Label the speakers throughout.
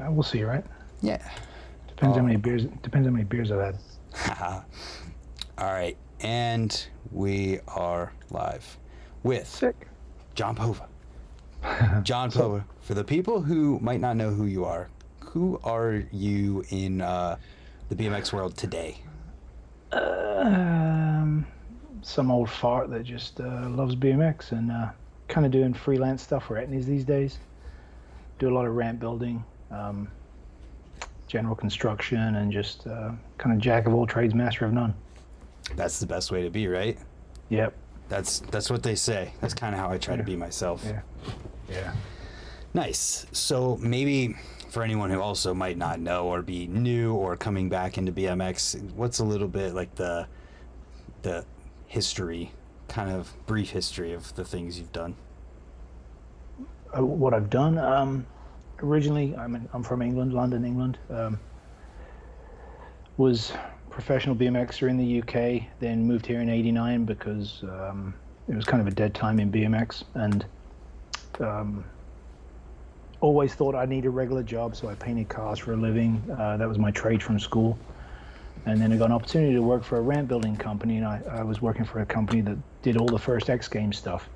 Speaker 1: We'll see, right?
Speaker 2: Yeah.
Speaker 1: Depends how many beers. Depends how many beers I've had.
Speaker 2: All right, and we are live with
Speaker 1: Sick.
Speaker 2: John Povah. John Povah. For the people who might not know who you are in the BMX world today?
Speaker 1: Some old fart that just loves BMX and kind of doing freelance stuff for Etnies these days. Do a lot of ramp building, general construction, and just kind of jack of all trades, master of none.
Speaker 2: That's the best way to be, right?
Speaker 1: Yep.
Speaker 2: That's what they say. That's kind of how I try to be myself.
Speaker 1: Yeah.
Speaker 2: Nice. So maybe for anyone who also might not know or be new or coming back into BMX, what's a little bit like the history, kind of brief history of the things you've done?
Speaker 1: What I've done, originally, I'm from England, London, England. Was professional BMXer in the UK, then moved here in '89 because it was kind of a dead time in BMX, and always thought I need a regular job, so I painted cars for a living. That was my trade from school. And then I got an opportunity to work for a ramp building company, and I was working for a company that did all the first X Games stuff.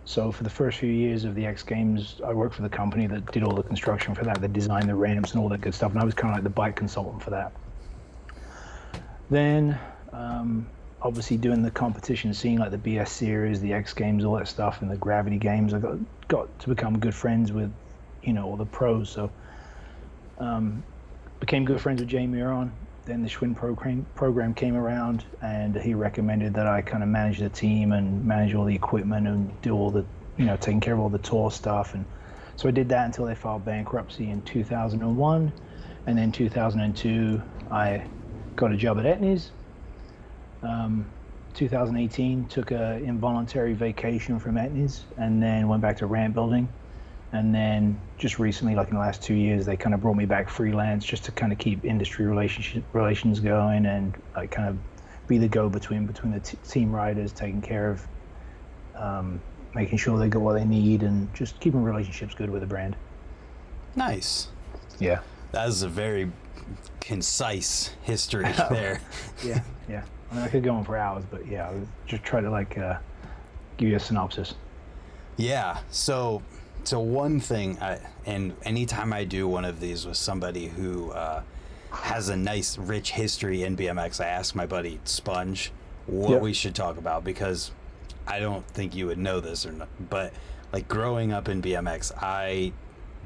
Speaker 1: So for the first few years of the X Games, I worked for the company that did all the construction for that, that designed the ramps and all that good stuff, and I was kind of like the bike consultant for that. Then, obviously doing the competition scene, like the BS series, the X Games, all that stuff, and the Gravity Games, I got to become good friends with, all the pros. So became good friends with Jay Miron. Then the Schwinn program came around, and he recommended that I kind of manage the team and manage all the equipment and do all the, taking care of all the tour stuff. And so I did that until they filed bankruptcy in 2001. And then 2002, I got a job at Etnies. 2018, took a involuntary vacation from Etnies and then went back to ramp building. And then just recently, like in the last 2 years, they kind of brought me back freelance just to kind of keep industry relations going and like kind of be the go-between between the team riders, taking care of making sure they get what they need and just keeping relationships good with the brand.
Speaker 2: Nice.
Speaker 1: Yeah.
Speaker 2: That is a very concise history there.
Speaker 1: Yeah. I mean, I could go on for hours, but yeah, I was just try to give you a synopsis.
Speaker 2: Yeah. So one thing, and anytime I do one of these with somebody who has a nice, rich history in BMX, I ask my buddy Sponge what we should talk about, because I don't think you would know this or not, but like growing up in BMX, I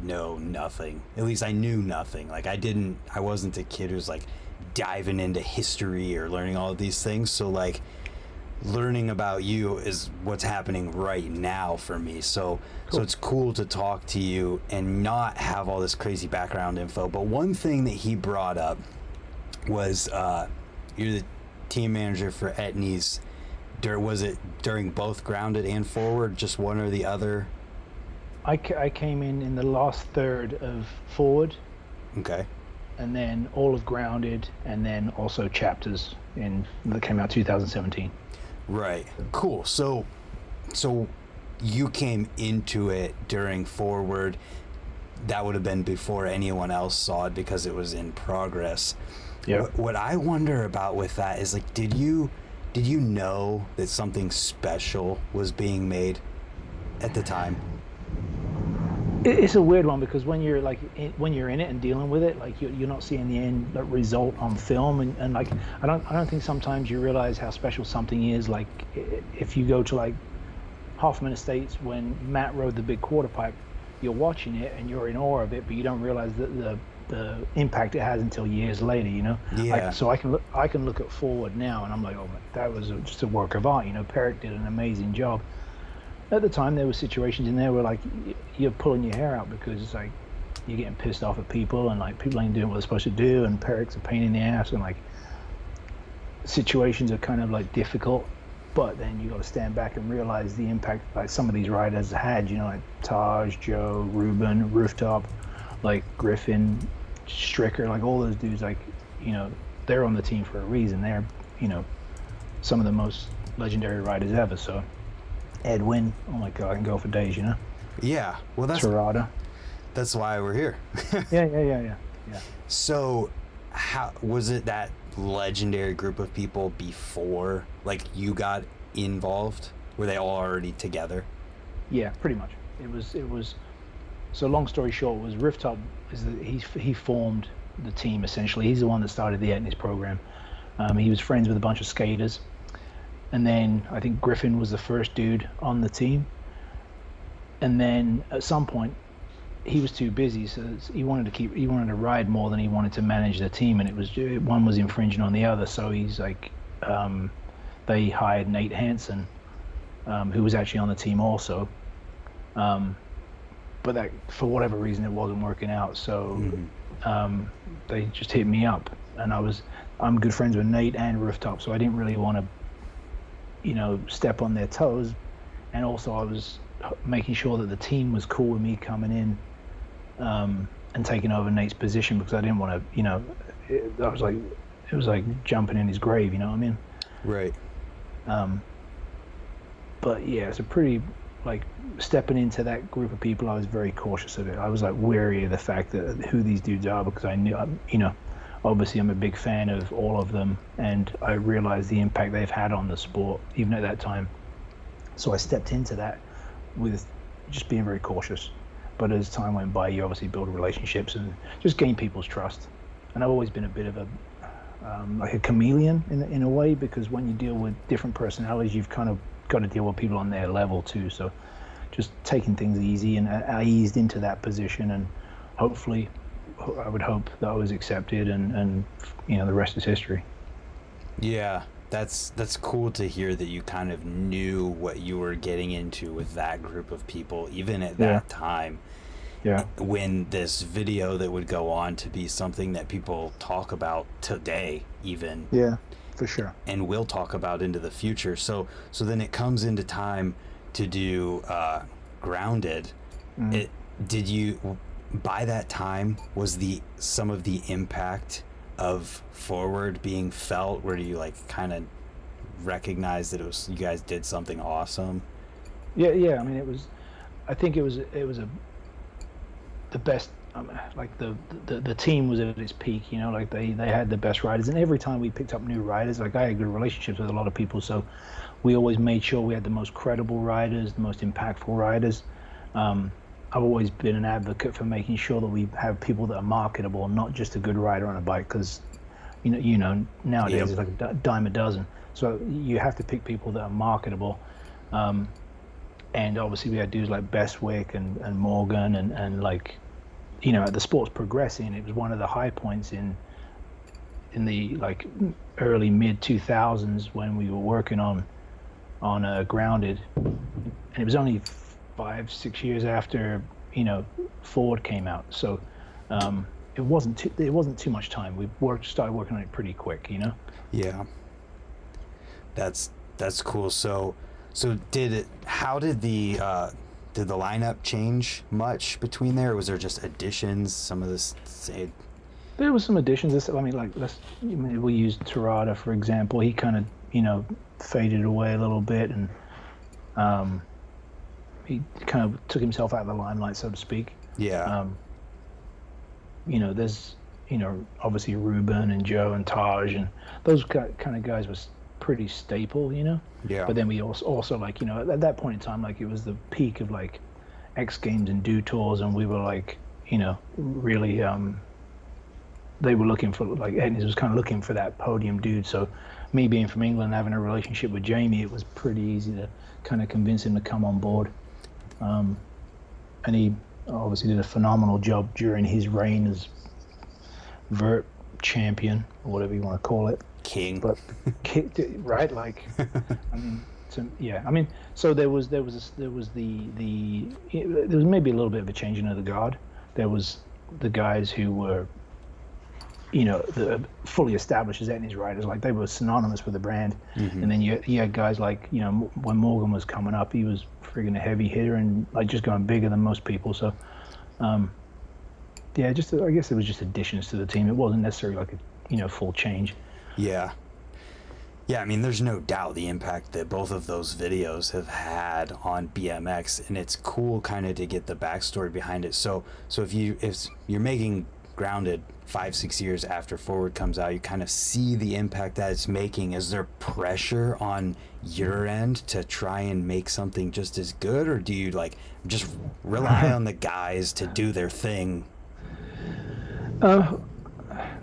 Speaker 2: know nothing. At least I knew nothing. Like I wasn't a kid who's like diving into history or learning all of these things. So like learning about you is what's happening right now for me. So it's cool to talk to you and not have all this crazy background info. But one thing that he brought up was you're the team manager for Etnies. Was it during both grounded and forward, just one or the other?
Speaker 1: I came in the last third of forward.
Speaker 2: Okay.
Speaker 1: And then all of grounded, and then also chapters that came out 2017.
Speaker 2: Right. Cool. So you came into it during forward. That would have been before anyone else saw it because it was in progress.
Speaker 1: Yeah.
Speaker 2: What I wonder about with that is like, did you know that something special was being made at the time?
Speaker 1: It's a weird one because when you're when you're in it and dealing with it, like you're not seeing the end result on film, and like I don't think sometimes you realize how special something is. Like if you go to like Hoffman Estates when Matt rode the big quarter pipe, you're watching it and you're in awe of it, but you don't realize the impact it has until years later.
Speaker 2: Yeah.
Speaker 1: Like, so I can look at forward now and I'm like, oh, that was just a work of art. Perrick did an amazing job. At the time, there were situations in there where like you're pulling your hair out because it's like you're getting pissed off at people and like people ain't doing what they're supposed to do, and Perrick's a pain in the ass, and like situations are kind of like difficult. But then you got to stand back and realize the impact like some of these riders had. Like Taj, Joe, Ruben, Rooftop, like Griffin, Stricker, like all those dudes. Like they're on the team for a reason. They're some of the most legendary riders ever. So. Edwin, oh my God, I can go for days,
Speaker 2: Yeah, well, that's
Speaker 1: Torada.
Speaker 2: That's why we're here.
Speaker 1: Yeah.
Speaker 2: So, how was it that legendary group of people before, like, you got involved? Were they all already together?
Speaker 1: Yeah, pretty much. It was. So long story short, was Rooftop he formed the team essentially. He's the one that started the Etnies program. He was friends with a bunch of skaters, and then I think Griffin was the first dude on the team. And then at some point, he was too busy, so he wanted to ride more than he wanted to manage the team, and one was infringing on the other. So he's like, they hired Nate Hansen, who was actually on the team also. But that, for whatever reason, it wasn't working out. So they just hit me up, and I'm good friends with Nate and Rooftop, so I didn't really want to, step on their toes. And also I was making sure that the team was cool with me coming in and taking over Nate's position, because I didn't want to, it was like jumping in his grave, you know what I mean?
Speaker 2: Right.
Speaker 1: But yeah, it's a pretty, like, stepping into that group of people, I was very cautious of it. I was like wary of the fact that who these dudes are, because I knew, obviously I'm a big fan of all of them, and I realized the impact they've had on the sport, even at that time. So I stepped into that with just being very cautious. But as time went by, you obviously build relationships and just gain people's trust. And I've always been a bit of a like a chameleon in a way, because when you deal with different personalities, you've kind of got to deal with people on their level too. So just taking things easy, and I eased into that position, and hopefully I would hope that I was accepted, and the rest is history.
Speaker 2: Yeah, that's cool to hear that you kind of knew what you were getting into with that group of people, even at that time.
Speaker 1: Yeah.
Speaker 2: When this video that would go on to be something that people talk about today, even.
Speaker 1: Yeah, for sure.
Speaker 2: And will talk about into the future. So then it comes into time to do Grounded. Did you, by that time, was some of the impact of Forward being felt, where you like kind of recognize that you guys did something awesome?
Speaker 1: Yeah. I mean, I think it was the best. Like the team was at its peak, like they had the best riders, and every time we picked up new riders, like I had good relationships with a lot of people, so we always made sure we had the most credible riders, the most impactful riders. I've always been an advocate for making sure that we have people that are marketable, not just a good rider on a bike, because nowadays it's like a dime a dozen. So you have to pick people that are marketable. And obviously we had dudes like Bestwick and Morgan, and like, the sport's progressing. It was one of the high points in the like early mid 2000s when we were working on Grounded, and it was only 5-6 years after Ford came out. So it wasn't too much time. We started working on it pretty quick,
Speaker 2: Yeah, that's cool. So how did the lineup change much between there, or was there just additions? Some of this,
Speaker 1: there was some additions. We used Terada, for example. He kind of faded away a little bit, and he kind of took himself out of the limelight, so to speak.
Speaker 2: Yeah.
Speaker 1: There's obviously Ruben and Joe and Taj, and those kind of guys was pretty staple,
Speaker 2: Yeah.
Speaker 1: But then we also like, at that point in time, like, it was the peak of like X Games and Do Tours, and we were like, really, they were looking for, like, Etnies was kind of looking for that podium dude. So me being from England, having a relationship with Jamie, it was pretty easy to kind of convince him to come on board. And he obviously did a phenomenal job during his reign as vert champion, or whatever you want to call it.
Speaker 2: King.
Speaker 1: But right, like, so there was maybe a little bit of a changing of the guard. There was the guys who were, the fully established as Etnies riders, like they were synonymous with the brand.
Speaker 2: Mm-hmm.
Speaker 1: And then you had guys like, when Morgan was coming up, he was friggin' a heavy hitter and like just going bigger than most people. So, I guess it was just additions to the team. It wasn't necessarily like a full change.
Speaker 2: Yeah. Yeah, I mean, there's no doubt the impact that both of those videos have had on BMX, and it's cool kind of to get the backstory behind it. So if you're making Grounded 5-6 years after Forward comes out, you kind of see the impact that it's making. Is there pressure on your end to try and make something just as good, or do you like just rely on the guys to do their thing?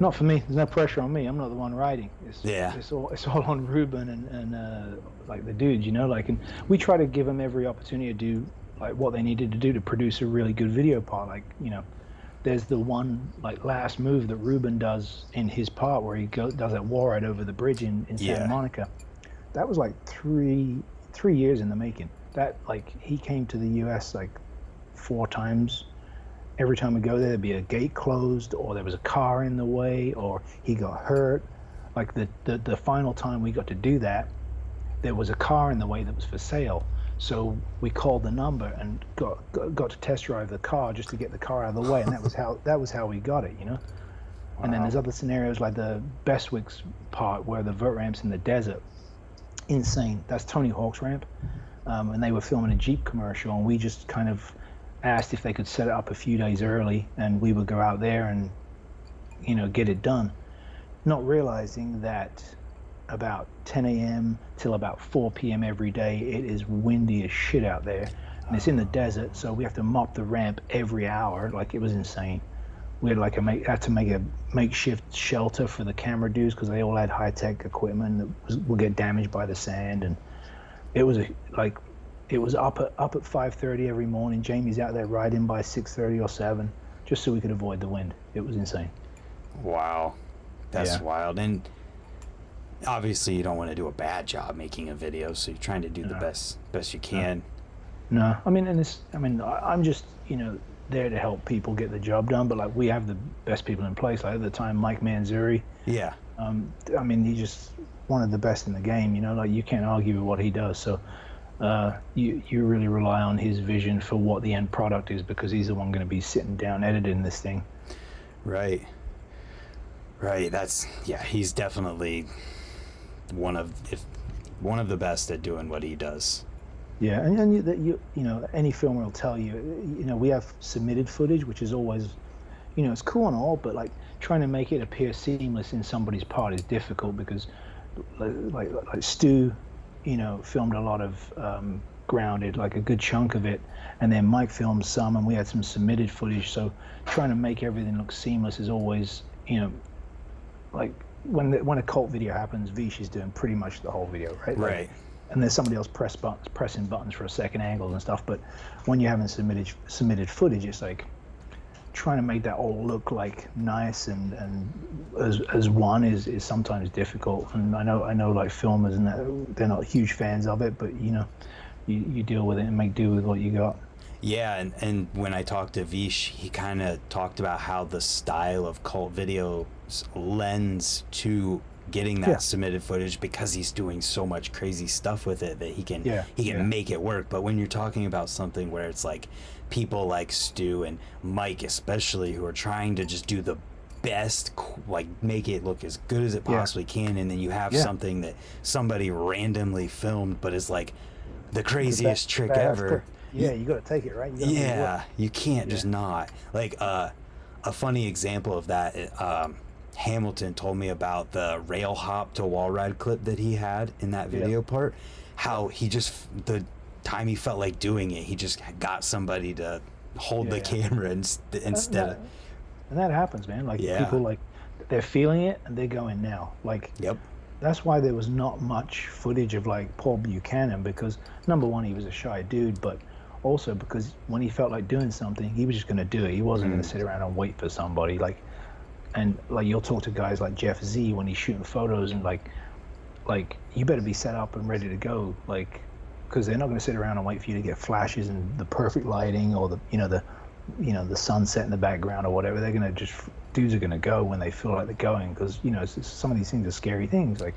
Speaker 1: Not for me. There's no pressure on me. I'm not the one writing.
Speaker 2: Yeah.
Speaker 1: It's all on Ruben and like the dudes, you know. Like, and we try to give them every opportunity to do like what they needed to do to produce a really good video part. Like, you know, there's the one like last move that Ruben does in his part where he does that wall ride over the bridge in Santa Monica. That was like three years in the making. That, like, he came to the U.S. like 4 times. Every time we go there, there'd be a gate closed, or there was a car in the way, or he got hurt. Like the final time we got to do that, there was a car in the way that was for sale. So we called the number and got to test drive the car just to get the car out of the way, and that was how we got it, you know. Wow. And then there's other scenarios like the Bestwick's part where the vert ramp's in the desert. Insane. That's Tony Hawk's ramp, and they were filming a Jeep commercial, and we just kind of asked if they could set it up a few days early, and we would go out there and, you know, get it done, not realizing that about 10 a.m. till about 4 p.m. every day it is windy as shit out there, and it's in the desert, so we have to mop the ramp every hour. Like, it was insane. We had had to make a makeshift shelter for the camera dudes because they all had high-tech equipment that would get damaged by the sand, and it was up at 5:30 every morning. Jamie's out there riding by 6:30 or 7 just so we could avoid the wind. It was insane.
Speaker 2: Wow, that's wild. And obviously you don't want to do a bad job making a video, so you're trying to do the best you can.
Speaker 1: No, I mean, I'm just, you know, there to help people get the job done, but like, we have the best people in place. Like, at the time, Mike Manzuri. Yeah. I mean, he's just one of the best in the game, you know. Like, you can't argue with what he does. So you really rely on his vision for what the end product is, because he's the one going to be sitting down editing this thing. Right.
Speaker 2: He's definitely one of the best at doing what he does.
Speaker 1: Yeah, and you know, any filmer will tell you, you know, we have submitted footage, which is always, you know, it's cool and all, but like trying to make it appear seamless in somebody's part is difficult, because like Stu, you know, filmed a lot of Grounded, like a good chunk of it, and then Mike filmed some, and we had some submitted footage. So trying to make everything look seamless is always, you know, like when a cult video happens, Vish is doing pretty much the whole video, right?
Speaker 2: Right.
Speaker 1: And there's somebody else pressing buttons for a second angle and stuff. But when you haven't submitted footage, it's like trying to make that all look like nice and as one is sometimes difficult. And I know like filmers and that, they're not huge fans of it, but you know, you deal with it and make do with what you got.
Speaker 2: Yeah, and when I talked to Vish, he kind of talked about how the style of cult videos lends to getting that submitted footage, because he's doing so much crazy stuff with it that he can make it work. But when you're talking about something where it's like people like Stu and Mike especially, who are trying to just do the best, like make it look as good as it possibly can, and then you have something that somebody randomly filmed but is like the craziest trick ever.
Speaker 1: Yeah, you got to take it, right?
Speaker 2: You can't just not. Like a funny example of that, Hamilton told me about the rail hop to wall ride clip that he had in that video part. How he just, the time he felt like doing it, he just got somebody to hold the camera instead of.
Speaker 1: And that happens, man. Like people, like, they're feeling it and they're going now. Like, that's why there was not much footage of like Paul Buchanan, because number one, he was a shy dude, but also because when he felt like doing something, he was just going to do it. He wasn't going to sit around and wait for somebody. Like, and like, you'll talk to guys like Jeff Z when he's shooting photos, and like you better be set up and ready to go, like, because they're not going to sit around and wait for you to get flashes and the perfect lighting, or the sunset in the background or whatever. They're going to dudes are going to go when they feel like they're going, because you know, some of these things are scary things. Like,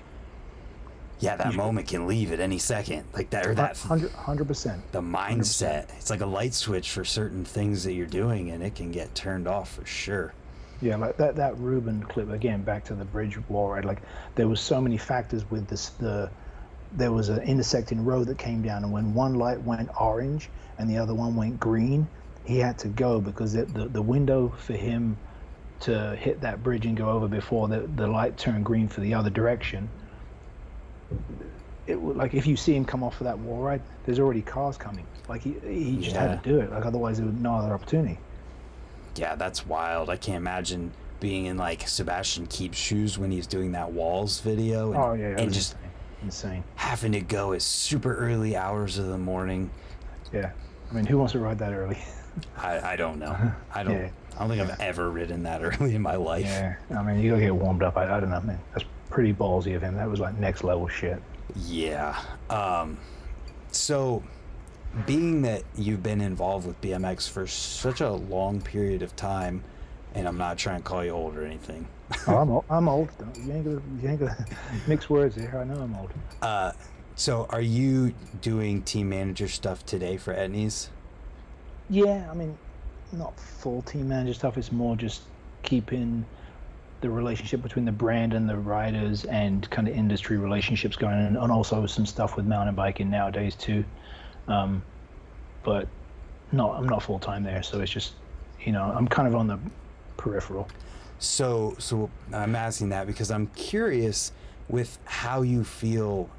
Speaker 2: that moment can leave at any second, like that, or that
Speaker 1: 100%.
Speaker 2: The mindset, 100%. It's like a light switch for certain things that you're doing, and it can get turned off for sure.
Speaker 1: Yeah, like that Ruben clip again. Back to the bridge wall, right? Like there was so many factors with this. There was an intersecting road that came down, and when one light went orange and the other one went green, he had to go because the window for him to hit that bridge and go over before the light turned green for the other direction. It would, like if you see him come off of that wall ride, there's already cars coming. Like he just had to do it. Like otherwise, there was no other opportunity.
Speaker 2: Yeah, that's wild. I can't imagine being in like Sebastian Keep's shoes when he's doing that Walls video, and,
Speaker 1: Oh yeah,
Speaker 2: and just
Speaker 1: insane.
Speaker 2: having to go at super early hours of the morning.
Speaker 1: Yeah, I mean, who wants to ride that early?
Speaker 2: I don't know. I don't.
Speaker 1: Yeah.
Speaker 2: I don't think I've ever ridden that early in my life.
Speaker 1: Yeah, I mean, you gotta get warmed up. I don't know, man. That's pretty ballsy of him. That was like next level shit.
Speaker 2: Yeah. So, being that you've been involved with BMX for such a long period of time, and I'm not trying to call you old or anything.
Speaker 1: Oh, I'm old. You ain't gonna mix words here. I know I'm old.
Speaker 2: So are you doing team manager stuff today for Etnies?
Speaker 1: Yeah, I mean, not full team manager stuff. It's more just keeping the relationship between the brand and the riders and kind of industry relationships going, and also some stuff with mountain biking nowadays too. But no, I'm not full time there, so it's just, I'm kind of on the peripheral.
Speaker 2: So I'm asking that because I'm curious with how you feel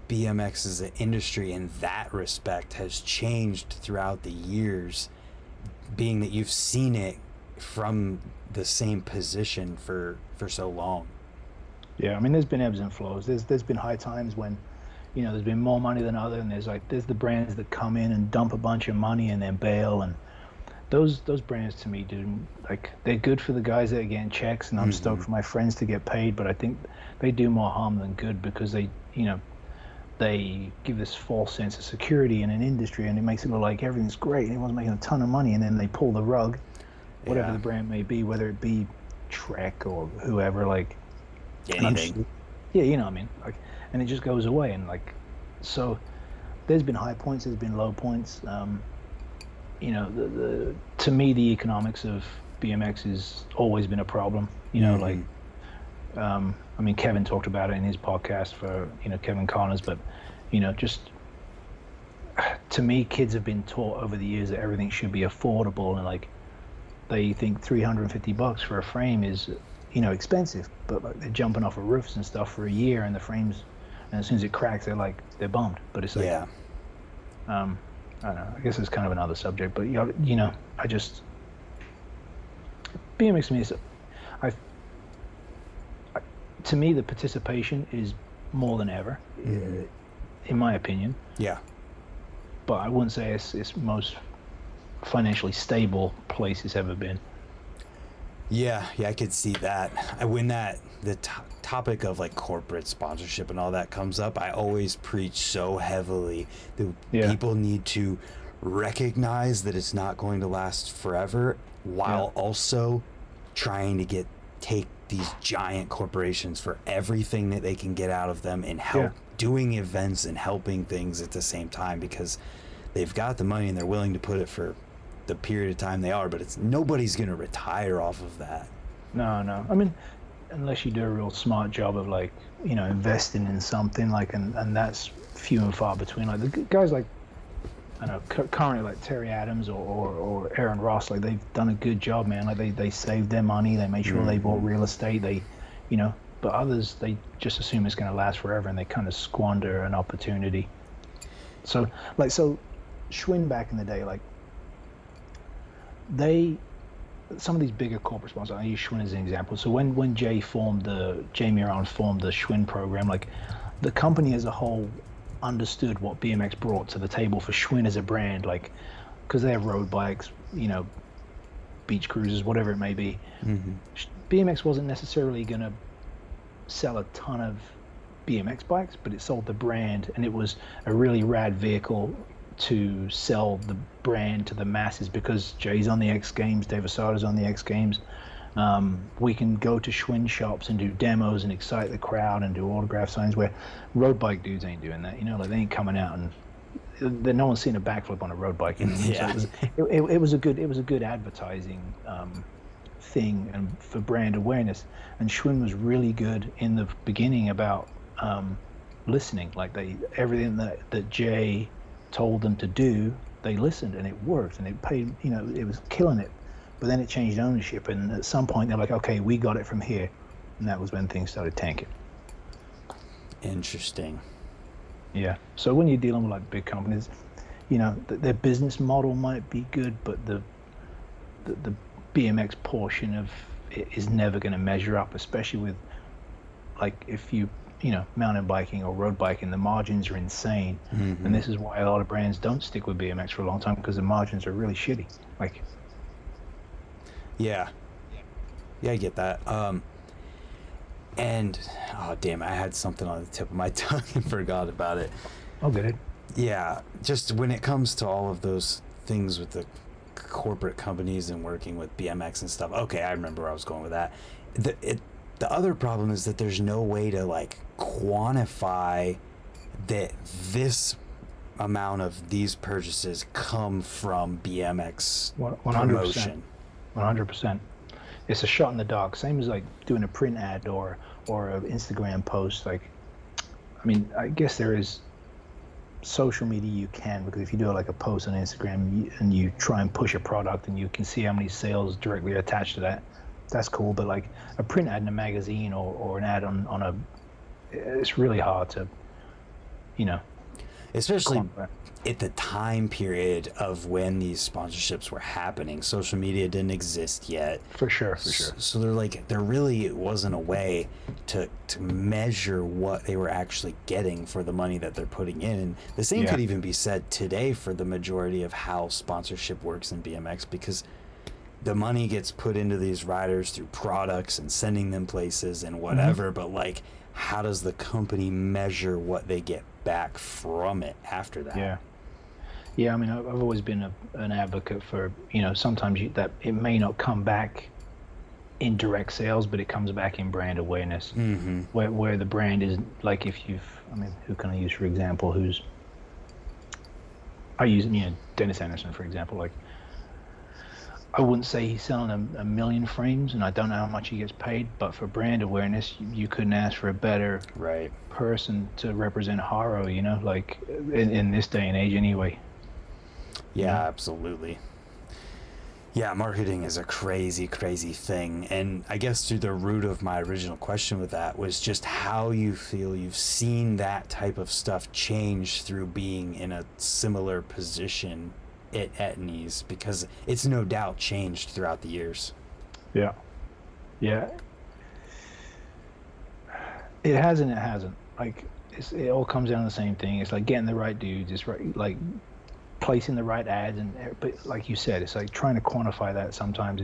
Speaker 2: BMX as an industry in that respect has changed throughout the years, being that you've seen it from the same position for so long.
Speaker 1: Yeah, I mean, there's been ebbs and flows. There's been high times when, there's been more money than other, and there's the brands that come in and dump a bunch of money and then bail, and those brands to me, dude, like they're good for the guys that are getting checks, and I'm stoked for my friends to get paid, but I think they do more harm than good because they give this false sense of security in an industry, and it makes it look like everything's great and everyone's making a ton of money, and then they pull the rug, whatever the brand may be, whether it be Trek or whoever, like
Speaker 2: anything.
Speaker 1: Yeah, you know what I mean? Like, and it just goes away, and like, so there's been high points, there's been low points. To me, the economics of BMX has always been a problem. Like, I mean, Kevin talked about it in his podcast for, Kevin Connors, but, just to me, kids have been taught over the years that everything should be affordable, and like, they think $350 for a frame is, expensive, but like they're jumping off of roofs and stuff for a year, and the frames, and as soon as it cracks, they're bummed. But it's like, I don't know. I guess it's kind of another subject, but I just BMX to me is, to me, the participation is more than ever, in my opinion.
Speaker 2: Yeah.
Speaker 1: But I wouldn't say it's most financially stable place it's ever been.
Speaker 2: Yeah, I could see that. When the topic of like corporate sponsorship and all that comes up, I always preach so heavily that people need to recognize that it's not going to last forever, while also trying to take these giant corporations for everything that they can get out of them and help doing events and helping things at the same time, because they've got the money and they're willing to put it for the period of time they are, but nobody's going to retire off of that. No.
Speaker 1: I mean, unless you do a real smart job of like, investing in something, like, and that's few and far between. Like the guys like, I don't know, currently like Terry Adams or Aaron Ross, like they've done a good job, man. Like they saved their money, they made sure they bought real estate, but others, they just assume it's going to last forever, and they kind of squander an opportunity. So Schwinn back in the day, like, some of these bigger corporate sponsors, I use Schwinn as an example. So when Jay Miron formed the Schwinn program, like the company as a whole understood what BMX brought to the table for Schwinn as a brand, like, because they have road bikes, beach cruisers, whatever it may be. BMX wasn't necessarily going to sell a ton of BMX bikes, but it sold the brand, and it was a really rad vehicle to sell the brand to the masses, because Jay's on the X Games, Dave Asada's on the X Games. We can go to Schwinn shops and do demos and excite the crowd and do autograph signs, where road bike dudes ain't doing that. Like they ain't coming out and no one's seen a backflip on a road bike. So it was a good advertising thing and for brand awareness. And Schwinn was really good in the beginning about listening. Like everything that Jay told them to do, they listened and it worked and it paid. It was killing it. But then it changed ownership, and at some point they're like, okay, we got it from here, and that was when things started tanking.
Speaker 2: Interesting.
Speaker 1: Yeah. So when you're dealing with like big companies, their business model might be good, but the BMX portion of it is never going to measure up, especially with like if you mountain biking or road biking, the margins are insane.
Speaker 2: Mm-hmm.
Speaker 1: And this is why a lot of brands don't stick with BMX for a long time, because the margins are really shitty. Like,
Speaker 2: yeah, I get that. And oh damn, I had something on the tip of my tongue and forgot about it.
Speaker 1: Oh, good.
Speaker 2: Yeah, just when it comes to all of those things with the corporate companies and working with BMX and stuff. Okay, I remember where I was going with that. The other problem is that there's no way to like quantify that this amount of these purchases come from BMX
Speaker 1: 100%.
Speaker 2: promotion.
Speaker 1: 100%. It's a shot in the dark. Same as like doing a print ad or an Instagram post. Like, I mean, I guess there is social media you can, because if you do like a post on Instagram and you try and push a product and you can see how many sales directly attached to that, that's cool. But like a print ad in a magazine or an ad on it's really hard to,
Speaker 2: especially
Speaker 1: quantify.
Speaker 2: At the time period of when these sponsorships were happening. Social media didn't exist yet.
Speaker 1: For sure.
Speaker 2: So there really wasn't a way to measure what they were actually getting for the money that they're putting in. And the same could even be said today for the majority of how sponsorship works in BMX, because the money gets put into these riders through products and sending them places and whatever, but like, how does the company measure what they get back from it after that?
Speaker 1: Yeah, I mean, I've always been an advocate for, sometimes that it may not come back in direct sales, but it comes back in brand awareness, where the brand is like, who can I use for example? I use Dennis Anderson for example. Like, I wouldn't say he's selling a million frames, and I don't know how much he gets paid, but for brand awareness, you couldn't ask for a better person to represent Haro, like in this day and age anyway.
Speaker 2: Yeah, absolutely. Yeah, marketing is a crazy, crazy thing. And I guess through the root of my original question with that was just how you feel you've seen that type of stuff change through being in a similar position at Etnies, because it's no doubt changed throughout the years. Yeah.
Speaker 1: It has and it hasn't. Like, it all comes down to the same thing. It's like getting the right dudes. It's right, like placing the right ads, but like you said, it's like trying to quantify that sometimes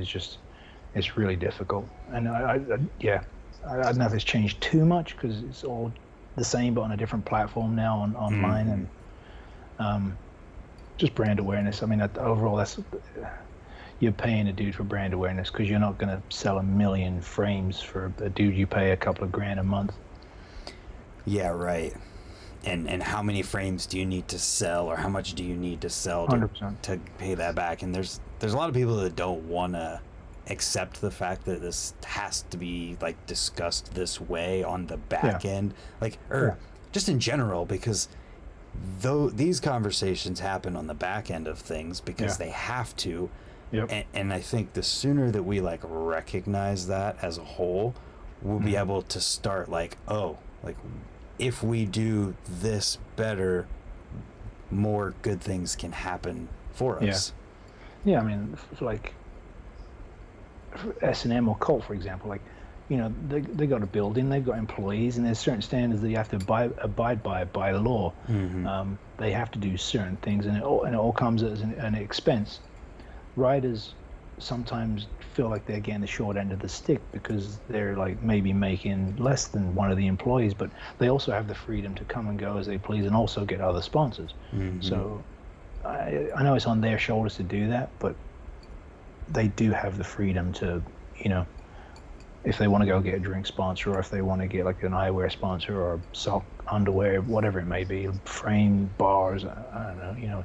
Speaker 1: it's really difficult. And I don't know if it's changed too much, because it's all the same but on a different platform now online. And just brand awareness. I mean, overall, you're paying a dude for brand awareness, because you're not going to sell 1 million frames for a dude you pay a couple of grand a month.
Speaker 2: Yeah, right. And how many frames do you need to sell, or how much do you need to sell to pay that back? And there's a lot of people that don't want to accept the fact that this has to be like discussed this way on the back end, like, just in general, because though these conversations happen on the back end of things because they have to. And I think the sooner that we like recognize that as a whole, we'll be able to start like, if we do this better, more good things can happen for us.
Speaker 1: I mean, like S&M or Colt, for example, like, they got a building, they've got employees, and there's certain standards that you have to abide by law. They have to do certain things, and it all comes as an expense. Riders sometimes feel like they're getting the short end of the stick because they're like maybe making less than one of the employees, but they also have the freedom to come and go as they please and also get other sponsors. So I know it's on their shoulders to do that, but they do have the freedom to, if they want to go get a drink sponsor, or if they want to get like an eyewear sponsor or sock, underwear, whatever it may be, frame, bars, I don't know,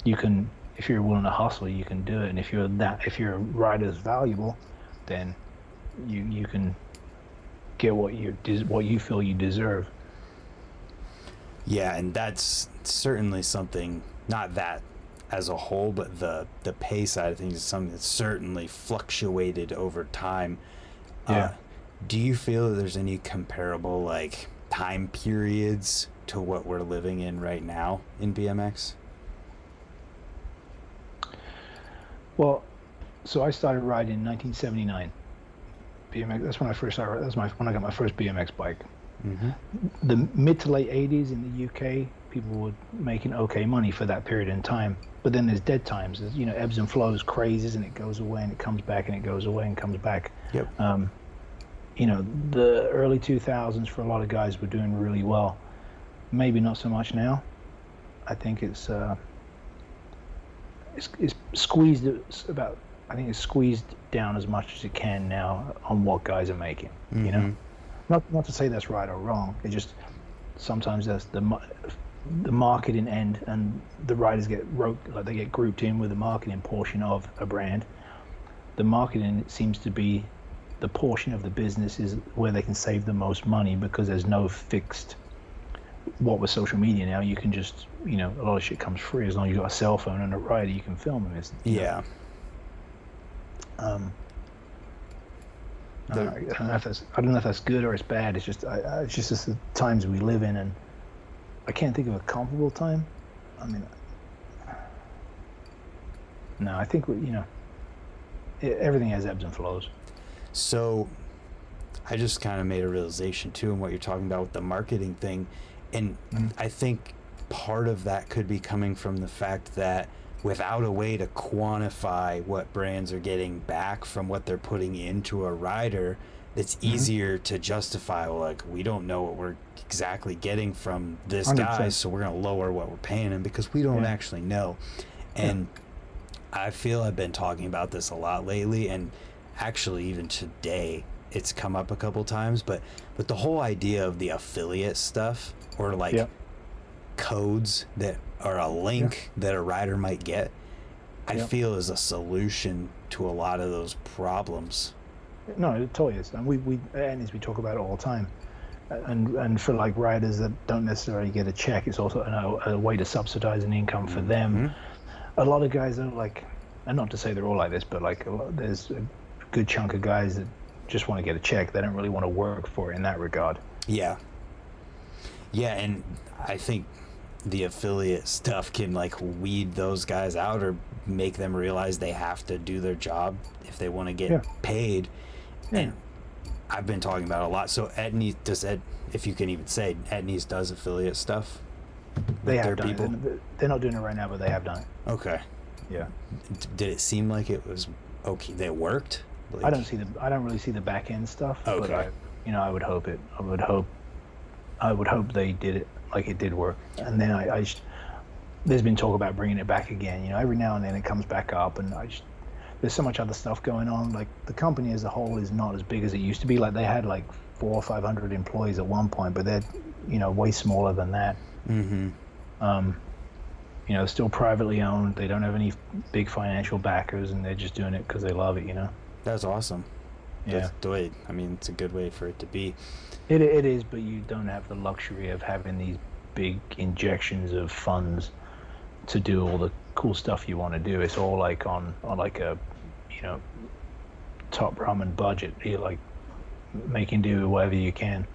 Speaker 1: you can, if you're willing to hustle, you can do it. And if your rider's valuable, then you can get what you feel you deserve.
Speaker 2: Yeah, and that's certainly something, not that as a whole, but the pay side of things is something that's certainly fluctuated over time.
Speaker 1: Yeah.
Speaker 2: Do you feel that there's any comparable like time periods to what we're living in right now in BMX?
Speaker 1: Well, so I started riding in 1979. BMX. That's when I first started. When I got my first BMX bike.
Speaker 2: Mm-hmm.
Speaker 1: The mid to late 80s in the UK, people were making okay money for that period in time. But then there's dead times. There's, ebbs and flows, crazes, and it goes away and it comes back and it goes away and comes back.
Speaker 2: Yep.
Speaker 1: The early 2000s for a lot of guys were doing really well. Maybe not so much now. I think it's squeezed about. I think it's squeezed down as much as it can now on what guys are making.
Speaker 2: Mm-hmm.
Speaker 1: Not to say that's right or wrong. It just sometimes that's the marketing end, and the riders get grouped in with the marketing portion of a brand. The marketing seems to be the portion of the business is where they can save the most money, because there's no fixed. What with social media now, you can just a lot of shit comes free as long as you got a cell phone and a rider, you can film them.
Speaker 2: Yeah.
Speaker 1: I don't know if that's good or it's bad. It's just the times we live in, and I can't think of a comparable time. I mean, no, I think everything has ebbs and flows.
Speaker 2: So I just kind of made a realization too in what you're talking about with the marketing thing, and I think part of that could be coming from the fact that without a way to quantify what brands are getting back from what they're putting into a rider, it's easier to justify, well, like, we don't know what we're exactly getting from this
Speaker 1: 100%.
Speaker 2: guy, so we're going to lower what we're paying him because we don't actually know. And I feel I've been talking about this a lot lately, and actually even today it's come up a couple times, but the whole idea of the affiliate stuff, or like codes that are a link that a rider might get, I feel is a solution to a lot of those problems.
Speaker 1: No, it totally is, and we talk about it all the time. And for like riders that don't necessarily get a check, it's also a way to subsidize an income for them. A lot of guys are like, and not to say they're all like this, but like there's a good chunk of guys that just want to get a check. They don't really want to work for it in that regard. Yeah,
Speaker 2: and I think the affiliate stuff can like weed those guys out, or make them realize they have to do their job if they want to get paid. And I've been talking about it a lot. So if you can even say, Etnies does affiliate stuff.
Speaker 1: They have done it. They're not doing it right now, but they have done it.
Speaker 2: Okay.
Speaker 1: Yeah.
Speaker 2: Did it seem like it was okay? They worked. Like,
Speaker 1: I don't really see the back end stuff.
Speaker 2: Okay.
Speaker 1: But I would hope it. I would hope they did it like it did work. And then there's been talk about bringing it back again. Every now and then it comes back up, and there's so much other stuff going on. Like the company as a whole is not as big as it used to be. Like they had like 400 or 500 employees at one point, but they're way smaller than that. Still privately owned. They don't have any big financial backers, and they're just doing it because they love it.
Speaker 2: That's awesome.
Speaker 1: Yeah.
Speaker 2: That's the way. I mean, it's a good way for it to be.
Speaker 1: It is, but you don't have the luxury of having these big injections of funds to do all the cool stuff you want to do. It's all like on like a top ramen budget. You're like making do whatever you can.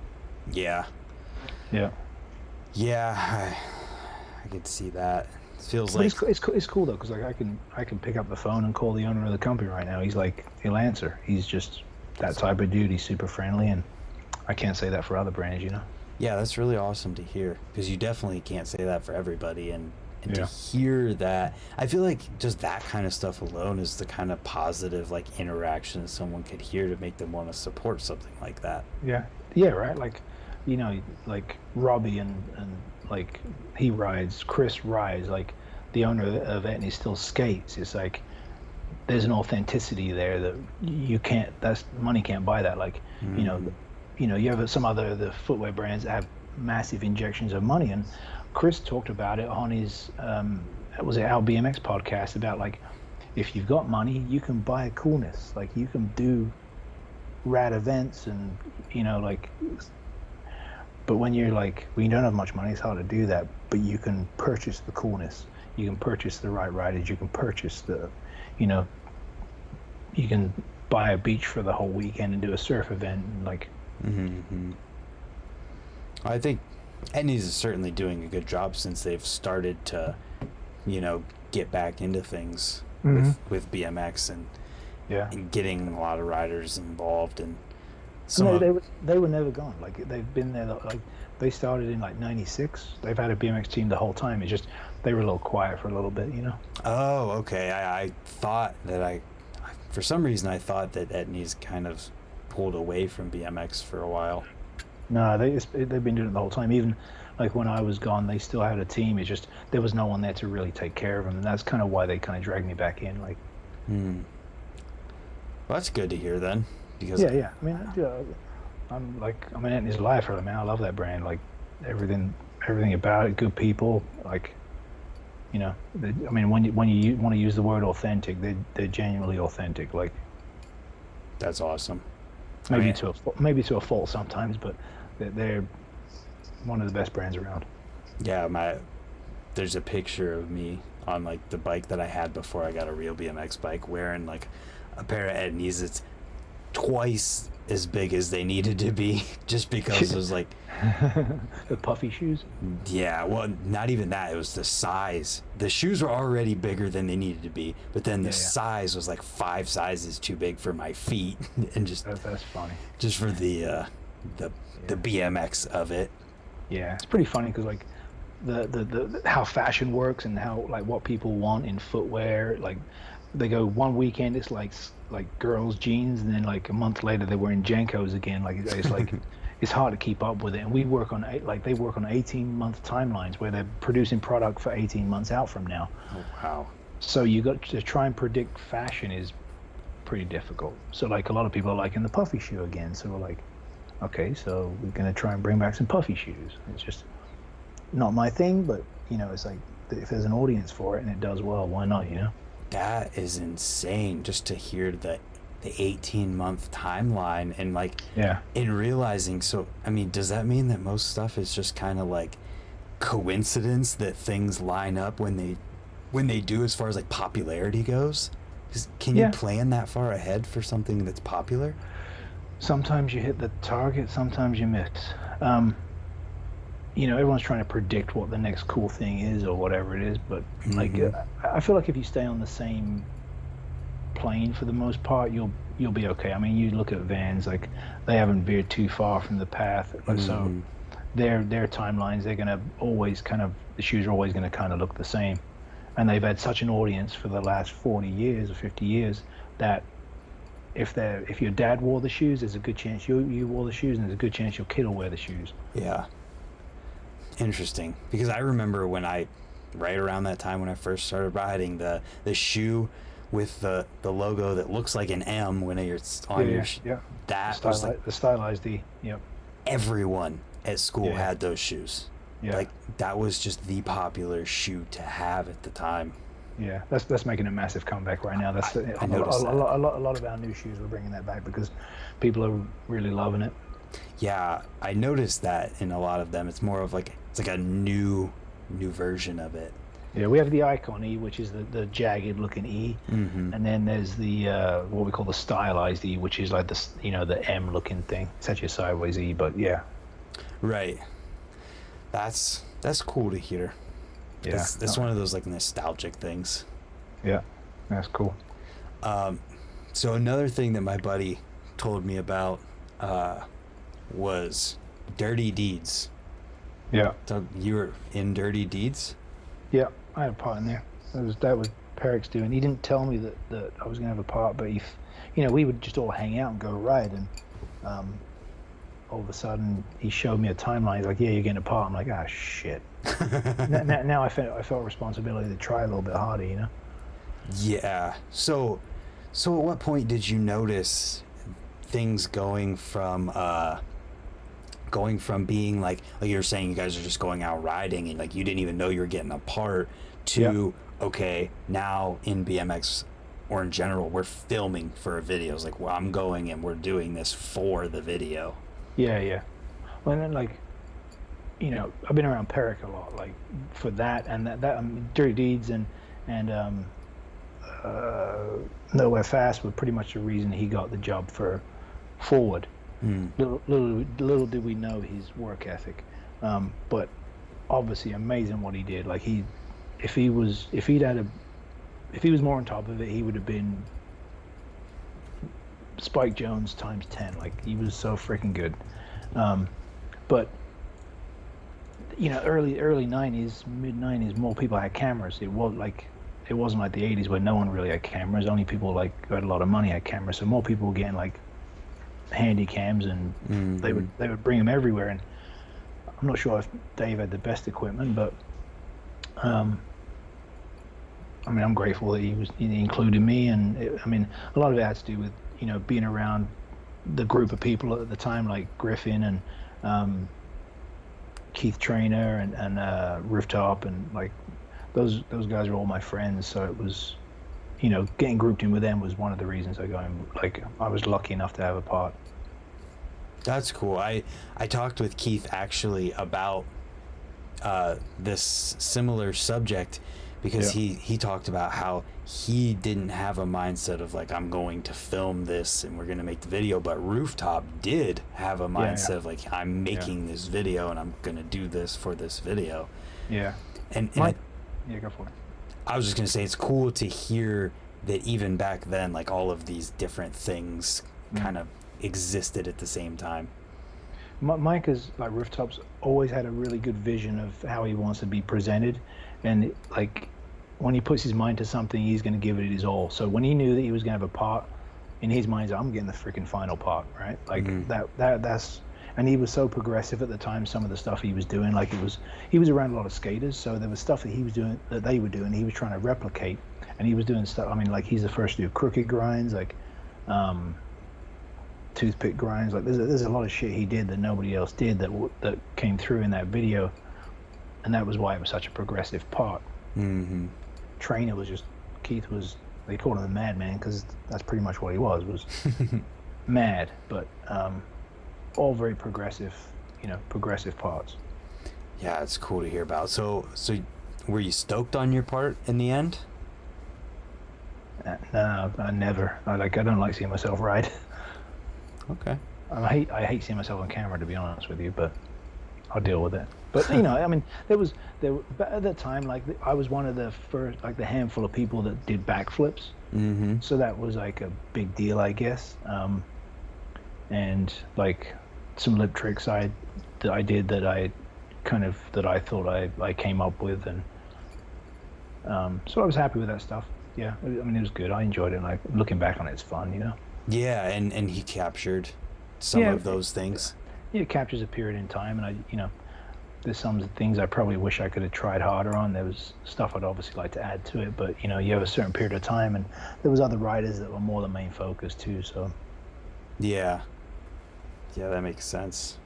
Speaker 2: Yeah. I could see that. It feels
Speaker 1: but
Speaker 2: like
Speaker 1: it's cool though, because like I can pick up the phone and call the owner of the company right now. He's like, he'll answer. He's just that type of dude. He's super friendly, and I can't say that for other brands.
Speaker 2: Yeah, that's really awesome to hear, because you definitely can't say that for everybody, and to hear that, I feel like just that kind of stuff alone is the kind of positive like interaction someone could hear to make them want to support something like that.
Speaker 1: Yeah, right. Like like Robbie and like he rides, Chris rides, like the owner of Etnies still skates. It's like there's an authenticity there that money can't buy that. Like you have some other the footwear brands that have massive injections of money, and Chris talked about it on his was it our BMX podcast about like if you've got money, you can buy coolness. Like you can do rad events and like. But when you don't have much money, it's hard to do that. But you can purchase the coolness. You can purchase the right riders. You can purchase you can buy a beach for the whole weekend and do a surf event.
Speaker 2: Mm-hmm. I think Etnies is certainly doing a good job since they've started to, get back into things with BMX and getting a lot of riders involved and.
Speaker 1: They were never gone. Like they've been there. Like they started in '96. They've had a BMX team the whole time. It's just they were a little quiet for a little bit,
Speaker 2: Oh, okay. I thought that for some reason, I thought that Etnies kind of pulled away from BMX for a while.
Speaker 1: No, they've been doing it the whole time. Even like when I was gone, they still had a team. It's just there was no one there to really take care of them, and that's kind of why they kind of dragged me back in. Like,
Speaker 2: well, that's good to hear then. Because
Speaker 1: yeah. I mean, I'm an Etnies lifer, man. I love that brand. Like everything about it. Good people. Like, I mean, when you want to use the word authentic, they're genuinely authentic. Like,
Speaker 2: that's awesome.
Speaker 1: Maybe to a fault sometimes, but they're one of the best brands around.
Speaker 2: Yeah, there's a picture of me on like the bike that I had before I got a real BMX bike, wearing like a pair of Etnies. It's twice as big as they needed to be, just because it was like
Speaker 1: the puffy shoes.
Speaker 2: Yeah, well, not even that. It was the size. The shoes were already bigger than they needed to be, but then the size was like 5 sizes too big for my feet, and just
Speaker 1: that's funny.
Speaker 2: Just for the BMX of it.
Speaker 1: Yeah, it's pretty funny because like the how fashion works and how like what people want in footwear. Like they go one weekend it's like girls jeans, and then like a month later they're wearing Jenkos again. Like it's like it's hard to keep up with it. And we work on they work on 18-month timelines where they're producing product for 18 months out from now.
Speaker 2: Oh wow.
Speaker 1: So you got to try and predict fashion is pretty difficult. So like a lot of people are liking the puffy shoe again. So we're like, okay, so we're gonna try and bring back some puffy shoes. It's just not my thing, but it's like if there's an audience for it and it does well, why not?
Speaker 2: That is insane, just to hear the 18-month timeline and like in realizing. So I mean, does that mean that most stuff is just kind of like coincidence that things line up when they do, as far as like popularity goes? Can you plan that far ahead for something that's popular?
Speaker 1: Sometimes you hit the target, sometimes you miss. Everyone's trying to predict what the next cool thing is or whatever it is, but like I feel like if you stay on the same plane for the most part, you'll be okay. I mean, you look at Vans, like they haven't veered too far from the path, so their timelines, they're gonna always the shoes are always gonna kind of look the same, and they've had such an audience for the last 40 years or 50 years that if your dad wore the shoes, there's a good chance you wore the shoes, and there's a good chance your kid will wear the shoes.
Speaker 2: Yeah. Interesting, because I remember right around that time when I first started riding, the shoe with the logo that looks like an M when you're on your that was like
Speaker 1: the stylized D. Yep.
Speaker 2: Everyone at school had those shoes.
Speaker 1: Yeah.
Speaker 2: Like that was just the popular shoe to have at the time.
Speaker 1: Yeah, that's making a massive comeback right now.
Speaker 2: I noticed
Speaker 1: a lot of our new shoes are bringing that back because people are really loving it.
Speaker 2: Yeah, I noticed that in a lot of them. It's more of like a new version of it.
Speaker 1: Yeah, we have the Icon E, which is the jagged looking E, and then there's the what we call the stylized E, which is like the M looking thing. It's actually a sideways E, but yeah.
Speaker 2: Right. That's cool to hear.
Speaker 1: Yeah,
Speaker 2: that's one of those like nostalgic things.
Speaker 1: Yeah, that's cool.
Speaker 2: So another thing that my buddy told me about was Dirty Deeds.
Speaker 1: Yeah.
Speaker 2: So you were in Dirty Deeds?
Speaker 1: Yeah, I had a part in there. That was Peric's doing. He didn't tell me that I was gonna have a part, but we would just all hang out and go ride, and all of a sudden he showed me a timeline. He's like, "Yeah, you're getting a part." I'm like, "Ah, shit." now I felt responsibility to try a little bit harder,
Speaker 2: Yeah. So at what point did you notice things going from being like you were saying, you guys are just going out riding and like you didn't even know you were getting a part, to okay, now in BMX or in general, we're filming for a video. It's like, well, I'm going and we're doing this for the video.
Speaker 1: Yeah, yeah. Well, and then like, I've been around Peric a lot, like for that and that Dirty Deeds and uh, Nowhere Fast were pretty much the reason he got the job for Forward.
Speaker 2: Mm.
Speaker 1: Little did we know his work ethic, but obviously amazing what he did. Like if he was more on top of it, he would have been Spike Jones times 10. Like he was so freaking good. But early 90s, mid 90s, more people had cameras. It wasn't like the 80s where no one really had cameras. Only people like who had a lot of money had cameras. So more people were getting like handy cams, and they would bring them everywhere. And I'm not sure if Dave had the best equipment, but I'm grateful that he included me. And a lot of it had to do with being around the group of people at the time, like Griffin and Keith Trainer and Rooftop, and like those guys are all my friends. So it was, getting grouped in with them was one of the reasons I was lucky enough to have a part.
Speaker 2: That's cool. I talked with Keith actually about this similar subject, because he talked about how he didn't have a mindset of like, I'm going to film this and we're going to make the video, but Rooftop did have a mindset of like, I'm making this video and I'm going to do this for this video.
Speaker 1: Yeah.
Speaker 2: And
Speaker 1: go for it.
Speaker 2: I was just going to say, it's cool to hear that even back then, like all of these different things kind of existed at the same time.
Speaker 1: Mike is like Rooftop's always had a really good vision of how he wants to be presented, and like when he puts his mind to something, he's going to give it his all. So when he knew that he was going to have a part, in his mind, I'm getting the freaking final part, right? Like that's, and he was so progressive at the time. Some of the stuff he was doing, like he was around a lot of skaters, so there was stuff that he was doing that they were doing, he was trying to replicate, and he was doing stuff. Like he's the first to do crooked grinds, like toothpick grinds. Like there's a lot of shit he did that nobody else did that came through in that video, and that was why it was such a progressive part. Trainer was just, Keith was, they called him the madman because that's pretty much what he was mad, but all very progressive parts.
Speaker 2: Yeah, it's cool to hear about. So were you stoked on your part in the end?
Speaker 1: No, I never. I don't like seeing myself ride.
Speaker 2: Okay.
Speaker 1: I hate seeing myself on camera, to be honest with you, but I'll deal with it. But there at that time, like I was one of the first, like the handful of people that did backflips. So that was like a big deal, I guess. And like some lip tricks I did that I thought I came up with, and so I was happy with that stuff. Yeah, it was good. I enjoyed it. And like looking back on it, it's fun,
Speaker 2: Yeah, and he captured some of those things.
Speaker 1: Yeah, it captures a period in time, and there's some things I probably wish I could have tried harder on. There was stuff I'd obviously like to add to it, but you have a certain period of time, and there was other writers that were more the main focus too. So
Speaker 2: yeah, that makes sense.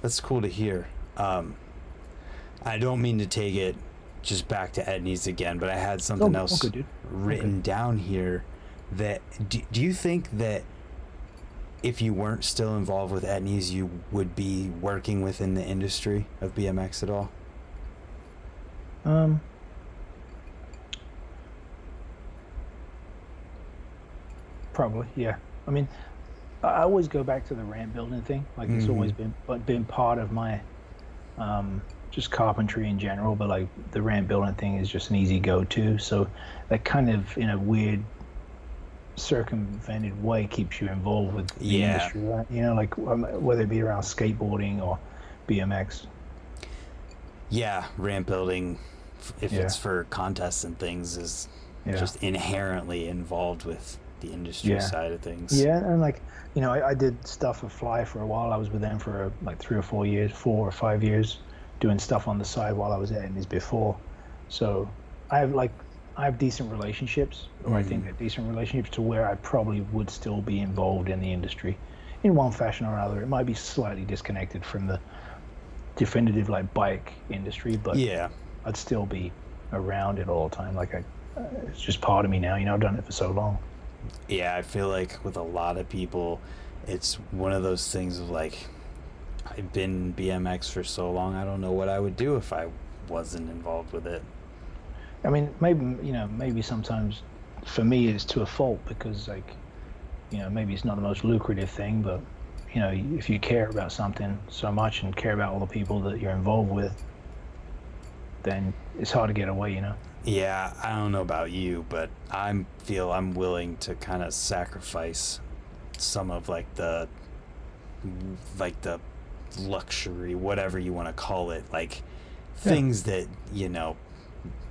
Speaker 2: That's cool to hear. I don't mean to take it just back to Etnies again, but I had something else written down here. That do you think that if you weren't still involved with Etnies, you would be working within the industry of BMX at all?
Speaker 1: Probably, yeah. I always go back to the ramp building thing. Like it's always been part of my just carpentry in general, but like the ramp building thing is just an easy go-to. So that kind of, in a weird circumvented way, keeps you involved with the industry, right? Like whether it be around skateboarding or BMX. Yeah,
Speaker 2: ramp building, if it's for contests and things, is just inherently involved with the industry side of things.
Speaker 1: Yeah, and like I did stuff with Fly for a while. I was with them for like 4 or 5 years, doing stuff on the side while I was at Etnies before. So I have decent relationships, or I think they're decent relationships, to where I probably would still be involved in the industry in one fashion or another. It might be slightly disconnected from the definitive like bike industry, but I'd still be around it all the time. Like It's just part of me now. I've done it for so long.
Speaker 2: Yeah, I feel like with a lot of people, it's one of those things of like, I've been BMX for so long, I don't know what I would do if I wasn't involved with it.
Speaker 1: I mean, maybe sometimes for me it's to a fault because like, maybe it's not the most lucrative thing, but if you care about something so much and care about all the people that you're involved with, then it's hard to get away.
Speaker 2: Yeah, I don't know about you, but I'm willing to kind of sacrifice some of like the luxury, whatever you want to call it, like
Speaker 1: Yeah,
Speaker 2: things that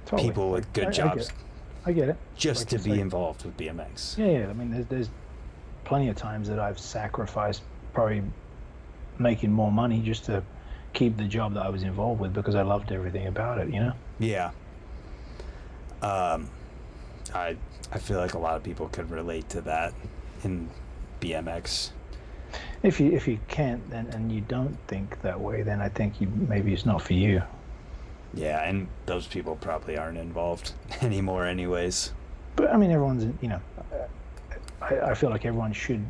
Speaker 1: totally.
Speaker 2: people
Speaker 1: Like
Speaker 2: with good
Speaker 1: I get
Speaker 2: jobs
Speaker 1: it. I get it.
Speaker 2: just
Speaker 1: Like
Speaker 2: to
Speaker 1: it's
Speaker 2: be
Speaker 1: like,
Speaker 2: involved with BMX.
Speaker 1: yeah, yeah. I mean, there's plenty of times that I've sacrificed probably making more money just to keep the job that I was involved with because I loved everything about it.
Speaker 2: Yeah. Um, I I feel like a lot of people could relate to that in BMX.
Speaker 1: If you can't and you don't think that way, then I think maybe it's not for you.
Speaker 2: Yeah, and those people probably aren't involved anymore, anyways.
Speaker 1: But I mean, I feel like everyone should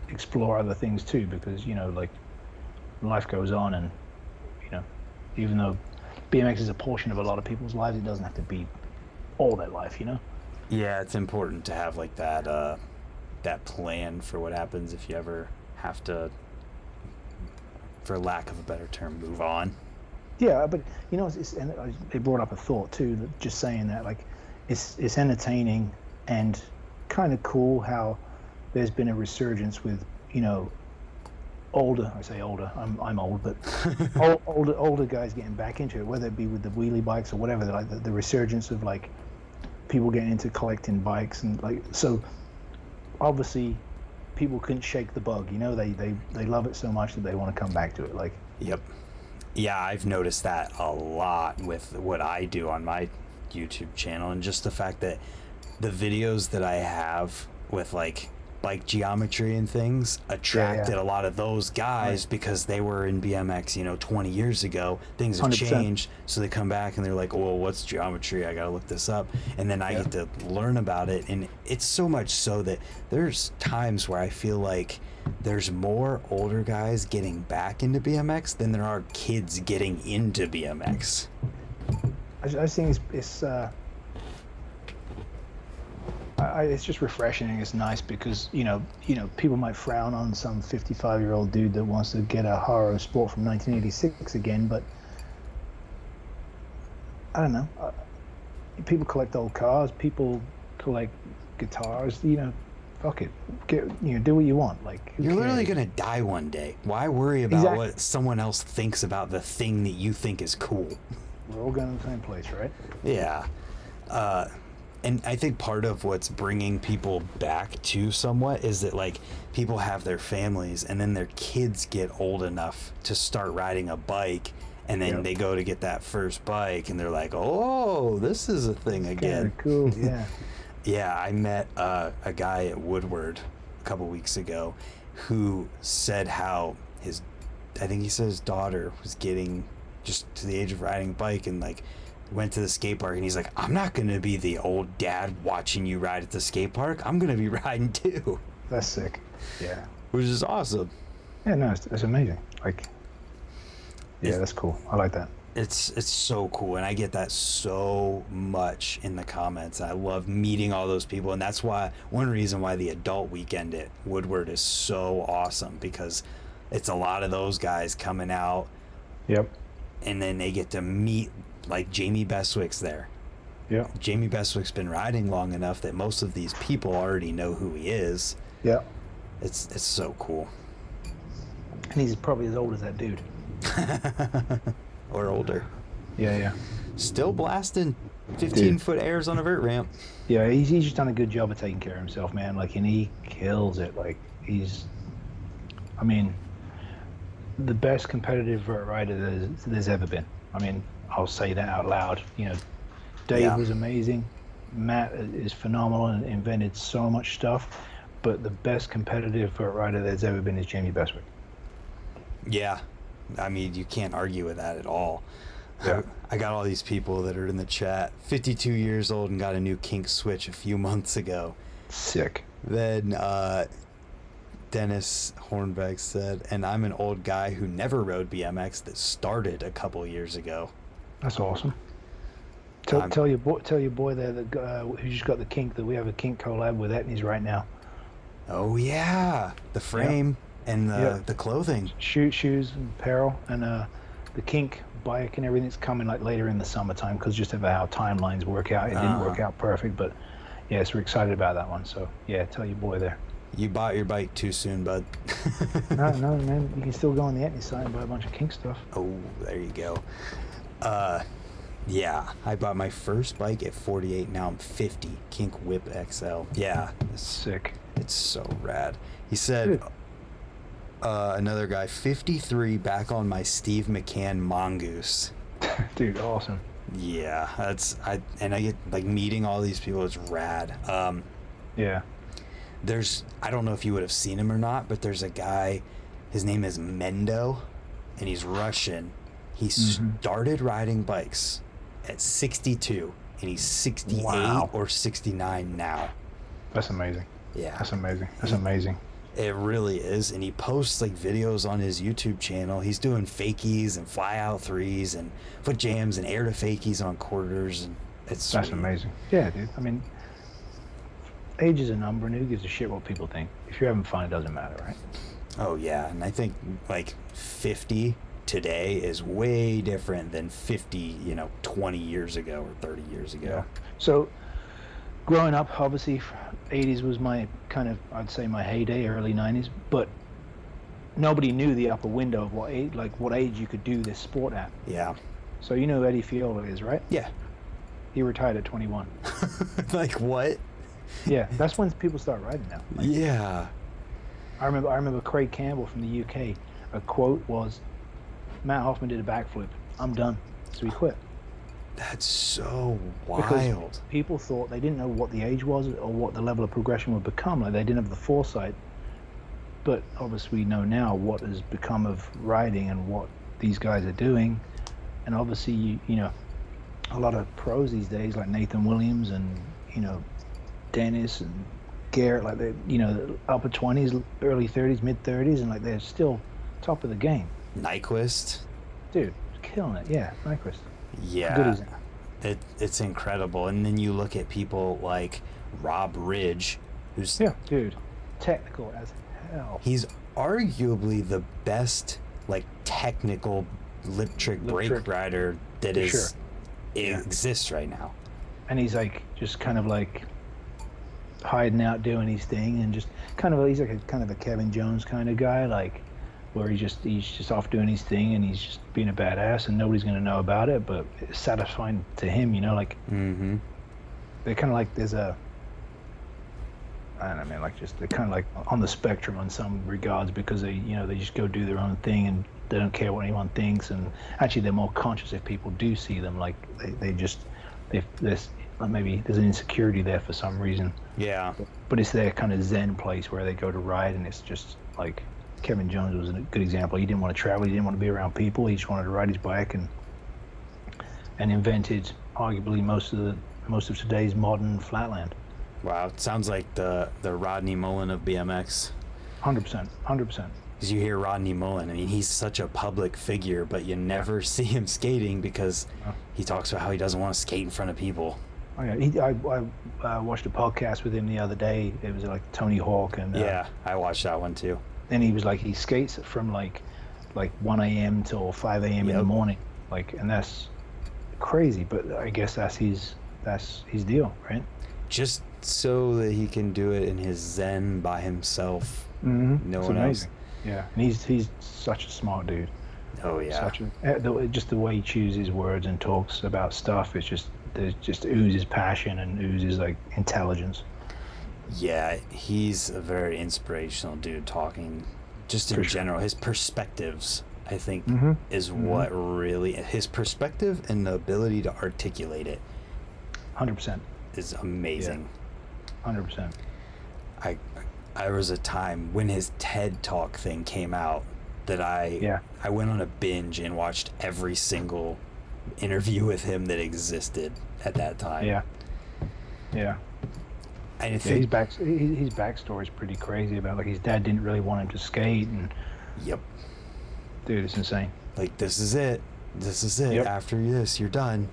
Speaker 1: explore other things too because like life goes on and you know even though BMX is a portion of a lot of people's lives, it doesn't have to be all their life.
Speaker 2: Yeah, it's important to have like that plan for what happens if you ever have to, for lack of a better term, move on.
Speaker 1: Yeah, but and it brought up a thought too. That just saying that, like, it's entertaining and kind of cool how there's been a resurgence with older. I say older. I'm old, but older guys getting back into it, whether it be with the wheelie bikes or whatever. Like the resurgence of like people getting into collecting bikes and like so. Obviously, people couldn't shake the bug. They love it so much that they want to come back to it. Like,
Speaker 2: Yep. Yeah, I've noticed that a lot with what I do on my YouTube channel, and just the fact that the videos that I have with like bike geometry and things attracted
Speaker 1: yeah,
Speaker 2: a lot of those guys
Speaker 1: right,
Speaker 2: because they were in BMX, 20 years ago. Things have
Speaker 1: 100%.
Speaker 2: changed, so they come back and they're like, "Oh, what's geometry? I gotta look this up." And then I
Speaker 1: Yeah.
Speaker 2: get to learn about it, and it's so much so that there's times where I feel like there's more older guys getting back into BMX than there are kids getting into BMX.
Speaker 1: I think it's just refreshing and it's nice because people might frown on some 55-year-old dude that wants to get a Haro Sport from 1986 again, but I don't know. People collect old cars. People collect guitars. Fuck it. Do what you want. Like, who
Speaker 2: You're literally
Speaker 1: cares?
Speaker 2: gonna die one day. Why worry about
Speaker 1: Exactly.
Speaker 2: what someone else thinks about the thing that you think is cool?
Speaker 1: We're all going to the same place, right?
Speaker 2: Yeah. Uh, and I think part of what's bringing people back to somewhat is that like people have their families and then their kids get old enough to start riding a bike, and then
Speaker 1: Yep.
Speaker 2: they go to get that first bike and they're like, "Oh, this is a thing again."
Speaker 1: Cool. Yeah.
Speaker 2: Yeah, I met a guy at Woodward a couple weeks ago who said how I think he said his daughter was getting just to the age of riding a bike and like went to the skate park, and he's like, "I'm not going to be the old dad watching you ride at the skate park. I'm going to be riding too,"
Speaker 1: That's sick. Yeah.
Speaker 2: which is awesome.
Speaker 1: Yeah. No, it's amazing. Like, yeah,
Speaker 2: It's,
Speaker 1: that's cool. I like that.
Speaker 2: it's so cool, and I get that so much in the comments. I love meeting all those people, and that's why one reason why the adult weekend at Woodward is so awesome, because it's a lot of those guys coming out,
Speaker 1: Yep.
Speaker 2: and then they get to meet like Jamie Bestwick's there.
Speaker 1: Yeah.
Speaker 2: Jamie Bestwick's been riding long enough that most of these people already know who he is.
Speaker 1: Yeah.
Speaker 2: It's so cool.
Speaker 1: And he's probably as old as that dude.
Speaker 2: Or older.
Speaker 1: Yeah. Yeah.
Speaker 2: Still blasting
Speaker 1: Dude.
Speaker 2: 15-foot airs on a vert ramp.
Speaker 1: Yeah. He's just done a good job of taking care of himself, man. Like, and he kills it. Like, I mean, the best competitive vert rider there's ever been. I mean, I'll say that out loud. Dave
Speaker 2: Yeah.
Speaker 1: was amazing. Matt is phenomenal and invented so much stuff. But the best competitive vert rider there's ever been is Jamie Bestwick.
Speaker 2: Yeah. I mean, you can't argue with that at all.
Speaker 1: Yeah.
Speaker 2: I got all these people that are in the chat. 52 years old and got a new kink switch a few months ago.
Speaker 1: Sick.
Speaker 2: Then Dennis Hornbeck said, and I'm an old guy who never rode BMX that started a couple years ago.
Speaker 1: That's awesome. Tell your boy there that who just got the kink that we have a kink collab with Etnies right now.
Speaker 2: Oh yeah, the frame and the clothing,
Speaker 1: shoes and apparel, and the kink bike and everything's coming like later in the summertime because just of how timelines work out. It didn't work out perfect, but yes, we're excited about that one. So yeah, tell your boy there.
Speaker 2: You bought your bike too soon, bud.
Speaker 1: No, man, you can still go on the Etnies site and buy a bunch of kink stuff.
Speaker 2: Oh, there you go. Yeah, I bought my first bike at 48. Now I'm 50. Kink Whip XL. Yeah,
Speaker 1: Sick.
Speaker 2: It's so rad. He said, another guy, 53, back on my Steve McCann Mongoose.
Speaker 1: Dude, awesome.
Speaker 2: Yeah, I get like meeting all these people. It's rad.
Speaker 1: Yeah.
Speaker 2: I don't know if you would have seen him or not, but there's a guy, his name is Mendo, and he's Russian. He started riding bikes at 62, and he's 68 or 69 now.
Speaker 1: That's amazing.
Speaker 2: Yeah.
Speaker 1: That's amazing. That's amazing.
Speaker 2: It really is. And he posts like videos on his YouTube channel. He's doing fakies and fly out threes and foot jams and air to fakies on quarters, and that's
Speaker 1: amazing. Yeah, dude. I mean, age is a number, and who gives a shit what people think? If you're having fun, it doesn't matter, right?
Speaker 2: Oh yeah, and I think like 50 today is way different than 50, 20 years ago or 30 years ago.
Speaker 1: Yeah. So growing up, obviously 80s was my kind of, I'd say my heyday, early 90s, but nobody knew the upper window of what age you could do this sport at.
Speaker 2: Yeah.
Speaker 1: So you know who Eddie Fiola is, right?
Speaker 2: Yeah.
Speaker 1: He retired at 21.
Speaker 2: Like what?
Speaker 1: Yeah, that's when people start riding now. Like,
Speaker 2: yeah.
Speaker 1: I remember Craig Campbell from the UK. A quote was, "Matt Hoffman did a backflip. I'm done." So he quit.
Speaker 2: That's so wild.
Speaker 1: Because people thought, they didn't know what the age was or what the level of progression would become. Like, they didn't have the foresight. But obviously we know now what has become of riding and what these guys are doing. And obviously, you know, a lot of pros these days, like Nathan Williams and, Dennis and Garrett, like they, upper 20s, early 30s, mid 30s, and like they're still top of the game.
Speaker 2: Nyquist.
Speaker 1: Dude, killing it. Yeah, Nyquist.
Speaker 2: Yeah. It's incredible. And then you look at people like Rob Ridge, who's
Speaker 1: technical as hell.
Speaker 2: He's arguably the best technical lip trick brake rider that exists right now. And
Speaker 1: he's just kind of hiding out doing his thing, and just he's like a kind of a Kevin Jones kind of guy, where he's just off doing his thing and he's just being a badass and nobody's going to know about it, but it's satisfying to him, they're kind of there's a, I don't know, man, they're kind of on the spectrum in some regards, because they just go do their own thing and they don't care what anyone thinks, and actually they're more conscious if people do see them, maybe there's an insecurity there for some reason.
Speaker 2: Yeah.
Speaker 1: But it's their kind of zen place where they go to ride, and it's just Kevin Jones was a good example. He didn't want to travel. He didn't want to be around people. He just wanted to ride his bike, and invented arguably most of today's modern flatland.
Speaker 2: Wow, it sounds like the Rodney Mullen of BMX.
Speaker 1: 100%.
Speaker 2: Because you hear Rodney Mullen, he's such a public figure, but you never see him skating because he talks about how he doesn't want to skate in front of people.
Speaker 1: Oh yeah, I watched a podcast with him the other day. It was Tony Hawk, and
Speaker 2: I watched that one too.
Speaker 1: And he was he skates from 1 a.m. till 5 a.m. in the morning, and that's crazy. But I guess that's his deal, right?
Speaker 2: Just so that he can do it in his zen by himself.
Speaker 1: Mm-hmm.
Speaker 2: No one else.
Speaker 1: Yeah, and he's such a smart dude.
Speaker 2: Oh yeah.
Speaker 1: Just the way he chooses words and talks about stuff, it's just oozes passion and oozes intelligence.
Speaker 2: Yeah, he's a very inspirational dude, talking just in general. His perspectives, I think, is what really, his perspective and the ability to articulate it
Speaker 1: 100%
Speaker 2: is amazing.
Speaker 1: 100%.
Speaker 2: I was a time when his TED Talk thing came out that I went on a binge and watched every single interview with him that existed at that time.
Speaker 1: Yeah. Yeah.
Speaker 2: I
Speaker 1: Yeah,
Speaker 2: think.
Speaker 1: his backstory is pretty crazy about like his dad didn't really want him to skate, and
Speaker 2: Yep.
Speaker 1: dude, it's insane.
Speaker 2: Like, this is it. This is it.
Speaker 1: Yep.
Speaker 2: After this, you're done.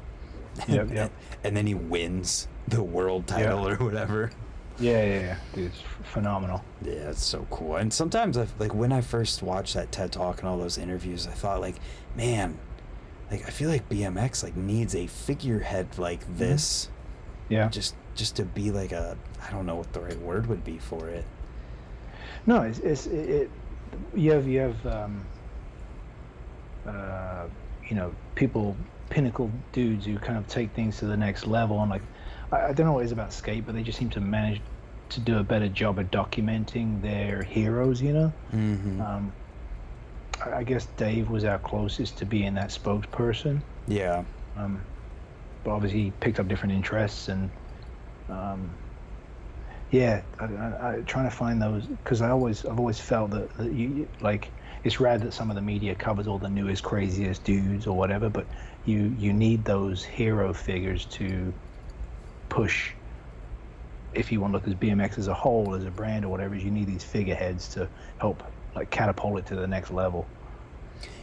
Speaker 1: Yep.
Speaker 2: And then he wins the world title or whatever.
Speaker 1: Yeah. Dude, it's phenomenal.
Speaker 2: Yeah, it's so cool. And sometimes, like, when I first watched that TED Talk and all those interviews, I thought, like, man, like, I feel like BMX, like, needs a figurehead like this.
Speaker 1: Yeah.
Speaker 2: Just to be like a, I don't know what the right word would be for it.
Speaker 1: No, you have people, pinnacle dudes who kind of take things to the next level, and like I don't know what it is about skate, but they just seem to manage to do a better job of documenting their heroes,
Speaker 2: Mm-hmm.
Speaker 1: I guess Dave was our closest to being that spokesperson.
Speaker 2: Yeah.
Speaker 1: But obviously he picked up different interests, and I trying to find those, because I've always felt that you like, it's rad that some of the media covers all the newest, craziest dudes or whatever, but you need those hero figures to push. If you want to look at BMX as a whole, as a brand or whatever, you need these figureheads to help like catapult it to the next level.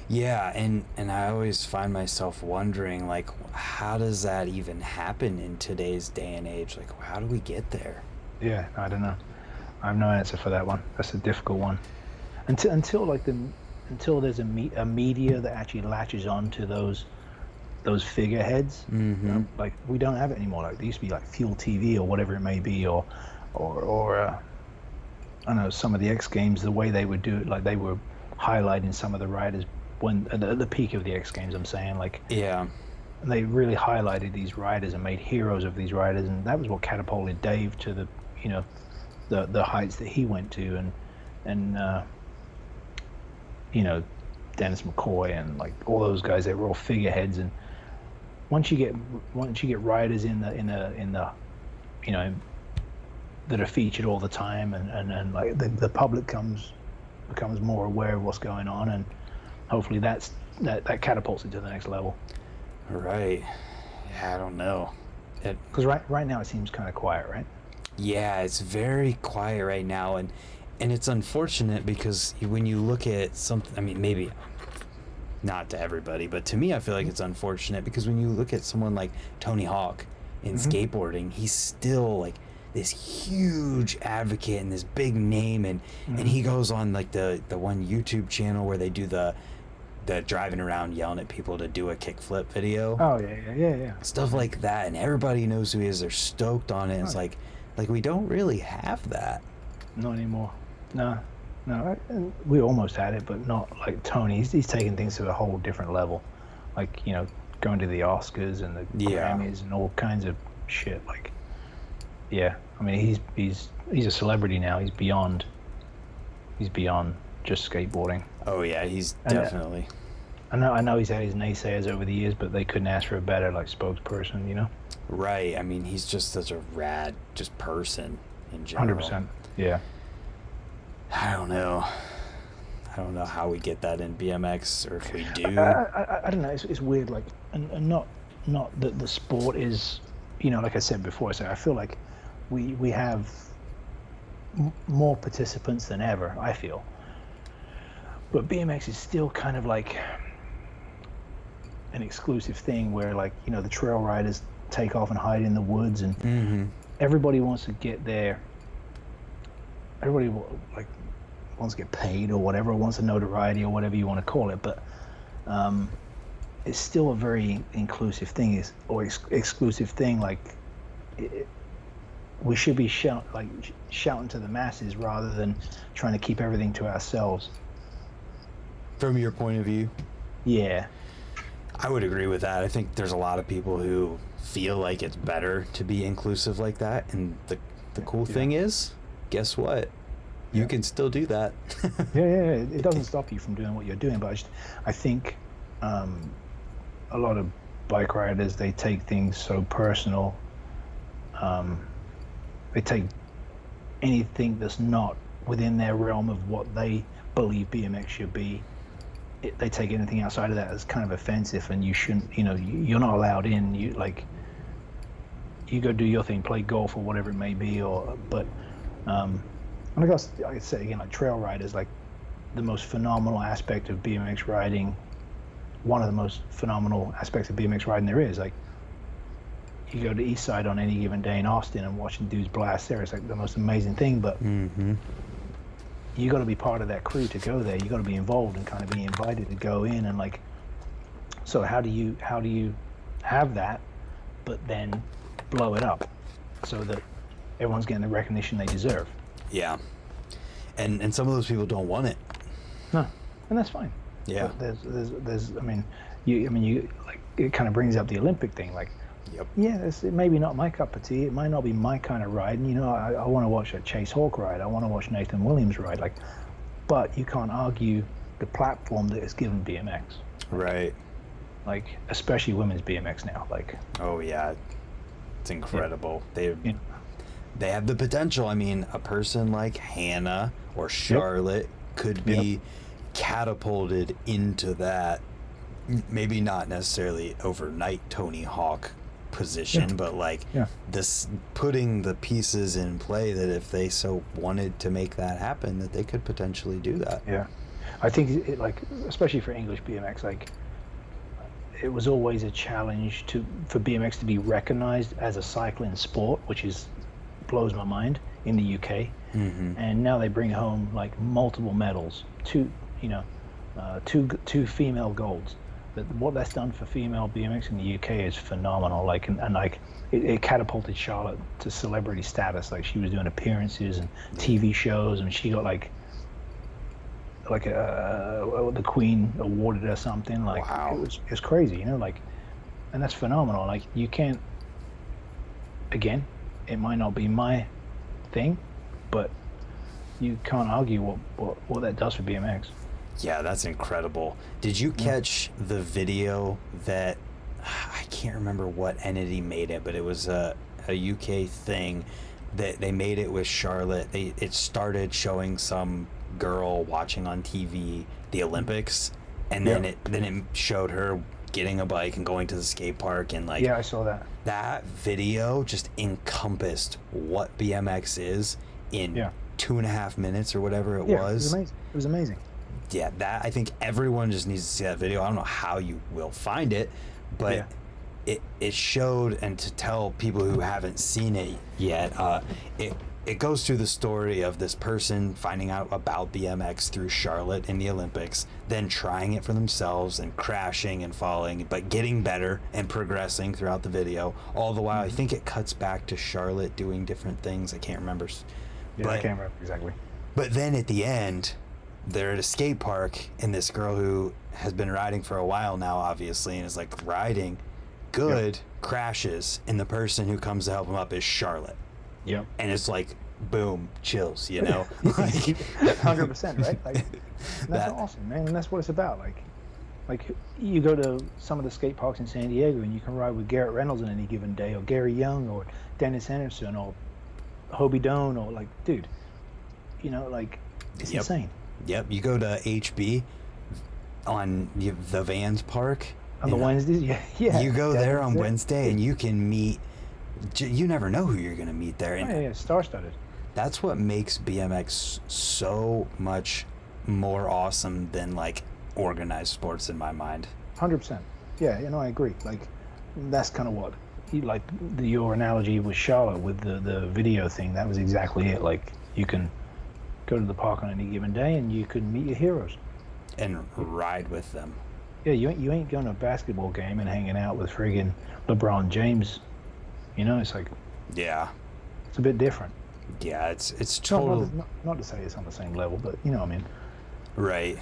Speaker 2: Yeah, and I always find myself wondering, like, how does that even happen in today's day and age? Like, how do we get there?
Speaker 1: Yeah, I don't know. I have no answer for that one. That's a difficult one. Until there's a media that actually latches on to those figureheads.
Speaker 2: Mm-hmm.
Speaker 1: Like, we don't have it anymore. Like, there used to be like Fuel TV or whatever it may be, or I don't know, some of the X Games, the way they would do it, like they were highlighting some of the riders when at the peak of the X Games. I'm saying, like,
Speaker 2: Yeah.
Speaker 1: and they really highlighted these riders and made heroes of these riders, and that was what catapulted Dave to the the heights that he went to, and Dennis McCoy and like all those guys, they were all figureheads. And once you get riders in the that are featured all the time, and like the public becomes more aware of what's going on, and hopefully that catapults it to the next level.
Speaker 2: Right. Yeah, I don't know.
Speaker 1: Because right now it seems kind of quiet, right?
Speaker 2: Yeah, it's very quiet right now, and it's unfortunate because when you look at something, I mean, maybe not to everybody, but to me, I feel like it's unfortunate because when you look at someone like Tony Hawk in skateboarding, he's still like this huge advocate and this big name, and he goes on like the one YouTube channel where they do the driving around yelling at people to do a kickflip video.
Speaker 1: Oh yeah.
Speaker 2: Stuff like that, and everybody knows who he is. They're stoked on it. And it's like we don't really have that.
Speaker 1: Not anymore. No. And we almost had it, but not like Tony. He's taking things to a whole different level. Like, going to the Oscars and the Grammys and all kinds of shit. Like, yeah. I mean, he's a celebrity now. He's beyond just skateboarding.
Speaker 2: Oh yeah, he's definitely.
Speaker 1: I know he's had his naysayers over the years, but they couldn't ask for a better like spokesperson,
Speaker 2: Right. I mean, he's just such a rad just person in general.
Speaker 1: 100%. Yeah.
Speaker 2: I don't know how we get that in BMX, or if we do.
Speaker 1: I don't know. It's weird, like, and not that the sport is, like I said before. So I feel like we have more participants than ever, I feel. But BMX is still kind of like an exclusive thing where, like, the trail riders take off and hide in the woods, and everybody wants to get there. Everybody like wants to get paid or whatever, wants a notoriety or whatever you want to call it, but it's still a very inclusive thing, exclusive thing. Like, we should be shouting to the masses rather than trying to keep everything to ourselves.
Speaker 2: From your point of view?
Speaker 1: Yeah.
Speaker 2: I would agree with that. I think there's a lot of people who feel like it's better to be inclusive like that, and the cool thing is, guess what? You can still do that.
Speaker 1: Yeah. It doesn't stop you from doing what you're doing, but I think a lot of bike riders, they take things so personal. They take anything that's not within their realm of what they believe BMX should be, they take anything outside of that as kind of offensive, and you shouldn't. You're not allowed in. You go do your thing, play golf or whatever it may be, and I guess I could say again, like trail riders, like the most phenomenal aspect of BMX riding, one of the most phenomenal aspects of BMX riding there is. Like, you go to East Side on any given day in Austin and watching dudes blast there, it's like the most amazing thing, but you got to be part of that crew to go there. You got to be involved and kind of be invited to go in, and like, so how do you have that, but then blow it up so that everyone's getting the recognition they deserve?
Speaker 2: Yeah. And some of those people don't want it.
Speaker 1: No, and that's fine.
Speaker 2: Yeah.
Speaker 1: But there's you like, it kind of brings up the Olympic thing. Like,
Speaker 2: yep.
Speaker 1: Yeah, it may be not my cup of tea. It might not be my kind of ride. And, I want to watch a Chase Hawk ride. I want to watch Nathan Williams ride. Like, but you can't argue the platform that is given BMX.
Speaker 2: Right.
Speaker 1: Like, especially women's BMX now. Like.
Speaker 2: Oh yeah, it's incredible. Yeah. They have the potential. I mean, a person like Hannah or Charlotte could be catapulted into that, maybe not necessarily overnight Tony Hawk position, but like this, putting the pieces in play that if they so wanted to make that happen, that they could potentially do that.
Speaker 1: Yeah. I think it, like, especially for English BMX, like, it was always a challenge for BMX to be recognized as a cycling sport, which blows my mind in the UK. And now they bring home like multiple medals, two female golds. What that's done for female BMX in the UK is phenomenal. Like, and like it catapulted Charlotte to celebrity status. Like, she was doing appearances and TV shows, and she got like the Queen awarded her something. Like,
Speaker 2: wow.
Speaker 1: It was crazy, like, and that's phenomenal. Like, you can't, again, it might not be my thing, but you can't argue what that does for BMX.
Speaker 2: Yeah, that's incredible. Did you catch the video that, I can't remember what entity made it, but it was a UK thing that they made it with Charlotte. It started showing some girl watching on TV the Olympics, and then it showed her getting a bike and going to the skate park, and like,
Speaker 1: yeah, I saw that.
Speaker 2: That video just encompassed what BMX is in 2.5 minutes or whatever it was.
Speaker 1: It was amazing.
Speaker 2: Yeah, that, I think everyone just needs to see that video. I don't know how you will find it, but it showed, and to tell people who haven't seen it yet, it goes through the story of this person finding out about BMX through Charlotte in the Olympics, then trying it for themselves and crashing and falling, but getting better and progressing throughout the video. All the while, I think it cuts back to Charlotte doing different things. I can't remember.
Speaker 1: I can't remember exactly.
Speaker 2: But then at the end, they're at a skate park, and this girl who has been riding for a while now, obviously, and is like riding good, crashes, and the person who comes to help him up is Charlotte.
Speaker 1: Yep.
Speaker 2: And it's like, boom, chills, like,
Speaker 1: 100%, right? Like, that's awesome, man. And that's what it's about. Like you go to some of the skate parks in San Diego, and you can ride with Garrett Reynolds on any given day, or Gary Young, or Dennis Henderson, or Hobie Doan, or like, dude, like, it's insane.
Speaker 2: Yep. You go to HB on the Vans Park
Speaker 1: on the Wednesdays. Yeah.
Speaker 2: You go there on Wednesday, and you can meet. You never know who you're going to meet there. And
Speaker 1: star-studded.
Speaker 2: That's what makes BMX so much more awesome than like organized sports in my mind.
Speaker 1: 100%. Yeah, I agree. Like, that's kind of what, like, your analogy with Charlotte with the video thing. That was exactly it. Like, you can go to the park on any given day, and you can meet your heroes
Speaker 2: and ride with them.
Speaker 1: Yeah, you ain't going to a basketball game and hanging out with friggin' LeBron James. It's like, it's a bit different.
Speaker 2: Yeah, it's total.
Speaker 1: Not to say it's on the same level, but you know what I mean.
Speaker 2: Right.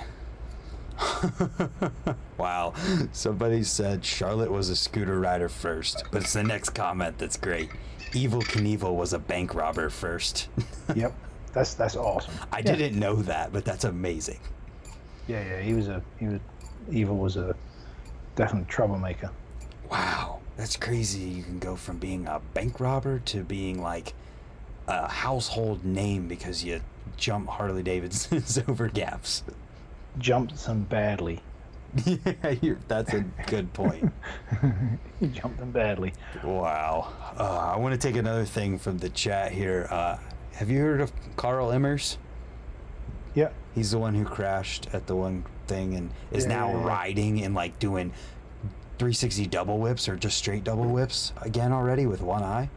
Speaker 2: Wow. Somebody said Charlotte was a scooter rider first, but it's the next comment that's great. Evil Knievel was a bank robber first.
Speaker 1: Yep, that's awesome.
Speaker 2: I didn't know that, but that's amazing.
Speaker 1: Yeah, Evil was a definite troublemaker.
Speaker 2: Wow. That's crazy. You can go from being a bank robber to being like a household name because you jump Harley Davidsons over gaps.
Speaker 1: Jumped some badly.
Speaker 2: Yeah, that's a good point.
Speaker 1: You jumped them badly.
Speaker 2: Wow. I want to take another thing from the chat here. Have you heard of Carl Immers?
Speaker 1: Yeah.
Speaker 2: He's the one who crashed at the one thing and is now riding and like doing 360 double whips or just straight double whips again already with one eye.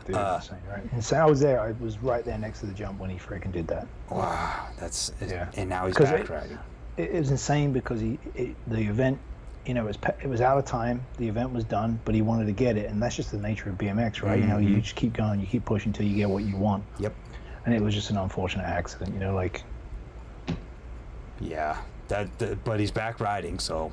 Speaker 1: Dude, insane, right? And so I was there. I was right there next to the jump when he freaking did that.
Speaker 2: Wow, that's and now he's back riding.
Speaker 1: It was insane because the event, you know, it was out of time. The event was done, but he wanted to get it, and that's just the nature of BMX, right? You know, you just keep going, you keep pushing until you get what you want.
Speaker 2: Yep.
Speaker 1: And it was just an unfortunate accident, you know, like.
Speaker 2: Yeah, but he's back riding, so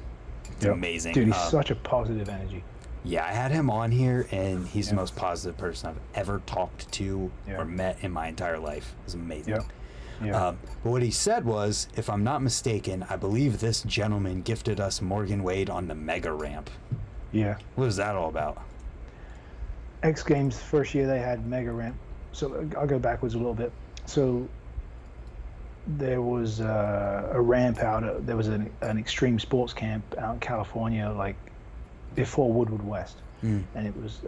Speaker 2: it's amazing.
Speaker 1: Dude, he's such a positive energy.
Speaker 2: Yeah, I had him on here, and he's the most positive person I've ever talked to or met in my entire life. It's amazing. But what he said was, if I'm not mistaken, I believe this gentleman gifted us Morgan Wade on the mega ramp.
Speaker 1: Yeah.
Speaker 2: What was that all about?
Speaker 1: X Games first year they had mega ramp. So I'll go backwards a little bit. So there was a ramp out. There was an extreme sports camp out in California, like before Woodward West, and it was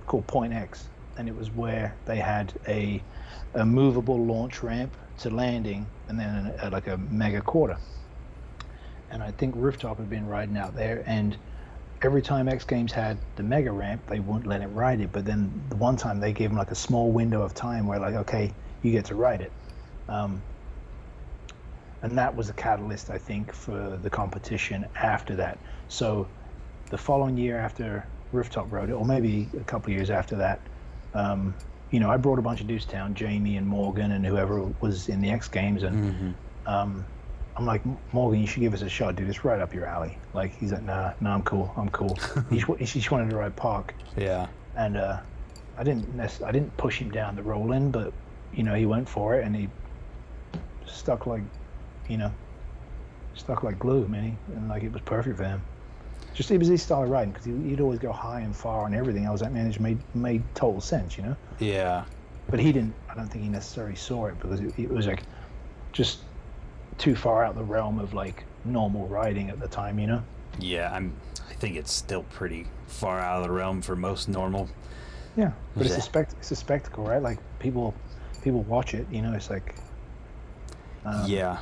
Speaker 1: called Point X, and it was where they had a movable launch ramp to landing, and then like a mega quarter. And I think Rooftop had been riding out there, and every time X Games had the mega ramp, they wouldn't let him ride it. But then the one time they gave him like a small window of time where like, okay, you get to ride it. And that was a catalyst, I think, for the competition after that. So the following year after Rooftop rode it, or maybe a couple of years after that, you know, I brought a bunch of dudes down, Jamie and Morgan and whoever was in the X Games, and I'm like, Morgan, you should give us a shot, dude. It's right up your alley. Like, he's like, nah, I'm cool. he just wanted to ride park.
Speaker 2: Yeah. And
Speaker 1: I didn't push him down the roll in, but you know, he went for it and he stuck like glue, man. And like, it was perfect for him. Just it was his style of riding, because he'd always go high and far and everything. I was like, man, it made total sense, you know.
Speaker 2: Yeah.
Speaker 1: But he didn't. I don't think he necessarily saw it, because it was like just too far out the realm of like normal riding at the time, you know.
Speaker 2: Yeah, I think it's still pretty far out of the realm for most normal.
Speaker 1: Yeah, but it's a spectacle, right? Like people watch it, you know. It's like.
Speaker 2: Yeah,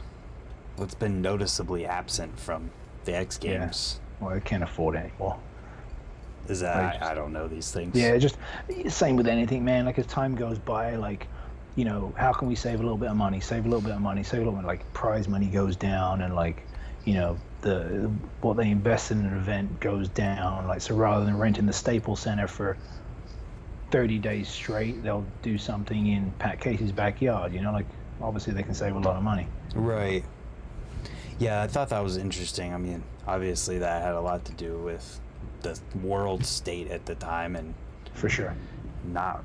Speaker 2: well, it's been noticeably absent from the X Games.
Speaker 1: Yeah. Well, I can't afford it anymore.
Speaker 2: Is that I don't know these things.
Speaker 1: Yeah, just same with anything, man. Like as time goes by, like, you know, how can we save a little bit of money? Like prize money goes down, and like, you know, what they invest in an event goes down. Like, so rather than renting the Staples Center for 30 days straight, they'll do something in Pat Casey's backyard. You know, like obviously they can save a lot of money.
Speaker 2: Right. Yeah, I thought that was interesting. I mean, obviously that had a lot to do with the world state at the time, and
Speaker 1: for sure,
Speaker 2: not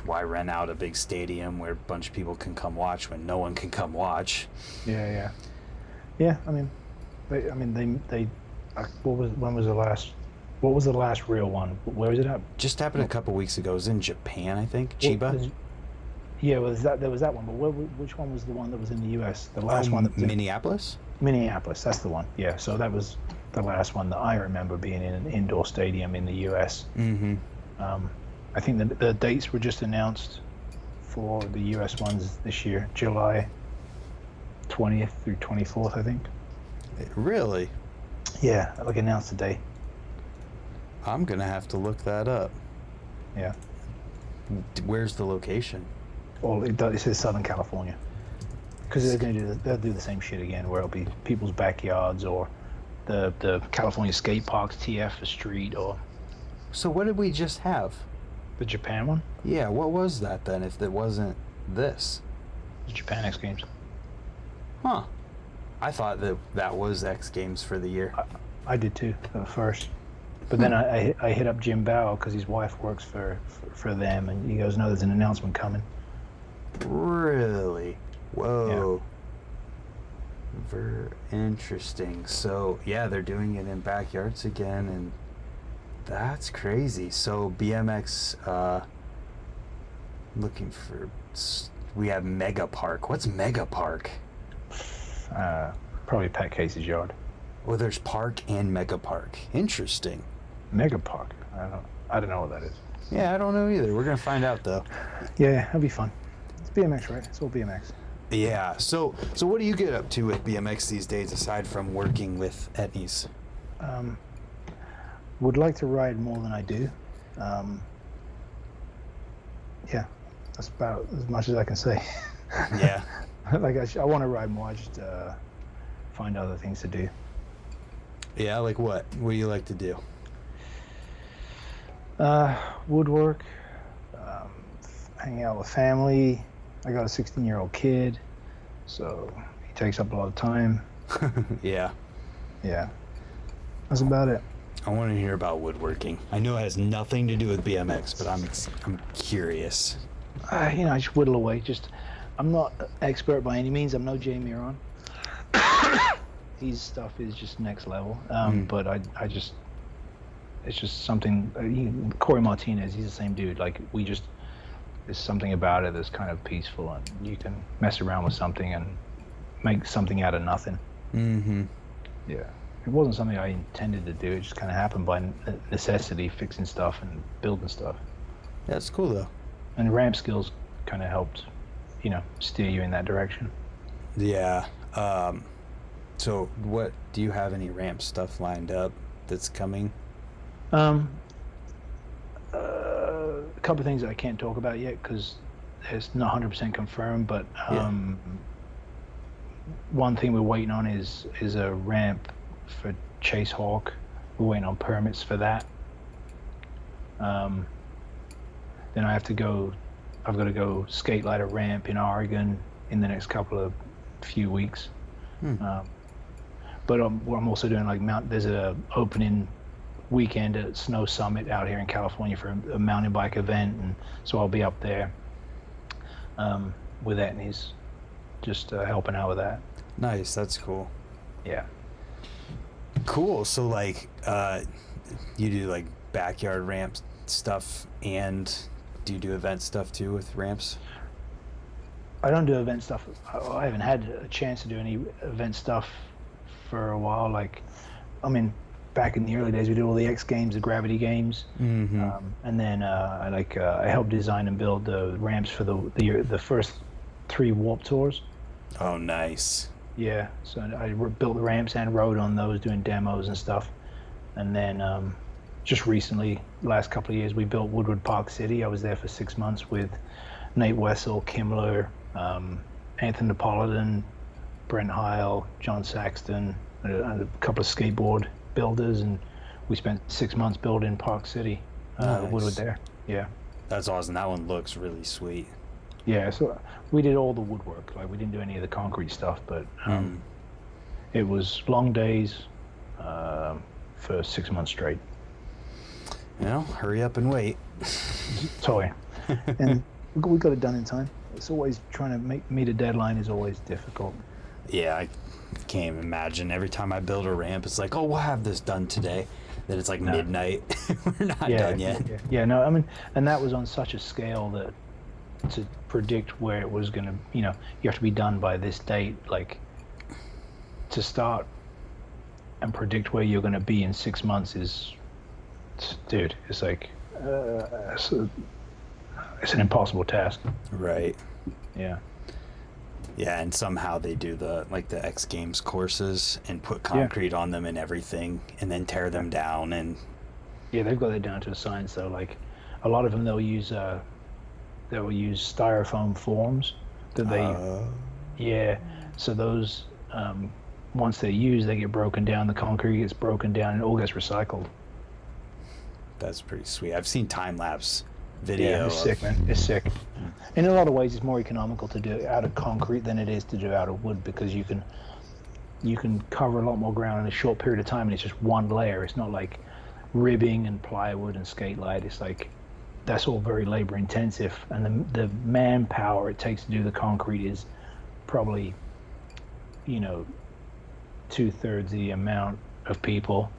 Speaker 2: why rent out a big stadium where a bunch of people can come watch when no one can come watch.
Speaker 1: Yeah. I mean, they when was the last real one? Where was it at?
Speaker 2: Just happened a couple weeks ago. It was in Japan, I think. Chiba.
Speaker 1: Yeah, there was that one, but which one was the one that was in the U.S.? The last one that was
Speaker 2: Minneapolis?
Speaker 1: Minneapolis, that's the one. Yeah, so that was the last one that I remember being in an indoor stadium in the U.S.
Speaker 2: Mm-hmm.
Speaker 1: I think the dates were just announced for the U.S. ones this year, July 20th through 24th, I think.
Speaker 2: Really?
Speaker 1: Yeah, like announced today.
Speaker 2: I'm going to have to look that up.
Speaker 1: Yeah.
Speaker 2: Where's the location?
Speaker 1: Well, it says Southern California, because they'll do the same shit again, where it'll be people's backyards or the California skate parks, TF for street, or.
Speaker 2: So what did we just have?
Speaker 1: The Japan one?
Speaker 2: Yeah, what was that then? If it wasn't this,
Speaker 1: the Japan X Games.
Speaker 2: Huh? I thought that was X Games for the year.
Speaker 1: I did too at first, but then I hit up Jim Bow because his wife works for them, and he goes, "No, there's an announcement coming."
Speaker 2: Really? Whoa.
Speaker 1: Yeah.
Speaker 2: Very interesting. So yeah, they're doing it in backyards again, and that's crazy. So BMX, looking for. We have Mega Park. What's Mega Park?
Speaker 1: Probably Pat Casey's yard.
Speaker 2: Oh, there's park and mega park. Interesting.
Speaker 1: Mega Park. I don't know what that is.
Speaker 2: Yeah, I don't know either. We're gonna find out though.
Speaker 1: Yeah, it'll be fun. It's BMX, right? It's all BMX.
Speaker 2: Yeah. So what do you get up to with BMX these days aside from working with Etnies?
Speaker 1: Would like to ride more than I do. Yeah, that's about as much as I can say.
Speaker 2: Yeah.
Speaker 1: Like I want to ride more. I just find other things to do.
Speaker 2: Yeah, like what? What do you like to do?
Speaker 1: Woodwork, hanging out with family. I got a 16-year-old kid, so he takes up a lot of time.
Speaker 2: Yeah.
Speaker 1: Yeah, that's about it.
Speaker 2: I want to hear about woodworking. I know it has nothing to do with BMX, but I'm curious.
Speaker 1: I just whittle away. I'm not an expert by any means. I'm no Jay Miron. His stuff is just next level. But it's just something. Corey Martinez, he's the same dude. Like there's something about it that's kind of peaceful, and you can mess around with something and make something out of nothing.
Speaker 2: Mm-hmm.
Speaker 1: Yeah, it wasn't something I intended to do. It just kind of happened by necessity, fixing stuff and building stuff.
Speaker 2: That's cool though.
Speaker 1: And ramp skills kind of helped, steer you in that direction.
Speaker 2: Yeah. So what do you have any ramp stuff lined up that's coming?
Speaker 1: A couple of things that I can't talk about yet because it's not 100% confirmed, but one thing we're waiting on is a ramp for Chase Hawk. We're waiting on permits for that. Then I've got to go skate light a ramp in Oregon in the next few weeks. But I'm also doing there's a opening weekend at Snow Summit out here in California for a mountain bike event, and so I'll be up there with Etnies, just helping out with that.
Speaker 2: Nice, that's cool.
Speaker 1: Yeah.
Speaker 2: Cool. So you do backyard ramp stuff, and do you do event stuff too with ramps?
Speaker 1: I don't do event stuff. I haven't had a chance to do any event stuff for a while. Back in the early days, we did all the X Games, the Gravity Games,
Speaker 2: Mm-hmm.
Speaker 1: and then I helped design and build the ramps for the first 3 Warp Tours.
Speaker 2: Oh, nice.
Speaker 1: Yeah, so I built the ramps and rode on those, doing demos and stuff. And then just recently, last couple of years, we built Woodward Park City. I was there for 6 months with Nate Wessel, Kimmler, Anthony Napolitan, Brent Heil, John Saxton, and a couple of skateboard builders, and we spent 6 months building Park City,
Speaker 2: Nice.
Speaker 1: Woodward there. Yeah.
Speaker 2: That's awesome. That one looks really sweet.
Speaker 1: Yeah, so we did all the woodwork. We didn't do any of the concrete stuff, but it was long days for 6 months straight.
Speaker 2: Hurry up and wait.
Speaker 1: Totally. And we got it done in time. It's always trying to meet a deadline is always difficult.
Speaker 2: Yeah, I can't even imagine. Every time I build a ramp, it's like, oh, we'll have this done today. Then it's midnight. We're not done yet.
Speaker 1: Yeah, no, and that was on such a scale that to predict where it was going to, you have to be done by this date, to start and predict where you're going to be in 6 months it's an impossible task.
Speaker 2: Right.
Speaker 1: Yeah.
Speaker 2: Yeah, and somehow they do the X Games courses and put concrete on them and everything, and then tear them down. And
Speaker 1: yeah, they've got it down to a science though. A lot of them they'll use styrofoam forms that they so those once they're used, they get broken down. The concrete gets broken down and it all gets recycled.
Speaker 2: That's pretty sweet. I've seen time lapse video.
Speaker 1: Yeah, it's sick, man. It's sick. In a lot of ways, it's more economical to do it out of concrete than it is to do out of wood, because you can cover a lot more ground in a short period of time, and it's just one layer. It's not like ribbing and plywood and skate light. It's that's all very labor intensive, and the manpower it takes to do the concrete is probably 2/3 the amount of people.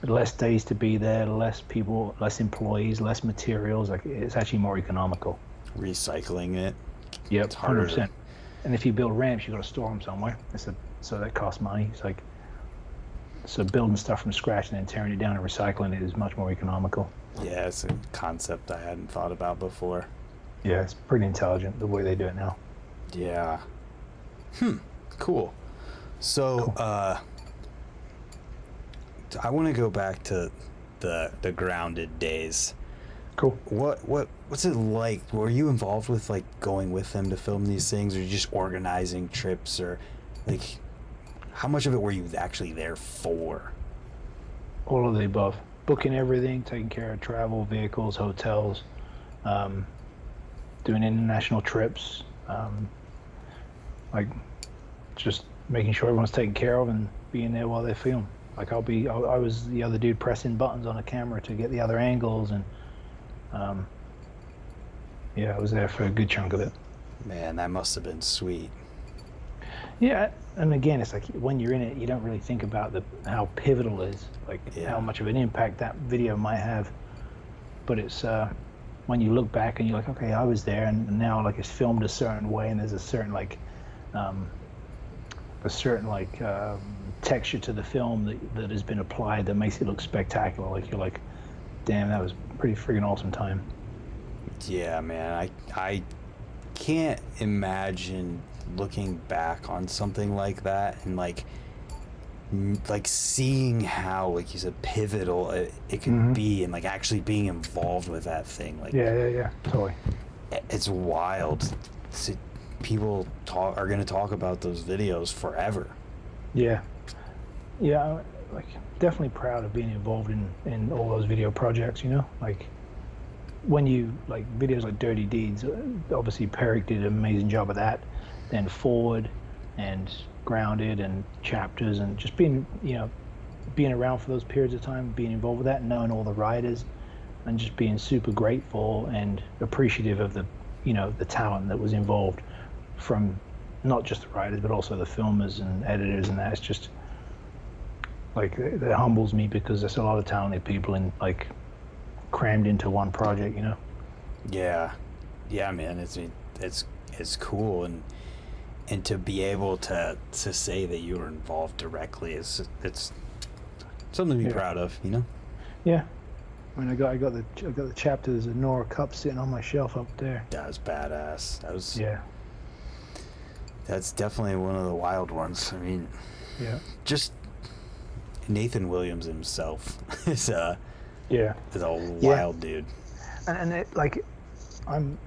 Speaker 1: Less days to be there, less people, less employees, less materials. It's actually more economical.
Speaker 2: Recycling it.
Speaker 1: Yep, 100%. And if you build ramps, you got to store them somewhere. So that costs money. It's So building stuff from scratch and then tearing it down and recycling it is much more economical.
Speaker 2: Yeah, it's a concept I hadn't thought about before.
Speaker 1: Yeah, it's pretty intelligent the way they do it now.
Speaker 2: Yeah. Cool. So,
Speaker 1: Cool.
Speaker 2: I want to go back to the grounded days.
Speaker 1: Cool.
Speaker 2: What's it like? Were you involved with like going with them to film these things, or just organizing trips, or like how much of it were you actually there for?
Speaker 1: All of the above. Booking everything, taking care of travel, vehicles, hotels, doing international trips, like just making sure everyone's taken care of and being there while they film. Like I was the other dude pressing buttons on a camera to get the other angles, and yeah, I was there for a good chunk of it.
Speaker 2: Man, that must have been sweet.
Speaker 1: Yeah, and again, it's like when you're in it, you don't really think about how pivotal it is, like how much of an impact that video might have. But it's when you look back and you're like, okay, I was there, and now like it's filmed a certain way, and there's a certain texture to the film that has been applied that makes it look spectacular. Like you're like, damn, that was a pretty friggin' awesome time.
Speaker 2: Yeah, man, I can't imagine looking back on something like that and like seeing how, like you said, pivotal it could be, and like actually being involved with that thing. Like
Speaker 1: yeah, totally.
Speaker 2: It's wild. People are going to talk about those videos forever.
Speaker 1: Yeah, like definitely proud of being involved in all those video projects, you know, like when you like videos like Dirty Deeds, obviously Peric did an amazing job of that, then Forward and Grounded and Chapters, and just being around for those periods of time, being involved with that, knowing all the writers, and just being super grateful and appreciative of the talent that was involved from not just the writers but also the filmers and editors, and that it's just like that humbles me because there's a lot of talented people in like crammed into one project, you know.
Speaker 2: Yeah, man, it's cool, and to be able to say that you were involved directly it's something to be proud of, you know.
Speaker 1: Yeah, I mean, I got the Chapters of Nora cup sitting on my shelf up there.
Speaker 2: That was badass. That's definitely one of the wild ones. I mean,
Speaker 1: yeah,
Speaker 2: just Nathan Williams himself is a wild dude.
Speaker 1: And it, like, I'm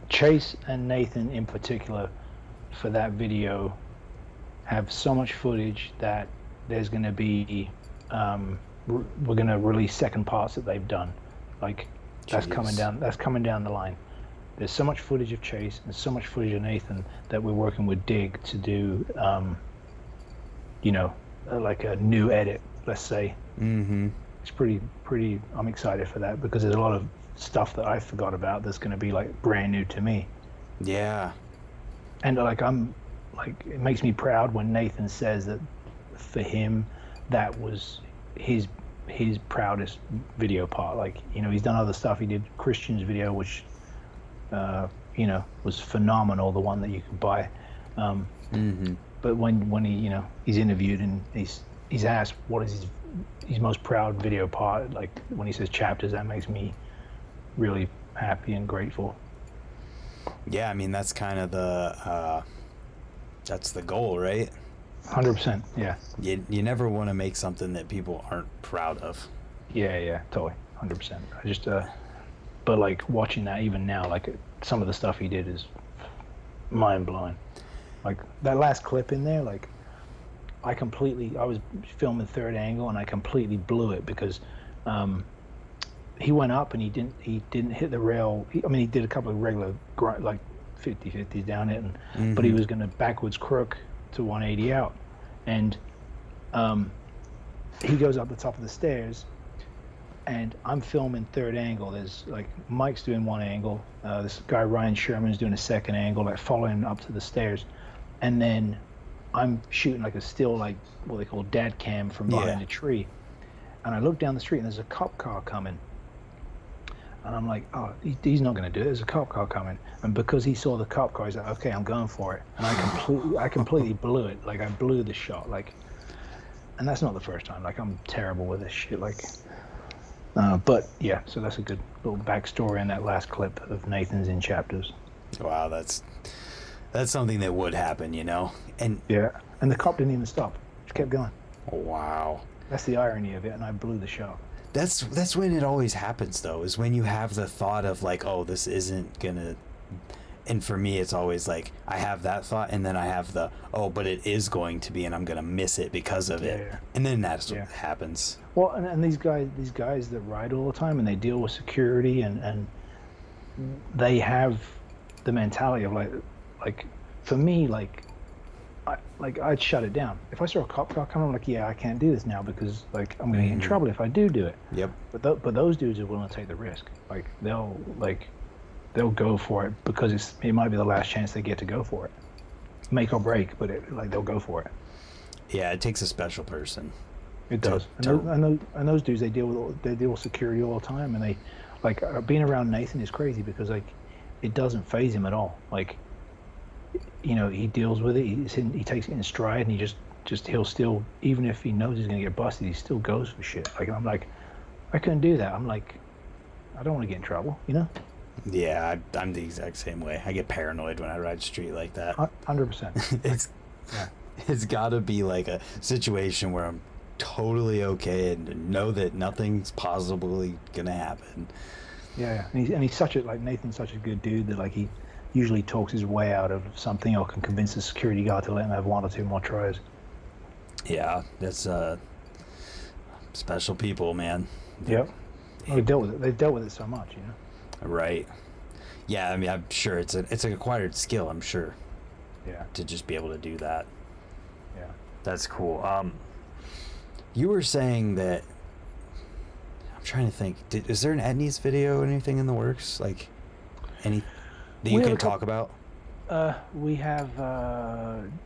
Speaker 1: Chase and Nathan in particular for that video have so much footage that there's going to be we're going to release second parts that they've done. Like that's coming down the line. There's so much footage of Chase and so much footage of Nathan that we're working with Dig to do like a new edit, let's say. It's pretty I'm excited for that because there's a lot of stuff that I forgot about that's going to be like brand new to me.
Speaker 2: Yeah.
Speaker 1: And like it makes me proud when Nathan says that for him that was his proudest video part. Like, you know, he's done other stuff. He did Christian's video, which was phenomenal, the one that you could buy. But when he he's interviewed and he's asked what is his most proud video part, like when he says Chapters, that makes me really happy and grateful.
Speaker 2: Yeah, I mean that's kind of that's the goal, right?
Speaker 1: 100%. Yeah.
Speaker 2: You never want to make something that people aren't proud of.
Speaker 1: Yeah, totally. 100%. I just but like watching that even now, like some of the stuff he did is mind blowing. Like that last clip in there, like I was filming third angle and I completely blew it because he went up and he didn't hit the rail. He did a couple of regular like 50-50s down it, but he was going to backwards crook to 180 out, and he goes up the top of the stairs, and I'm filming third angle. There's like Mike's doing one angle, this guy Ryan Sherman's doing a second angle, like following him up to the stairs, and then I'm shooting like a still, like what they call dad cam from behind a tree, and I look down the street and there's a cop car coming. And I'm like, oh, he's not going to do it. There's a cop car coming. And because he saw the cop car, he's like, okay, I'm going for it. And I completely blew it. Like I blew the shot. Like, and that's not the first time. Like I'm terrible with this shit. Like, but yeah, so that's a good little backstory in that last clip of Nathan's in chapters.
Speaker 2: Wow, that's something that would happen, you know? And
Speaker 1: yeah, and the cop didn't even stop. Just kept going.
Speaker 2: Wow.
Speaker 1: That's the irony of it, and I blew the shot.
Speaker 2: That's when it always happens, though, is when you have the thought of like, oh, this isn't gonna. And for me, it's always like I have that thought, and then I have the, oh, but it is going to be, and I'm gonna miss it because of it.
Speaker 1: Yeah.
Speaker 2: And then that's what happens.
Speaker 1: Well, and these guys that ride all the time and they deal with security and they have the mentality of like for me, I'd shut it down. If I saw a cop car coming, I'm like, yeah, I can't do this now because like I'm gonna get in trouble if I do it.
Speaker 2: Yep.
Speaker 1: But those dudes are willing to take the risk. Like they'll go for it because it might be the last chance they get to go for it, make or break. But they'll go for it.
Speaker 2: Yeah, it takes a special person.
Speaker 1: It does. And those dudes, they deal with security all the time, and they like being around Nathan is crazy because like it doesn't faze him at all. Like, you know, he deals with it. He takes it in stride, and he he'll still, even if he knows he's gonna get busted, he still goes for shit. Like I'm like, I couldn't do that. I'm like, I don't want to get in trouble, you know.
Speaker 2: Yeah, I'm the exact same way. I get paranoid when I ride street like that.
Speaker 1: 100%.
Speaker 2: It's got to be like a situation where I'm totally okay and know that nothing's possibly gonna happen.
Speaker 1: Yeah, and he's such a Nathan's such a good dude that like he usually talks his way out of something or can convince the security guard to let him have one or two more tries.
Speaker 2: Yeah, that's special people, man.
Speaker 1: Yep. Well, they dealt with it so much, you know.
Speaker 2: Right. Yeah, I mean, I'm sure it's an acquired skill, I'm sure.
Speaker 1: Yeah.
Speaker 2: To just be able to do that.
Speaker 1: Yeah.
Speaker 2: That's cool. You were saying that, I'm trying to think, is there an Etnies video or anything in the works? Like, any that you can talk about?
Speaker 1: We have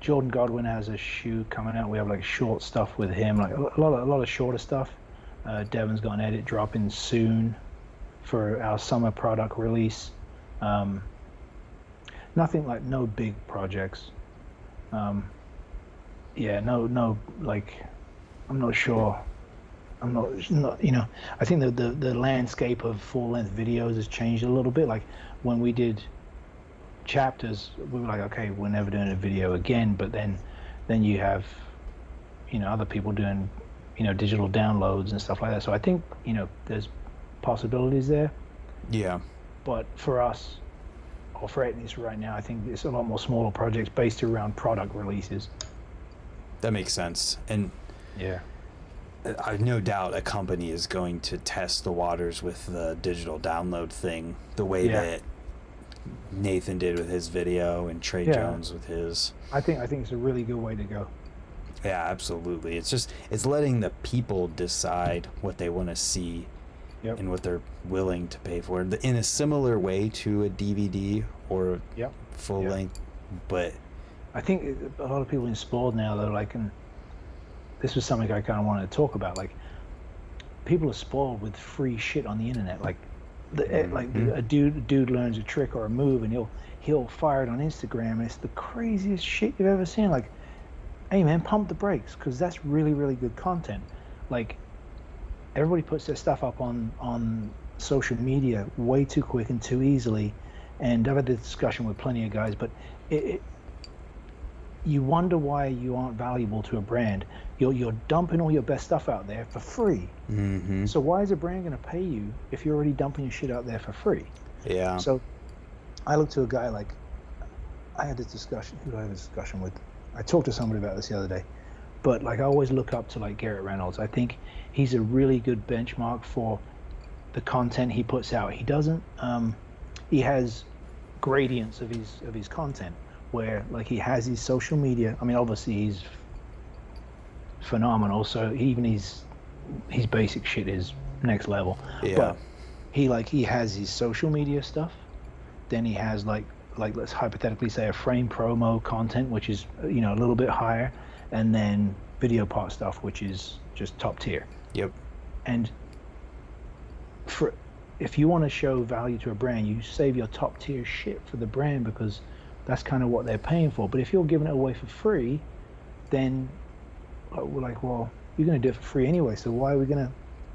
Speaker 1: Jordan Godwin has a shoe coming out. We have like short stuff with him, like a lot of shorter stuff. Devin's got an edit dropping soon for our summer product release. Nothing like no big projects. No, like I'm not sure. I'm not, you know, I think the landscape of full-length videos has changed a little bit. Like when we did chapters, we were like, okay, we're never doing a video again. But then you have, you know, other people doing, you know, digital downloads and stuff like that. So I think, you know, there's possibilities there.
Speaker 2: Yeah.
Speaker 1: But for us, or for Etnies right now, I think it's a lot more smaller projects based around product releases.
Speaker 2: That makes sense. And
Speaker 1: yeah,
Speaker 2: I've no doubt a company is going to test the waters with the digital download thing the way that Nathan did with his video and Trey Jones with his.
Speaker 1: I think it's a really good way to go.
Speaker 2: Yeah, absolutely. It's letting the people decide what they want to see and what they're willing to pay for in a similar way to a DVD or full length. But
Speaker 1: I think a lot of people in sport now, they're like, and this was something I kind of wanted to talk about. Like, people are spoiled with free shit on the internet. Like, a dude learns a trick or a move, and he'll fire it on Instagram, and it's the craziest shit you've ever seen. Like, hey man, pump the brakes, because that's really, really good content. Like, everybody puts their stuff up on social media way too quick and too easily. And I've had this discussion with plenty of guys, but you wonder why you aren't valuable to a brand. You're dumping all your best stuff out there for free.
Speaker 2: Mm-hmm.
Speaker 1: So why is a brand going to pay you if you're already dumping your shit out there for free?
Speaker 2: Yeah.
Speaker 1: So I look to a guy like, I had this discussion. Who did I have a discussion with? I talked to somebody about this the other day. But like, I always look up to like Garrett Reynolds. I think he's a really good benchmark for the content he puts out. He doesn't. He has gradients of his content, where like he has his social media. I mean, obviously he's phenomenal. So even his basic shit is next level.
Speaker 2: Yeah.
Speaker 1: But he has his social media stuff. Then he has like let's hypothetically say a frame promo content, which is, you know, a little bit higher, and then video part stuff, which is just top tier.
Speaker 2: Yep.
Speaker 1: And if you want to show value to a brand, you save your top tier shit for the brand because that's kind of what they're paying for. But if you're giving it away for free, then we're like, well, you're going to do it for free anyway, so why are we going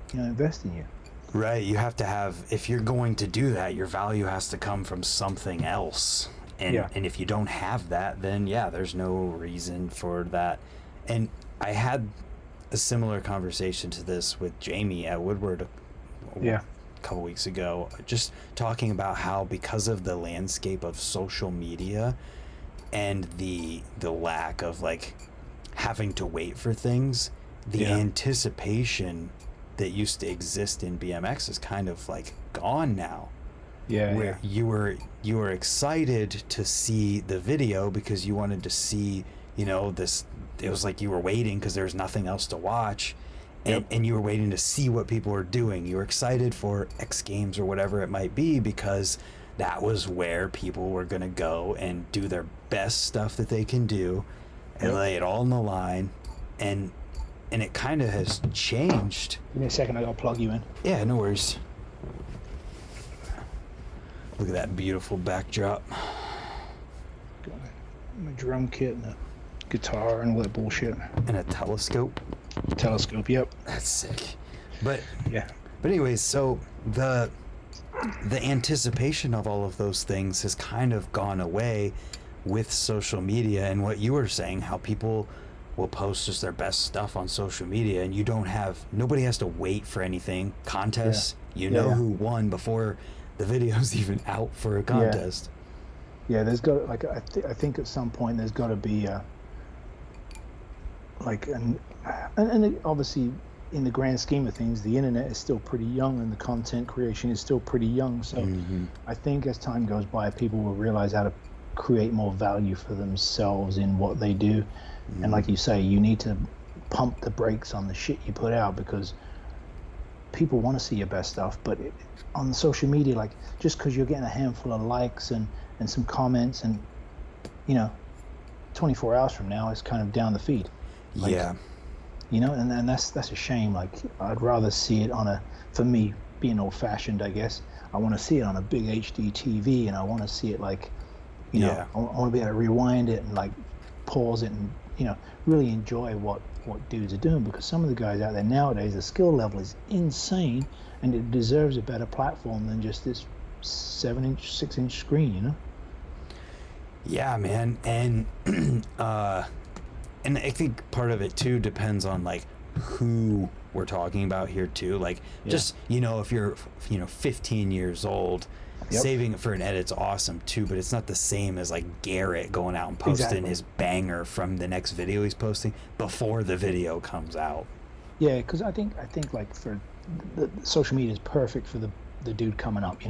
Speaker 1: to invest in you?
Speaker 2: Right. You have to have, if you're going to do that, your value has to come from something else. And if you don't have that, then there's no reason for that. And I had a similar conversation to this with Jamie at Woodward a couple weeks ago, just talking about how, because of the landscape of social media and the lack of like having to wait for things, the anticipation that used to exist in BMX is kind of like gone now. Where you were excited to see the video because you wanted to see, this, it was like you were waiting because there's nothing else to watch, and you were waiting to see what people were doing. You were excited for X Games or whatever it might be because that was where people were going to go and do their best stuff that they can do and lay it all on the line. And it kind of has changed.
Speaker 1: Give me a second, I gotta plug you in.
Speaker 2: Yeah, no worries. Look at that beautiful backdrop.
Speaker 1: Got my drum kit and a guitar and all that bullshit.
Speaker 2: And a telescope.
Speaker 1: Telescope, yep.
Speaker 2: That's sick. But anyways, so the anticipation of all of those things has kind of gone away with social media, and what you were saying, how people will post just their best stuff on social media, and nobody has to wait for anything. Contests, know who won before the video's even out for a contest.
Speaker 1: There's got, like, I think at some point there's got to be and obviously in the grand scheme of things, the internet is still pretty young and the content creation is still pretty young. So I think as time goes by, people will realize how to create more value for themselves in what they do. And like you say, you need to pump the brakes on the shit you put out, because people want to see your best stuff. But on social media, like, just because you're getting a handful of likes and some comments, and 24 hours from now it's kind of down the feed. Like, and that's a shame. Like, I'd rather see it for me, being old fashioned, I guess, I want to see it on a big HD TV, and I want to see it like, I want to be able to rewind it and like pause it and really enjoy what dudes are doing, because some of the guys out there nowadays, the skill level is insane, and it deserves a better platform than just this 7-inch, 6-inch screen,
Speaker 2: Yeah, man. And and I think part of it too depends on like who we're talking about here too. Like, just if you're 15 years old, saving it for an edit's awesome too, but it's not the same as like Garrett going out and posting his banger from the next video he's posting before the video comes out.
Speaker 1: Yeah, because I think like for the social media is perfect for the dude coming up.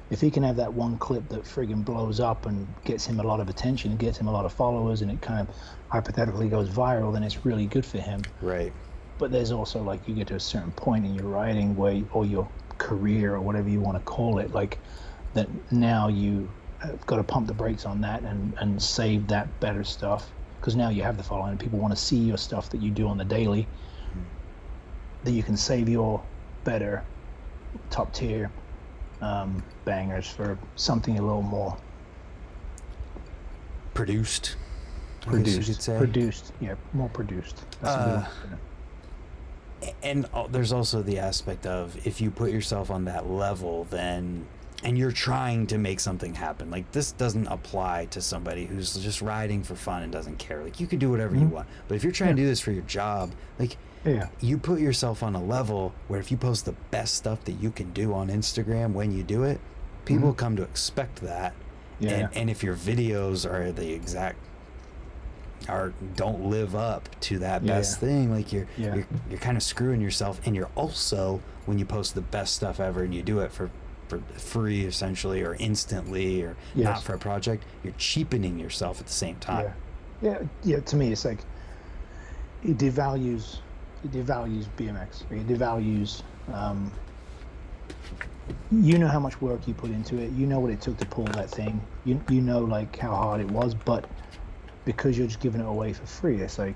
Speaker 1: If he can have that one clip that friggin' blows up and gets him a lot of attention and gets him a lot of followers, and it kind of hypothetically goes viral, then it's really good for him.
Speaker 2: Right.
Speaker 1: But there's also, like, you get to a certain point in your writing or your career or whatever you want to call it, like, that now you have got to pump the brakes on that and save that better stuff, because now you have the following and people want to see your stuff that you do on the daily, that you can save your better top tier bangers for something a little more
Speaker 2: produced,
Speaker 1: you could say. More produced.
Speaker 2: And there's also the aspect of, if you put yourself on that level, then, and you're trying to make something happen, like, this doesn't apply to somebody who's just riding for fun and doesn't care. Like, you can do whatever you want, but if you're trying to do this for your job, like, you put yourself on a level where if you post the best stuff that you can do on Instagram when you do it, people come to expect that. And if your videos are don't live up to that best thing, like, you're kind of screwing yourself. And you're also, when you post the best stuff ever and you do it for free essentially, or instantly, or not for a project, you're cheapening yourself at the same time.
Speaker 1: To me, it's like it devalues BMX. It devalues how much work you put into it, what it took to pull that thing, like how hard it was, but because you're just giving it away for free, it's like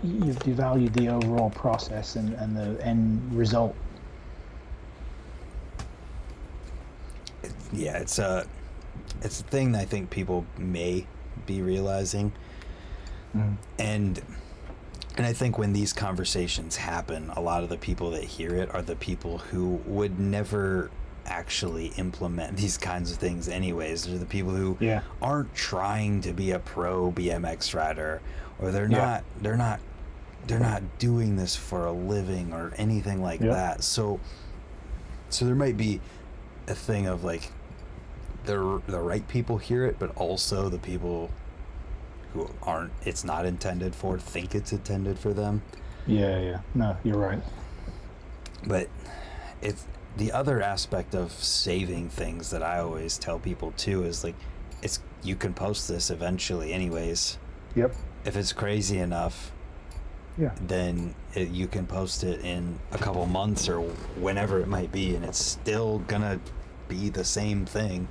Speaker 1: you've devalued the overall process and the end result.
Speaker 2: Yeah, it's a thing that I think people may be realizing, and I think when these conversations happen, a lot of the people that hear it are the people who would never actually implement these kinds of things anyways. They're the people who aren't trying to be a pro BMX rider, or they're not doing this for a living or anything like that. So there might be a thing of like the right people hear it, but also the people who aren't, it's not intended for, think it's intended for them.
Speaker 1: No, you're right.
Speaker 2: But it's the other aspect of saving things that I always tell people too is like, it's, you can post this eventually anyways. If it's crazy enough, then you can post it in a couple months or whenever it might be, and it's still gonna be the same thing.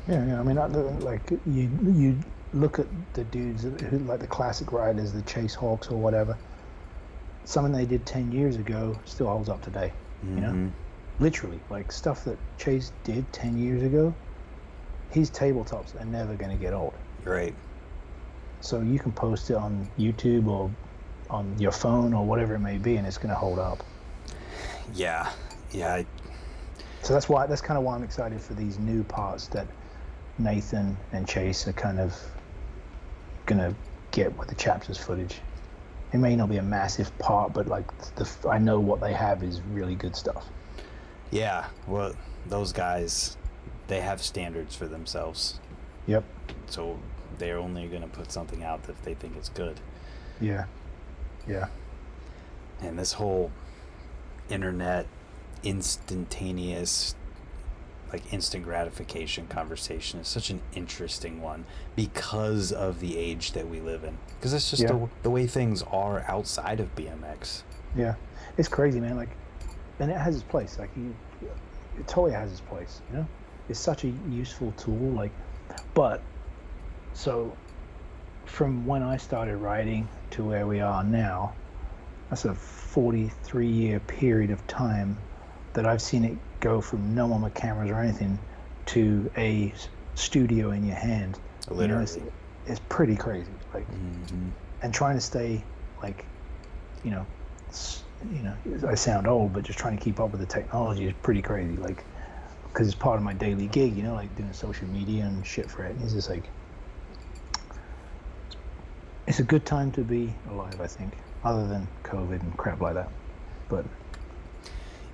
Speaker 1: I mean, like you look at the dudes who, like the classic riders, the Chase Hawks or whatever. Something they did 10 years ago still holds up today. You know, literally, like stuff that Chase did 10 years ago. His tabletops are never going to get old.
Speaker 2: Right.
Speaker 1: So you can post it on YouTube or on your phone or whatever it may be, and it's going to hold up.
Speaker 2: Yeah.
Speaker 1: So that's kind of why I'm excited for these new parts that Nathan and Chase are kind of gonna get with the chapters footage. It may not be a massive part, but like I know what they have is really good stuff.
Speaker 2: Yeah, well, those guys, they have standards for themselves. So they're only gonna put something out if they think it's good.
Speaker 1: Yeah.
Speaker 2: And this internet instantaneous, like instant gratification conversation is such an interesting one because of the age that we live in, because it's just the way things are outside of BMX.
Speaker 1: It's crazy, man. Like, and it has its place. Like, it totally has its place, you know. It's such a useful tool. Like, but so from when I started riding to where we are now, that's a 43-year period of time that I've seen it go from no one with cameras or anything to a studio in your hand.
Speaker 2: Literally.
Speaker 1: You know, it's pretty crazy. Like, and trying to stay, like, you know, I sound old, but just trying to keep up with the technology is pretty crazy. Like, because it's part of my daily gig, you know, like doing social media and shit for it. It's just like, it's a good time to be alive, I think, other than COVID and crap like that. But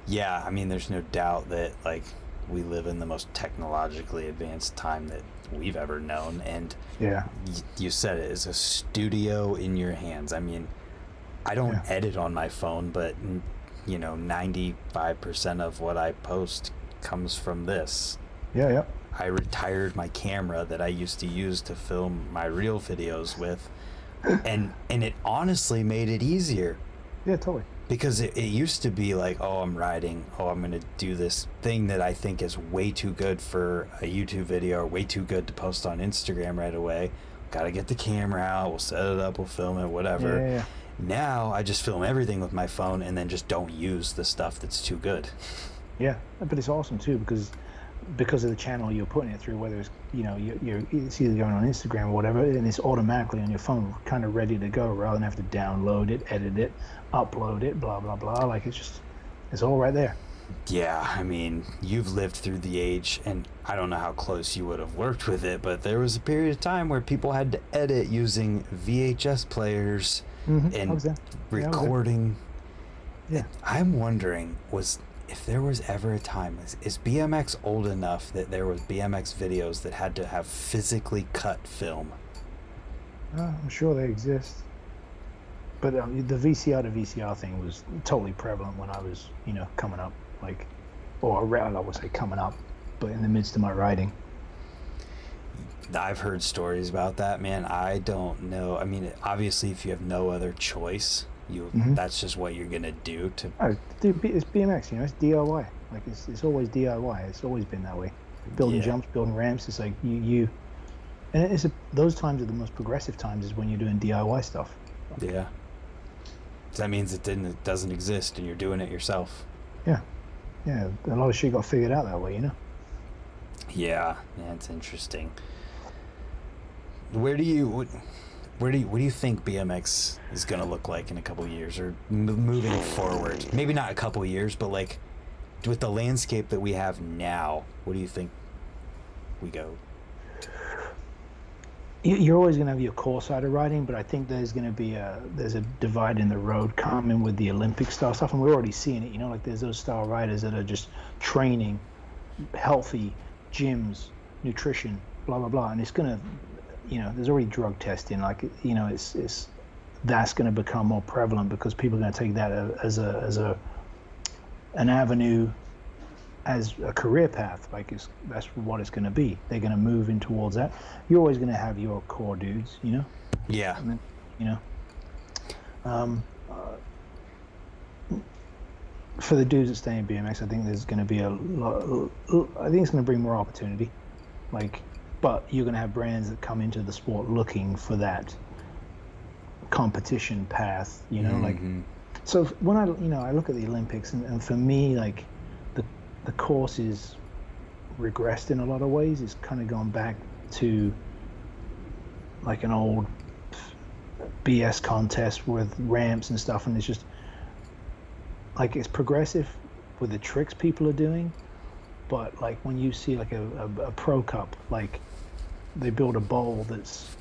Speaker 2: yeah, I mean, there's no doubt that like we live in the most technologically advanced time that we've ever known, and you said it, is a studio in your hands. I mean, I don't edit on my phone, but you know, 95% of what I post comes from this. I retired my camera that I used to use to film my real videos with, and it honestly made it easier.
Speaker 1: Totally.
Speaker 2: Because it used to be like, oh, I'm riding, oh, I'm going to do this thing that I think is way too good for a YouTube video or way too good to post on Instagram right away. Got to get the camera out, we'll set it up, we'll film it, whatever. Now I just film everything with my phone and then just don't use the stuff that's too good.
Speaker 1: But it's awesome too, because of the channel you're putting it through, whether it's, you know, it's either going on Instagram or whatever, and it's automatically on your phone, kind of ready to go, rather than have to download it, edit it, upload it, blah blah blah. Like, it's all right there.
Speaker 2: Yeah, I mean, you've lived through the age, and I don't know how close you would have worked with it, but there was a period of time where people had to edit using VHS players and recording. I'm wondering, if there was ever a time, is BMX old enough that there was BMX videos that had to have physically cut film?
Speaker 1: I'm sure they exist. But the VCR to VCR thing was totally prevalent when I was, you know, coming up. Like, or I would say coming up, but in the midst of my riding.
Speaker 2: I've heard stories about that, man. I don't know. I mean, obviously, if you have no other choice, that's just what you're gonna do.
Speaker 1: Dude, it's BMX, you know. It's DIY. Like, it's always DIY. It's always been that way. Building jumps, building ramps. It's like you, and those times are the most progressive times, is when you're doing DIY stuff.
Speaker 2: Yeah. That means it doesn't exist, and you're doing it yourself.
Speaker 1: Yeah, a lot of shit got figured out that way, you know.
Speaker 2: Yeah, it's interesting. Where do you what do you think BMX is going to look like in a couple of years, or moving forward? Maybe not a couple of years, but like with the landscape that we have now, what do you think we go?
Speaker 1: You're always going to have your core side of riding, but I think there's a divide in the road coming with the Olympic style stuff, and we're already seeing it. Like there's those style riders that are just training, healthy, gyms, nutrition, blah blah blah, and it's gonna, there's already drug testing. Like it's that's going to become more prevalent because people are going to take that as an avenue, as a career path. Like that's what it's going to be. They're going to move in towards that. You're always going to have your core dudes,
Speaker 2: Yeah.
Speaker 1: and then, you know um, for the dudes that stay in BMX, I think there's going to be a lot. I think it's going to bring more opportunity, but you're going to have brands that come into the sport looking for that competition path,
Speaker 2: Mm-hmm.
Speaker 1: So when I look at the Olympics, and for me, like the course is regressed in a lot of ways. It's kind of gone back to like an old BS contest with ramps and stuff, and it's just like it's progressive with the tricks people are doing, but like when you see like a pro cup, like they build a bowl that's,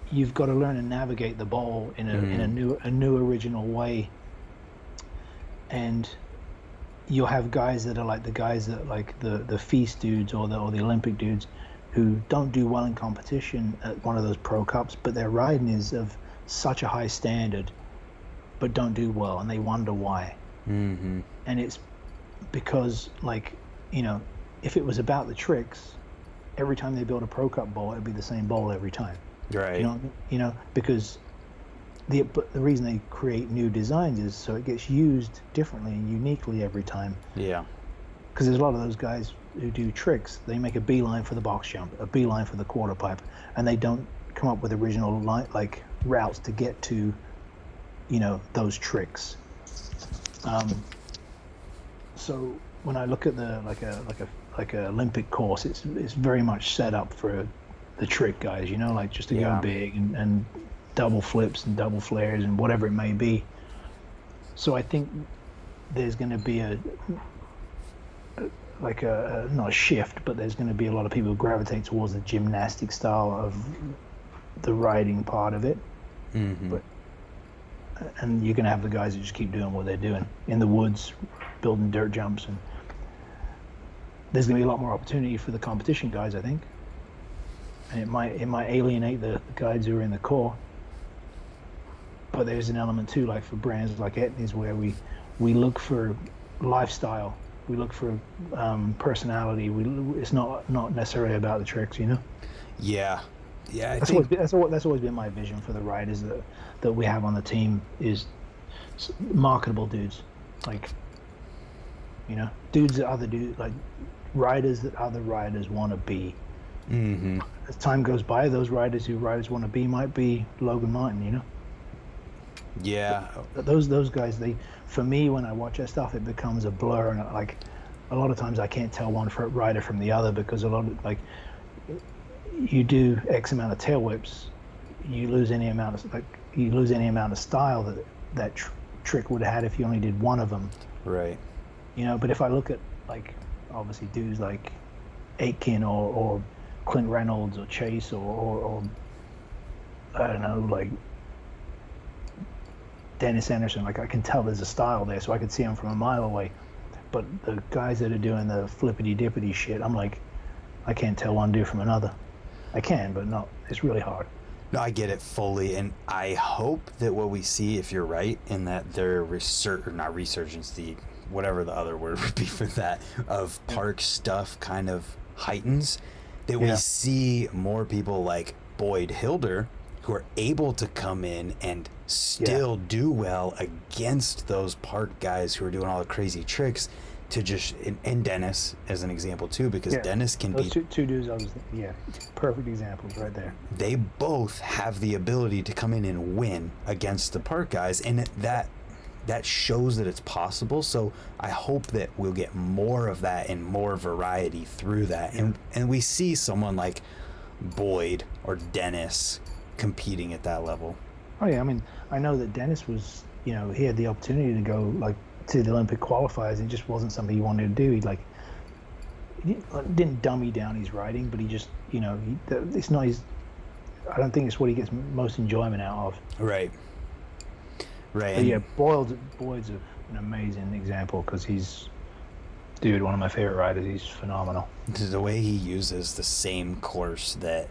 Speaker 1: you've got to learn to navigate the bowl in a new original way, and you'll have guys that are like the guys that like the feast dudes or the Olympic dudes who don't do well in competition at one of those pro cups, but their riding is of such a high standard but don't do well, and they wonder why.
Speaker 2: Mm-hmm.
Speaker 1: And it's because if it was about the tricks, every time they build a pro cup bowl, it'd be the same bowl every time.
Speaker 2: Right.
Speaker 1: Because the reason they create new designs is so it gets used differently and uniquely every time.
Speaker 2: Yeah.
Speaker 1: Because there's a lot of those guys who do tricks. They make a beeline for the box jump, a beeline for the quarter pipe, and they don't come up with original routes to get to, those tricks. So when I look at the like a Olympic course, it's very much set up for the trick guys, just to go big and double flips and double flares and whatever it may be. So I think there's going to be a not a shift, but there's going to be a lot of people who gravitate towards the gymnastic style of the riding part of it.
Speaker 2: Mm-hmm.
Speaker 1: And you're going to have the guys that just keep doing what they're doing in the woods, building dirt jumps, and there's going to be a lot more opportunity for the competition guys, I think. And it might alienate the guys who are in the core, but there's an element too, like for brands like Etnies, where we look for lifestyle, we look for personality. It's not necessarily about the tricks,
Speaker 2: Yeah.
Speaker 1: That's always been my vision for the riders that we have on the team, is marketable dudes, dudes that other dudes, like riders that other riders want to be.
Speaker 2: Mm-hmm.
Speaker 1: As time goes by, those riders who riders want to be might be Logan Martin,
Speaker 2: Yeah.
Speaker 1: But those guys, for me, when I watch that stuff, it becomes a blur, and a lot of times I can't tell one rider from the other, because a lot of you do X amount of tail whips, you lose any amount of style that trick would have had if you only did one of them.
Speaker 2: Right.
Speaker 1: But if I look at obviously dudes like Aitken or Clint Reynolds or Chase or I don't know, Dennis Anderson, I can tell there's a style there, so I can see them from a mile away. But the guys that are doing the flippity dippity shit, I'm like, I can't tell one dude from another. I can, but not. It's really hard.
Speaker 2: No, I get it fully, and I hope that what we see, if you're right, in that their resurgence, whatever the other word would be for that, of park stuff kind of heightens, that we see more people like Boyd Hilder who are able to come in and still do well against those park guys who are doing all the crazy tricks, to just, and Dennis as an example too, because Dennis can
Speaker 1: those
Speaker 2: be
Speaker 1: two dudes. Perfect examples right there.
Speaker 2: They both have the ability to come in and win against the park guys, and that that shows that it's possible. So I hope that we'll get more of that and more variety through that. And we see someone like Boyd or Dennis competing at that level.
Speaker 1: Oh yeah, I mean, I know that Dennis was, he had the opportunity to go like to the Olympic qualifiers. It just wasn't something he wanted to do. He didn't dummy down his riding, but he just, it's not his. I don't think it's what he gets most enjoyment out of.
Speaker 2: Right.
Speaker 1: But yeah, Boyd's an amazing example because he's, one of my favorite riders. He's phenomenal.
Speaker 2: The way he uses the same course that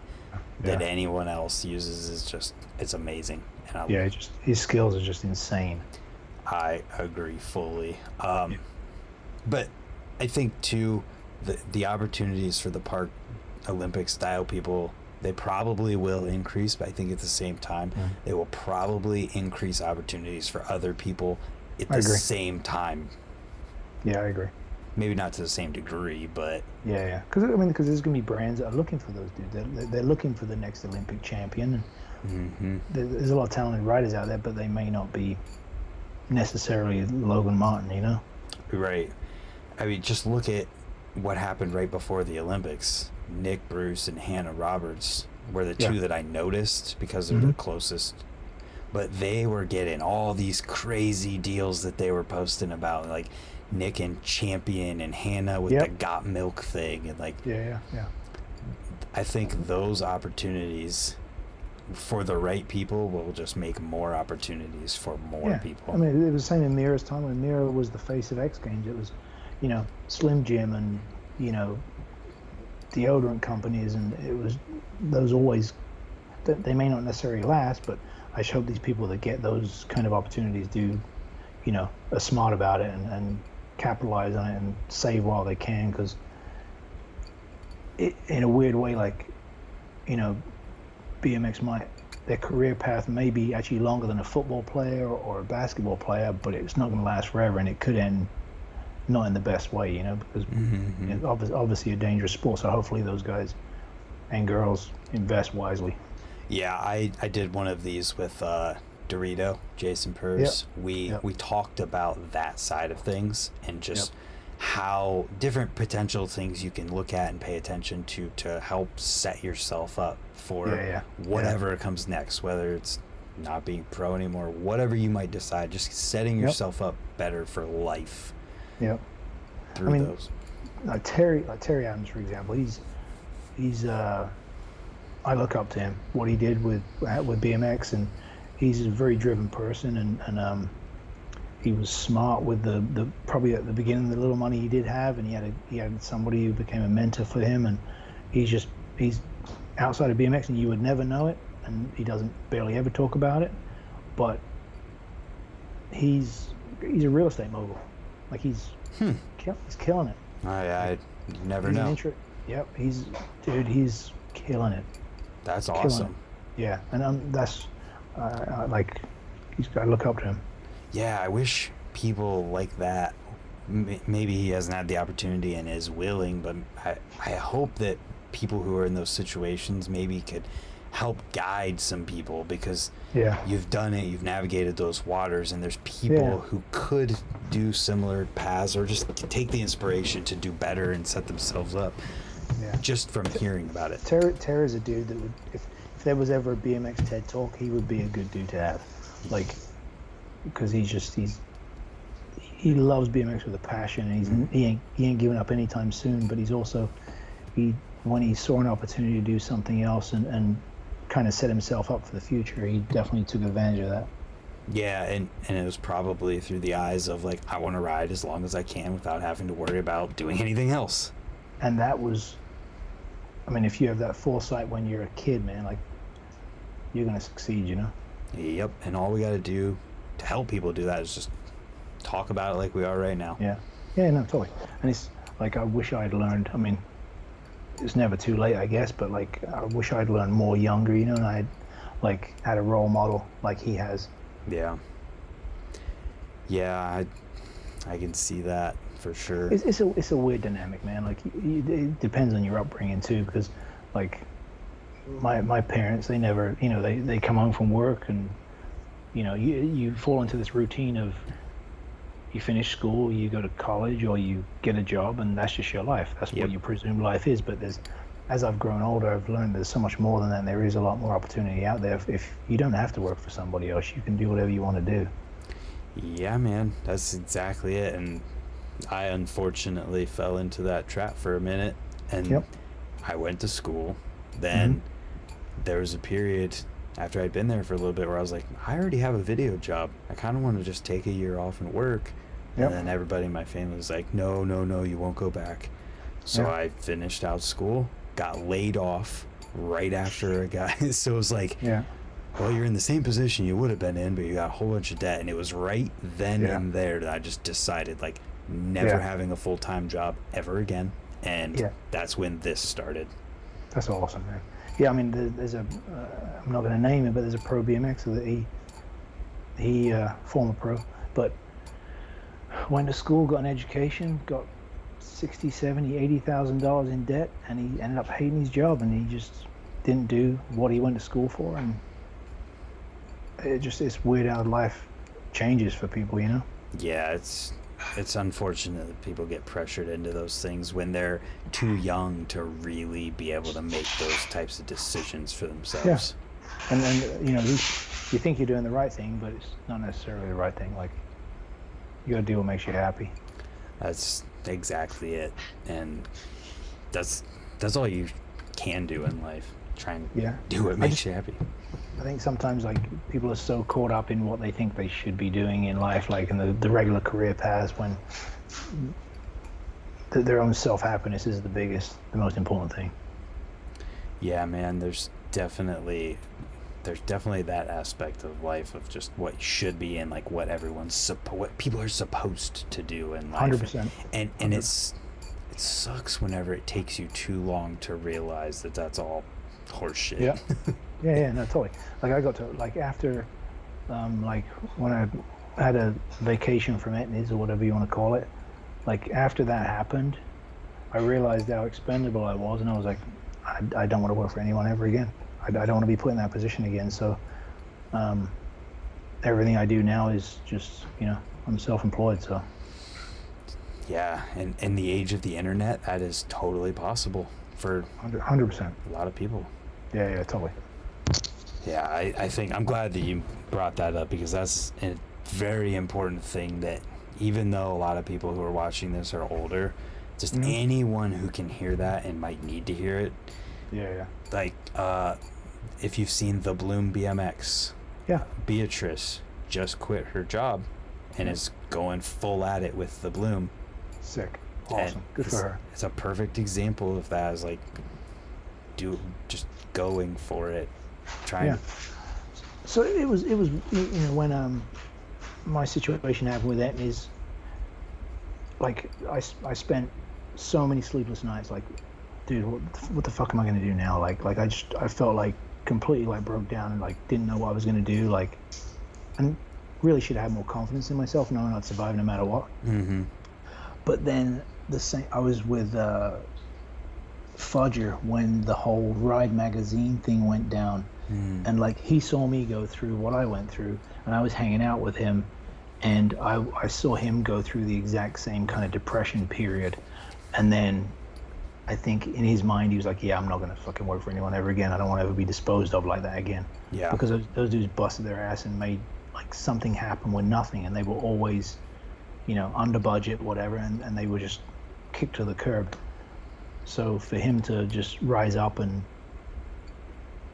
Speaker 2: anyone else uses is just, it's amazing. And
Speaker 1: his skills are just insane.
Speaker 2: I agree fully. But I think too, the opportunities for the park Olympic style people, they probably will increase, but I think at the same time, they will probably increase opportunities for other people at the same time.
Speaker 1: Yeah, I agree.
Speaker 2: Maybe not to the same degree, but...
Speaker 1: Yeah. Because there's going to be brands that are looking for those dudes. They're looking for the next Olympic champion. And there's a lot of talented riders out there, but they may not be necessarily Logan Martin,
Speaker 2: Right. I mean, just look at what happened right before the Olympics. Nick Bruce and Hannah Roberts were the two that I noticed because they're the closest. But they were getting all these crazy deals that they were posting about, like Nick and Champion and Hannah with the Got Milk thing. And like, I think those opportunities for the right people will just make more opportunities for more people.
Speaker 1: I mean, it was the same in Mira's time when Mira was the face of X Games. It was, Slim Jim and, deodorant companies, and it was those always, they may not necessarily last, but I just hope these people that get those kind of opportunities do, are smart about it and capitalize on it and save while they can, because in a weird way, like, BMX their career path may be actually longer than a football player or a basketball player, but it's not going to last forever, and it could end not in the best way, because it's obviously a dangerous sport. So hopefully those guys and girls invest wisely.
Speaker 2: Yeah, I did one of these with Dorito, Jason Purse. We talked about that side of things and just how different potential things you can look at and pay attention to help set yourself up for whatever comes next, whether it's not being pro anymore, whatever you might decide, just setting yourself up better for life. Through those. Terry
Speaker 1: Adams, for example, he's I look up to him, what he did with BMX, and he's a very driven person, and he was smart with the probably at the beginning the little money he did have, and he had somebody who became a mentor for him, and he's outside of BMX and you would never know it, and he doesn't barely ever talk about it, but he's a real estate mogul. Like he's killing it.
Speaker 2: I never know.
Speaker 1: He's killing it.
Speaker 2: That's awesome.
Speaker 1: Yeah, and that's I look up to him.
Speaker 2: Yeah, I wish people like that. Maybe he hasn't had the opportunity and is willing, but I hope that people who are in those situations maybe could help guide some people, because you've done it, you've navigated those waters, and there's people who could do similar paths or just take the inspiration to do better and set themselves up just from hearing about it.
Speaker 1: Terry's a dude that would, if there was ever a BMX TED Talk, he would be a good dude to have, like, because he loves BMX with a passion, and he ain't giving up anytime soon, but he's also, when he saw an opportunity to do something else and kind of set himself up for the future, he definitely took advantage of that.
Speaker 2: Yeah, and it was probably through the eyes of like, I want to ride as long as I can without having to worry about doing anything else.
Speaker 1: And that was, I mean, if you have that foresight when you're a kid, man, like, you're gonna succeed,
Speaker 2: Yep, and all we got to do to help people do that is just talk about it like we are right now.
Speaker 1: Yeah, no, totally. And it's like, I wish I'd learned, I mean, it's never too late, I guess, but like, I wish I'd learned more younger, and I had a role model like he has.
Speaker 2: Yeah, I can see that for sure.
Speaker 1: It's a weird dynamic, man. Like, it depends on your upbringing too, because like my parents, they never, they come home from work and you fall into this routine of you finish school, you go to college, or you get a job, and that's just your life. That's
Speaker 2: Yep.
Speaker 1: what you presume life is. But as I've grown older, I've learned there's so much more than that. And there is a lot more opportunity out there. If you don't have to work for somebody else, you can do whatever you want to do.
Speaker 2: Yeah, man, that's exactly it. And I unfortunately fell into that trap for a minute, and
Speaker 1: Yep.
Speaker 2: I went to school. Then there was a period after I'd been there for a little bit where I was like, I already have a video job. I kind of want to just take a year off and work.
Speaker 1: Yep.
Speaker 2: And then everybody in my family was like, no, no, no, you won't go back. So
Speaker 1: Yeah.
Speaker 2: I finished out school, got laid off right after a guy. So it was like,
Speaker 1: Yeah.
Speaker 2: well, you're in the same position you would have been in, but you got a whole bunch of debt. And it was right then
Speaker 1: Yeah.
Speaker 2: and there that I just decided, like, never
Speaker 1: Yeah.
Speaker 2: having a full-time job ever again. And
Speaker 1: Yeah.
Speaker 2: that's when this started.
Speaker 1: That's awesome, man. Yeah, I mean, there's a I'm not going to name it, but there's a pro BMXer that he former pro, but went to school, got an education, got 60, 70, $80,000 in debt, and he ended up hating his job, and he just didn't do what he went to school for, and it's weird how life changes for people, you know?
Speaker 2: Yeah, it's unfortunate that people get pressured into those things when they're too young to really be able to make those types of decisions for themselves.
Speaker 1: And then, you think you're doing the right thing, but it's not necessarily the right thing. Like, you gotta do what makes you happy.
Speaker 2: That's exactly it. And that's all you can do in life. Try and
Speaker 1: Yeah.
Speaker 2: do what makes you happy.
Speaker 1: I think sometimes, like, people are so caught up in what they think they should be doing in life, like in the regular career paths, when their own self-happiness is the most important thing.
Speaker 2: Yeah, man, there's definitely that aspect of life of just what should be and like what what people are supposed to do in life.
Speaker 1: 100%.
Speaker 2: And it sucks whenever it takes you too long to realize that that's all horseshit.
Speaker 1: Yeah. Yeah, no, totally. Like, I got to, like, after, like, when I had a vacation from Etnies, or whatever you want to call it, like, after that happened, I realized how expendable I was, and I was like, I don't want to work for anyone ever again. I don't want to be put in that position again. So everything I do now is just, I'm self-employed, so.
Speaker 2: Yeah, and in the age of the internet, that is totally possible for
Speaker 1: 100%.
Speaker 2: a lot of people.
Speaker 1: Yeah, totally.
Speaker 2: Yeah, I think I'm glad that you brought that up, because that's a very important thing that even though a lot of people who are watching this are older, just anyone who can hear that and might need to hear it.
Speaker 1: Yeah.
Speaker 2: Like, if you've seen the Bloom BMX,
Speaker 1: Yeah.
Speaker 2: Beatrice just quit her job and is going full at it with the Bloom.
Speaker 1: Sick. Awesome.
Speaker 2: And
Speaker 1: Good for her.
Speaker 2: It's a perfect example of that, as like, just going for it, trying.
Speaker 1: Yeah. So it was when my situation happened with Etnies, like, I spent so many sleepless nights, like, dude, what the fuck am I gonna do now? Like I felt like completely, like, broke down and, like, didn't know what I was gonna do, like, and really should have had more confidence in myself, knowing I'd survive no matter what.
Speaker 2: Mm-hmm.
Speaker 1: But then I was with Fudger when the whole Ride magazine thing went down, and, like, he saw me go through what I went through, and I was hanging out with him, and I saw him go through the exact same kind of depression period, and then I think in his mind he was like, yeah, I'm not gonna fucking work for anyone ever again. I don't want to ever be disposed of like that again.
Speaker 2: Yeah.
Speaker 1: Because those dudes busted their ass and made, like, something happen with nothing, and they were always, under budget, whatever, and they were just kicked to the curb. So for him to just rise up and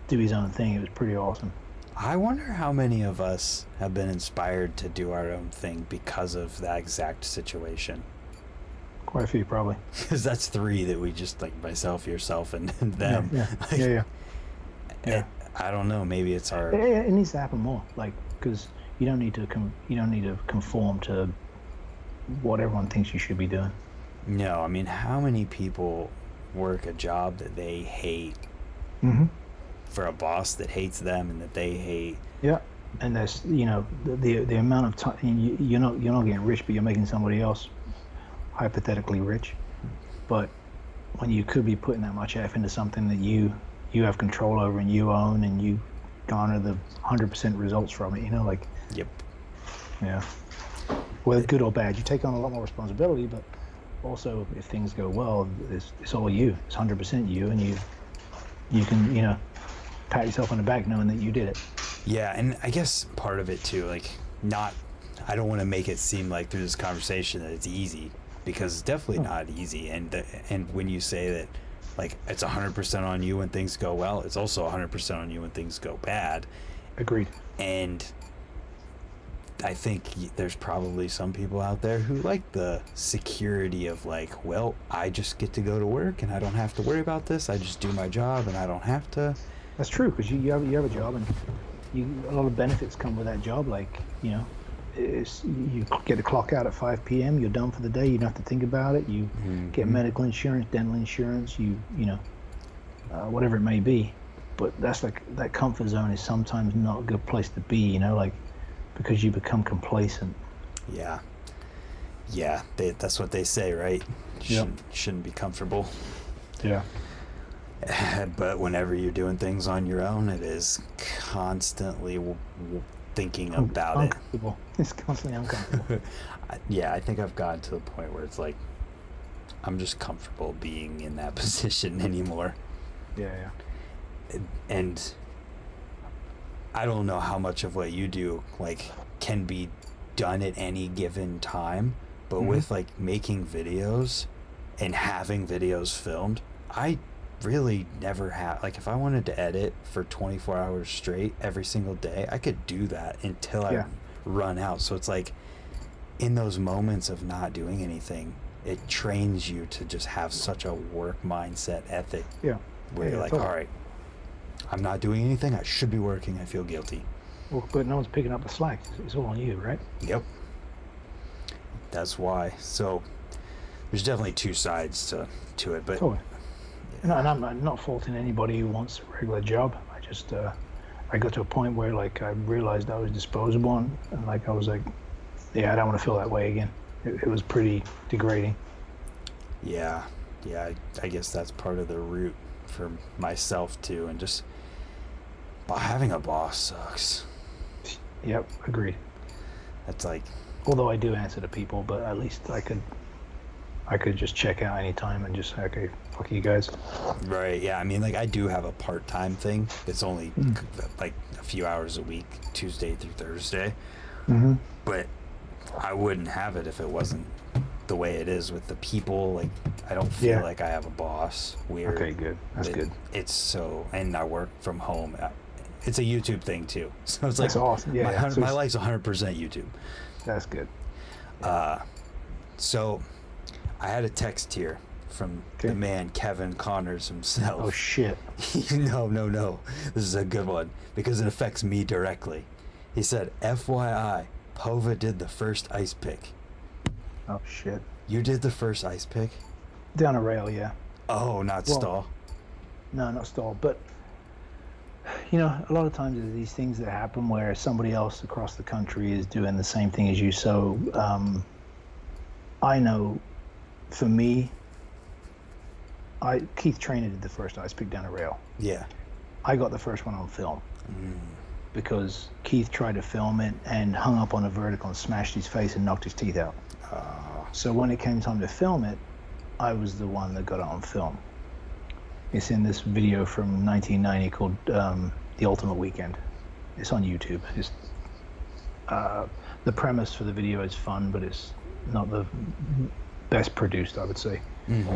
Speaker 1: do his own thing, it was pretty awesome.
Speaker 2: I wonder how many of us have been inspired to do our own thing because of that exact situation.
Speaker 1: Quite a few, probably.
Speaker 2: Because that's three that we just, like, myself, yourself, and them.
Speaker 1: Yeah.
Speaker 2: Like,
Speaker 1: Yeah.
Speaker 2: I don't know. Maybe it's our.
Speaker 1: It needs to happen more, like, because you don't need to conform to what everyone thinks you should be doing.
Speaker 2: No, I mean, how many people work a job that they hate for a boss that hates them and that they hate?
Speaker 1: Yeah, and there's the amount of time you're not getting rich, but you're making somebody else hypothetically rich. But when you could be putting that much effort into something that you have control over and you own and you garner the 100% results from it. Like,
Speaker 2: Yep.
Speaker 1: yeah, whether good or bad, you take on a lot more responsibility, but also if things go well, it's all you. It's 100% you, and you can pat yourself on the back knowing that you did it.
Speaker 2: Yeah, and I guess part of it too, like, I don't want to make it seem like through this conversation that it's easy, because it's definitely not easy. And when you say that, like, it's 100% on you when things go well, it's also 100% on you when things go bad.
Speaker 1: Agreed.
Speaker 2: And I think there's probably some people out there who like the security of, like, well, I just get to go to work and I don't have to worry about this. I just do my job and I don't have to.
Speaker 1: That's true, because you have a job, and a lot of benefits come with that job. Like, you get to clock out at 5 p.m. You're done for the day. You don't have to think about it. You get medical insurance, dental insurance. Whatever it may be. But that's like, that comfort zone is sometimes not a good place to be. Like, because you become complacent.
Speaker 2: Yeah. That's what they say, right? Shouldn't be comfortable.
Speaker 1: Yeah.
Speaker 2: But whenever you're doing things on your own, it is constantly thinking about
Speaker 1: uncomfortable. It's constantly uncomfortable.
Speaker 2: I think I've gotten to the point where it's like, I'm just comfortable being in that position anymore.
Speaker 1: Yeah.
Speaker 2: And I don't know how much of what you do, like, can be done at any given time, but with, like, making videos and having videos filmed, I really never have, like, if I wanted to edit for 24 hours straight every single day, I could do that until I run out. So it's like, in those moments of not doing anything, it trains you to just have such a work mindset ethic. Where you're like, totally. All right, I'm not doing anything, I should be working, I feel guilty.
Speaker 1: Well, but no one's picking up the slack. It's all on you, right?
Speaker 2: Yep. That's why. So there's definitely two sides to it, but
Speaker 1: totally. And I'm not faulting anybody who wants a regular job. I just I got to a point where, like, I realized I was disposable, and like, I was like, I don't want to feel that way again. It was pretty degrading.
Speaker 2: Yeah, I guess that's part of the root for myself too, and just having a boss sucks.
Speaker 1: Yep, agreed.
Speaker 2: That's like,
Speaker 1: although I do answer to people, but at least I could just check out anytime and just say, okay, fuck you guys.
Speaker 2: Right, yeah. I mean, like, I do have a part-time thing. It's only like a few hours a week, Tuesday through Thursday. But I wouldn't have it if it wasn't the way it is with the people. Like, I don't feel like I have a boss. Weird.
Speaker 1: Okay, good. That's good.
Speaker 2: It's so, and I work from home. It's a YouTube thing too. So it's like,
Speaker 1: that's awesome.
Speaker 2: My life's 100% YouTube. That's
Speaker 1: good.
Speaker 2: So I had a text here from the man Kevin Connors himself.
Speaker 1: Oh shit.
Speaker 2: No. This is a good one because it affects me directly. He said, FYI, Povah did the first ice pick.
Speaker 1: Oh shit.
Speaker 2: You did the first ice pick?
Speaker 1: Down a rail, yeah.
Speaker 2: Oh, not stall?
Speaker 1: No, not stall. But, a lot of times there's these things that happen where somebody else across the country is doing the same thing as you. So I know, for me, Keith Trainer did the first ice pick down a rail.
Speaker 2: Yeah.
Speaker 1: I got the first one on film. Because Keith tried to film it and hung up on a vertical and smashed his face and knocked his teeth out. So when it came time to film it, I was the one that got it on film. It's in this video from 1990 called The Ultimate Weekend. It's on YouTube. It's, the premise for the video is fun, but it's not the best produced, I would say.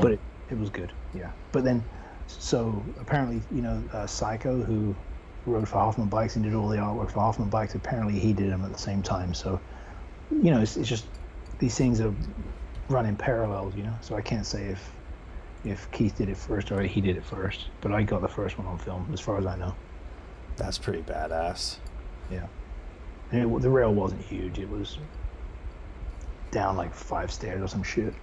Speaker 1: But it was good, yeah. But then, so apparently, Psycho, who rode for Hoffman Bikes and did all the artwork for Hoffman Bikes, apparently he did them at the same time. So, it's just, these things are run in parallels, so I can't say if Keith did it first or he did it first, but I got the first one on film as far as I know.
Speaker 2: That's pretty badass.
Speaker 1: Yeah. And the rail wasn't huge. It was down like 5 stairs or some shit.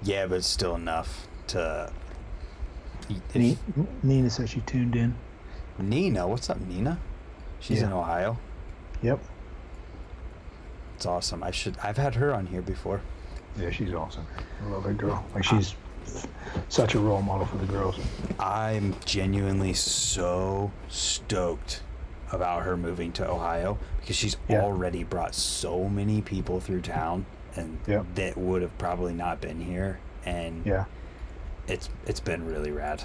Speaker 2: Yeah, but it's still enough to...
Speaker 1: Nina said she tuned in.
Speaker 2: Nina? What's up, Nina? She's in Ohio.
Speaker 1: Yep.
Speaker 2: It's awesome. I've had her on here before.
Speaker 1: Yeah, she's awesome. I love that girl. Like, she's such a role model for the girls.
Speaker 2: I'm genuinely so stoked about her moving to Ohio because she's already brought so many people through town, and that would have probably not been here. And it's been really rad.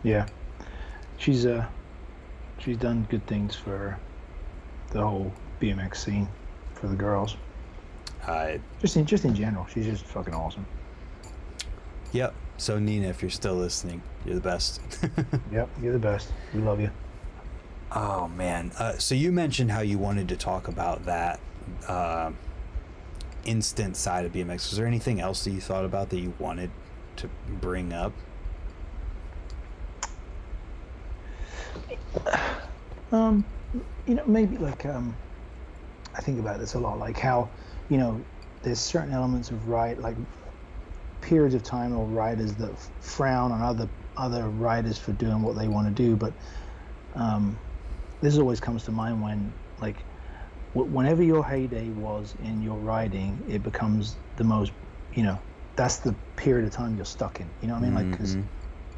Speaker 1: Yeah, she's done good things for the whole BMX scene, for the girls. Just in general, she's just fucking awesome.
Speaker 2: Yep. So Nina, if you're still listening, you're the best.
Speaker 1: Yep, you're the best. We love you.
Speaker 2: Oh man. So you mentioned how you wanted to talk about that instant side of BMX. Was there anything else that you thought about that you wanted to bring up?
Speaker 1: Maybe like I think about this a lot, like how, there's certain elements of like periods of time or riders that frown on other riders for doing what they want to do, but this always comes to mind when, like, whenever your heyday was in your riding, it becomes the most, that's the period of time you're stuck in, you know what I mean? Like, because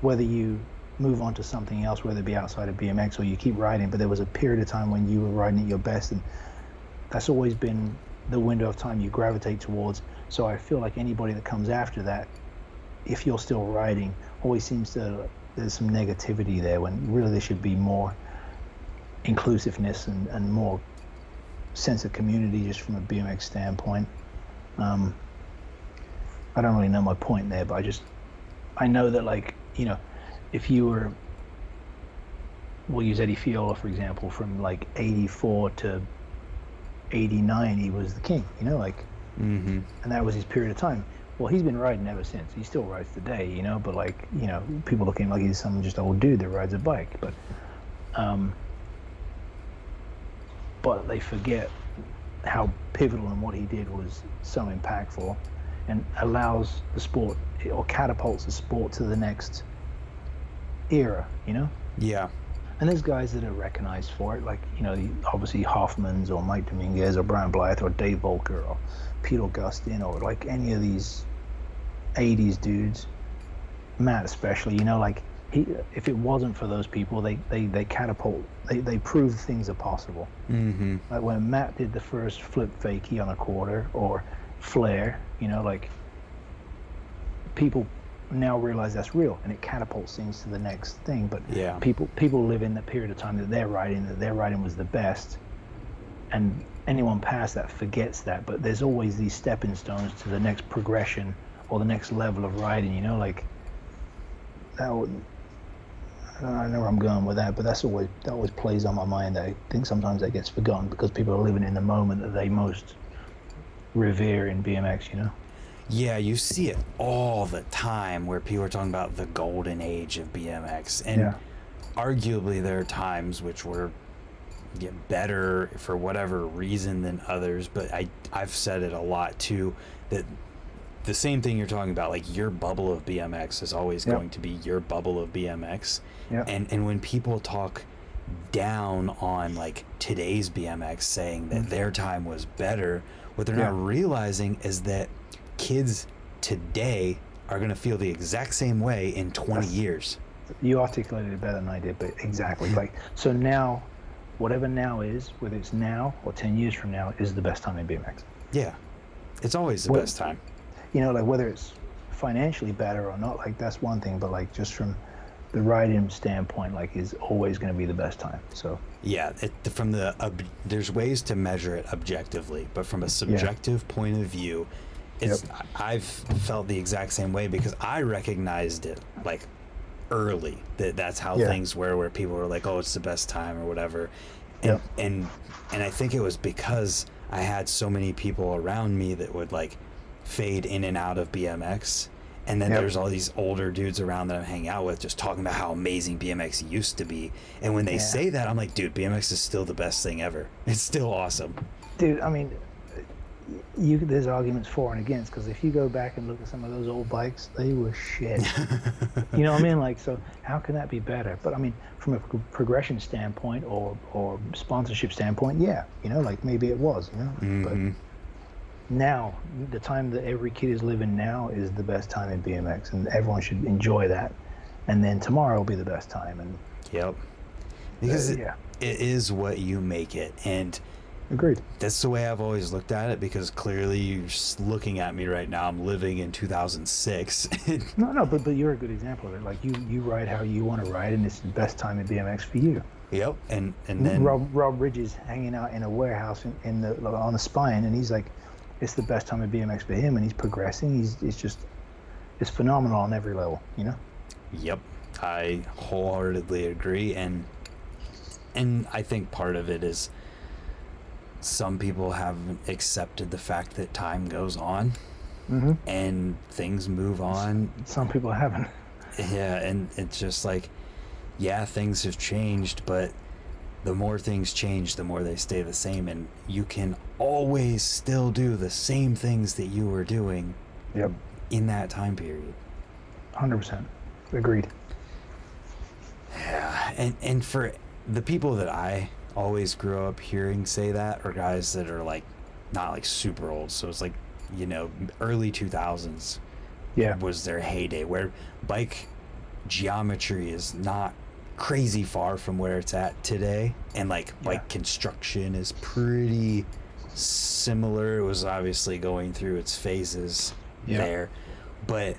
Speaker 1: whether you move on to something else, whether it be outside of BMX or you keep riding, but there was a period of time when you were riding at your best, and that's always been the window of time you gravitate towards. So I feel like anybody that comes after that, if you're still riding, always seems to, there's some negativity there, when really there should be more inclusiveness and more sense of community just from a BMX standpoint. I don't really know my point there, but I know that, like, if you were, we'll use Eddie Fiola for example, from like 84 to 89, he was the king, like, and that was his period of time. Well, he's been riding ever since. He still rides today, but like, people look at him like he's some just old dude that rides a bike, but they forget how pivotal and what he did was so impactful, and allows the sport, or catapults the sport to the next era,
Speaker 2: Yeah.
Speaker 1: And there's guys that are recognized for it, like, obviously Hoffman's or Mike Dominguez or Brian Blythe or Dave Volker or Pete Augustin or like any of these 80s dudes, Matt especially, like, if it wasn't for those people, they catapult, they prove things are possible. Like when Matt did the first flip fakie on a quarter, or flare, like, people now realize that's real, and it catapults things to the next thing. But people live in the period of time that their riding was the best, and anyone past that forgets that. But there's always these stepping stones to the next progression or the next level of riding, like that would, I know where I'm going with that, but that always plays on my mind. I think sometimes that gets forgotten because people are living in the moment that they most revere in BMX,
Speaker 2: Yeah, you see it all the time where people are talking about the golden age of BMX. And arguably there are times which were better for whatever reason than others, but I've said it a lot too, that the same thing you're talking about, like, your bubble of BMX is always going to be your bubble of BMX. And when people talk down on like today's BMX, saying that their time was better, what they're not realizing is that kids today are going to feel the exact same way in 20 years.
Speaker 1: You articulated it better than I did, but exactly. Like, so now, whatever now is, whether it's now or 10 years from now, is the best time in BMX.
Speaker 2: Yeah, it's always the best time.
Speaker 1: Like, whether it's financially better or not, like, that's one thing, but like, just from the riding standpoint, like, is always going to be the best time. So
Speaker 2: yeah, there's ways to measure it objectively, but from a subjective point of view, I've felt the exact same way, because I recognized it like early that's how things were, where people were like, oh, it's the best time or whatever. And I think it was because I had so many people around me that would like fade in and out of BMX, and then there's all these older dudes around that I hang out with just talking about how amazing BMX used to be, and when they say that, I'm like, dude, BMX is still the best thing ever. It's still awesome,
Speaker 1: dude. I mean, there's arguments for and against, because if you go back and look at some of those old bikes, they were shit. You know what I mean? Like, so how can that be better? But I mean, from a progression standpoint or sponsorship standpoint, like, maybe it was, but now, the time that every kid is living now is the best time in BMX, and everyone should enjoy that. And then tomorrow will be the best time. And
Speaker 2: because it is what you make it. And
Speaker 1: Agreed.
Speaker 2: that's the way I've always looked at it, because clearly you're just looking at me right now. I'm living in 2006.
Speaker 1: No, but you're a good example of it. Like you ride how you want to ride, and it's the best time in BMX for you.
Speaker 2: Yep. And then
Speaker 1: Rob Ridge is hanging out in a warehouse on the spine, and he's like, it's the best time of BMX for him, and he's progressing. It's phenomenal on every level, you know.
Speaker 2: Yep, I wholeheartedly agree, and I think part of it is some people haven't accepted the fact that time goes on, and things move on.
Speaker 1: Some people haven't.
Speaker 2: Yeah, and it's just like, yeah, things have changed, but the more things change, the more they stay the same, and you can always still do the same things that you were doing.
Speaker 1: Yep.
Speaker 2: In that time period.
Speaker 1: 100%. Agreed.
Speaker 2: Yeah, and for the people that I always grew up hearing say that are guys that are like not like super old, so it's like, you know, early 2000s was their heyday, where bike geometry is not crazy far from where it's at today, and like bike construction is pretty similar. It was obviously going through its phases there, but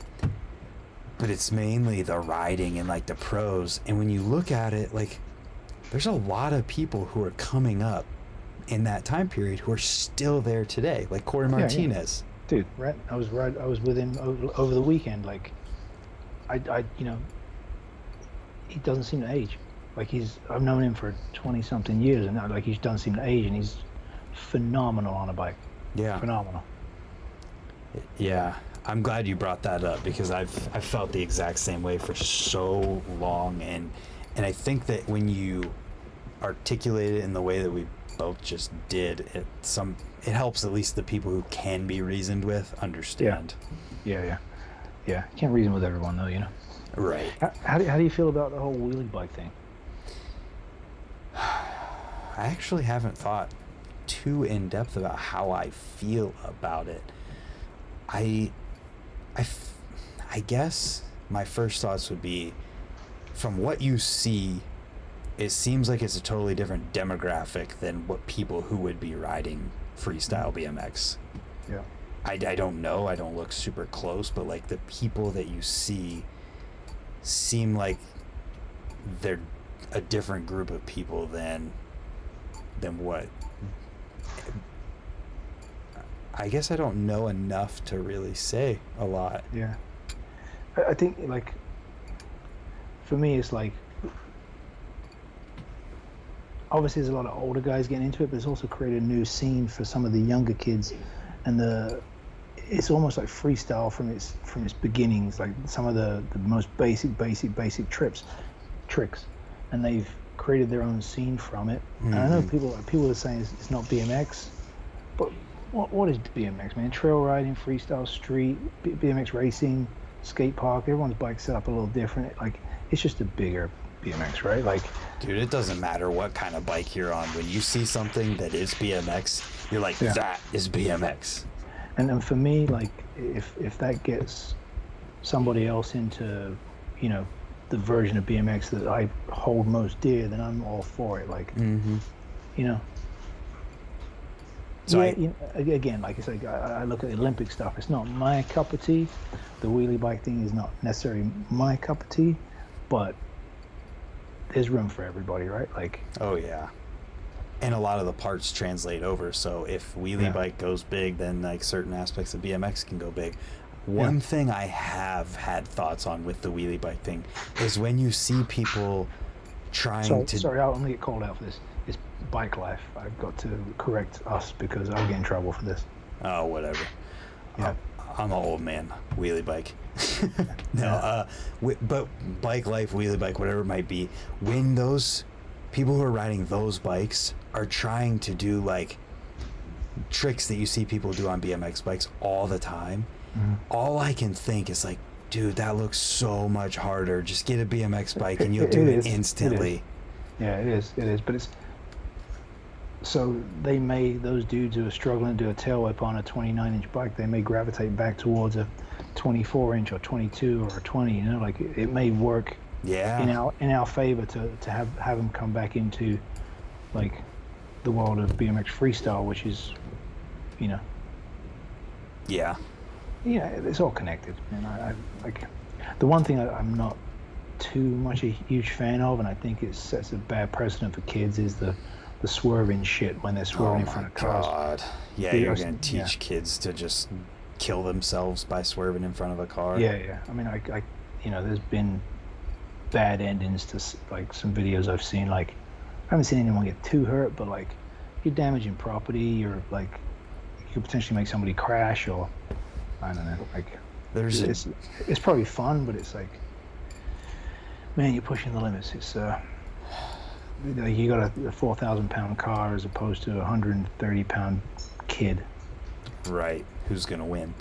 Speaker 2: it's mainly the riding and like the pros. And when you look at it, like, there's a lot of people who are coming up in that time period who are still there today, like Corey Martinez.
Speaker 1: Dude, right? I was with him over the weekend. Like, I you know, he doesn't seem to age. Like, I've known him for 20 something years, and like, he doesn't seem to age, and he's phenomenal on a bike.
Speaker 2: Yeah,
Speaker 1: phenomenal.
Speaker 2: Yeah, I'm glad you brought that up, because I've felt the exact same way for so long, and I think that when you articulate it in the way that we both just did, it helps at least the people who can be reasoned with understand.
Speaker 1: Yeah. Can't reason with everyone though, you know.
Speaker 2: Right.
Speaker 1: How do you feel about the whole wheelie bike thing?
Speaker 2: I actually haven't thought too in depth about how I feel about it. I guess my first thoughts would be, from what you see, it seems like it's a totally different demographic than what people who would be riding freestyle BMX.
Speaker 1: Yeah.
Speaker 2: I don't know. I don't look super close, but like the people that you see seem like they're a different group of people than what. I guess I don't know enough to really say a lot.
Speaker 1: Yeah. I think, like, for me, it's like, obviously there's a lot of older guys getting into it, but it's also created a new scene for some of the younger kids, and it's almost like freestyle from its beginnings, like some of the most basic tricks, and they've created their own scene from it. And I know people are saying it's not BMX, but what is BMX, man? Trail riding, freestyle, street, BMX racing, skate park. Everyone's bike's set up a little different. Like, it's just a bigger BMX, right? Like,
Speaker 2: dude, it doesn't matter what kind of bike you're on. When you see something that is BMX, you're like, that is BMX.
Speaker 1: And then for me, like, if that gets somebody else into, you know, the version of BMX that I hold most dear, then I'm all for it. Like, you know. So again, like I say, I look at the Olympic stuff. It's not my cup of tea. The wheelie bike thing is not necessarily my cup of tea, but there's room for everybody, right? Like,
Speaker 2: oh yeah, and a lot of the parts translate over. So if wheelie bike goes big, then like certain aspects of BMX can go big. One thing I have had thoughts on with the wheelie bike thing is when you see people trying to. Sorry,
Speaker 1: I'm gonna get called out for this. It's bike life. I've got to correct us because I'll get in trouble for this.
Speaker 2: Oh, whatever.
Speaker 1: Yeah.
Speaker 2: I'm an old man. Wheelie bike. But bike life, wheelie bike, whatever it might be, when those people who are riding those bikes are trying to do like tricks that you see people do on BMX bikes all the time, all I can think is like, dude, that looks so much harder. Just get a BMX bike and you'll do it instantly.
Speaker 1: It is, but it's so those dudes who are struggling to do a tail whip on a 29-inch bike, they may gravitate back towards a 24-inch or 22 or a 20. You know, like it may work in our favor to have them come back into like the world of BMX freestyle, which is, you know,
Speaker 2: Yeah.
Speaker 1: yeah, it's all connected. And I like the one thing I'm not too much a huge fan of, and I think it sets a bad precedent for kids, is the swerving shit when they're swerving
Speaker 2: Oh
Speaker 1: in
Speaker 2: my
Speaker 1: front of cars.
Speaker 2: God. Yeah,
Speaker 1: Dude,
Speaker 2: you're gonna teach kids to just kill themselves by swerving in front of a car.
Speaker 1: yeah. I mean, you know, there's been bad endings to like some videos I've seen. Like, I haven't seen anyone get too hurt, but like, you're damaging property. You're like, you could potentially make somebody crash, or I don't know. Like, it's probably fun, but it's like, man, you're pushing the limits. It's you got a 4,000-pound car as opposed to a 130-pound kid.
Speaker 2: Right. Who's gonna win?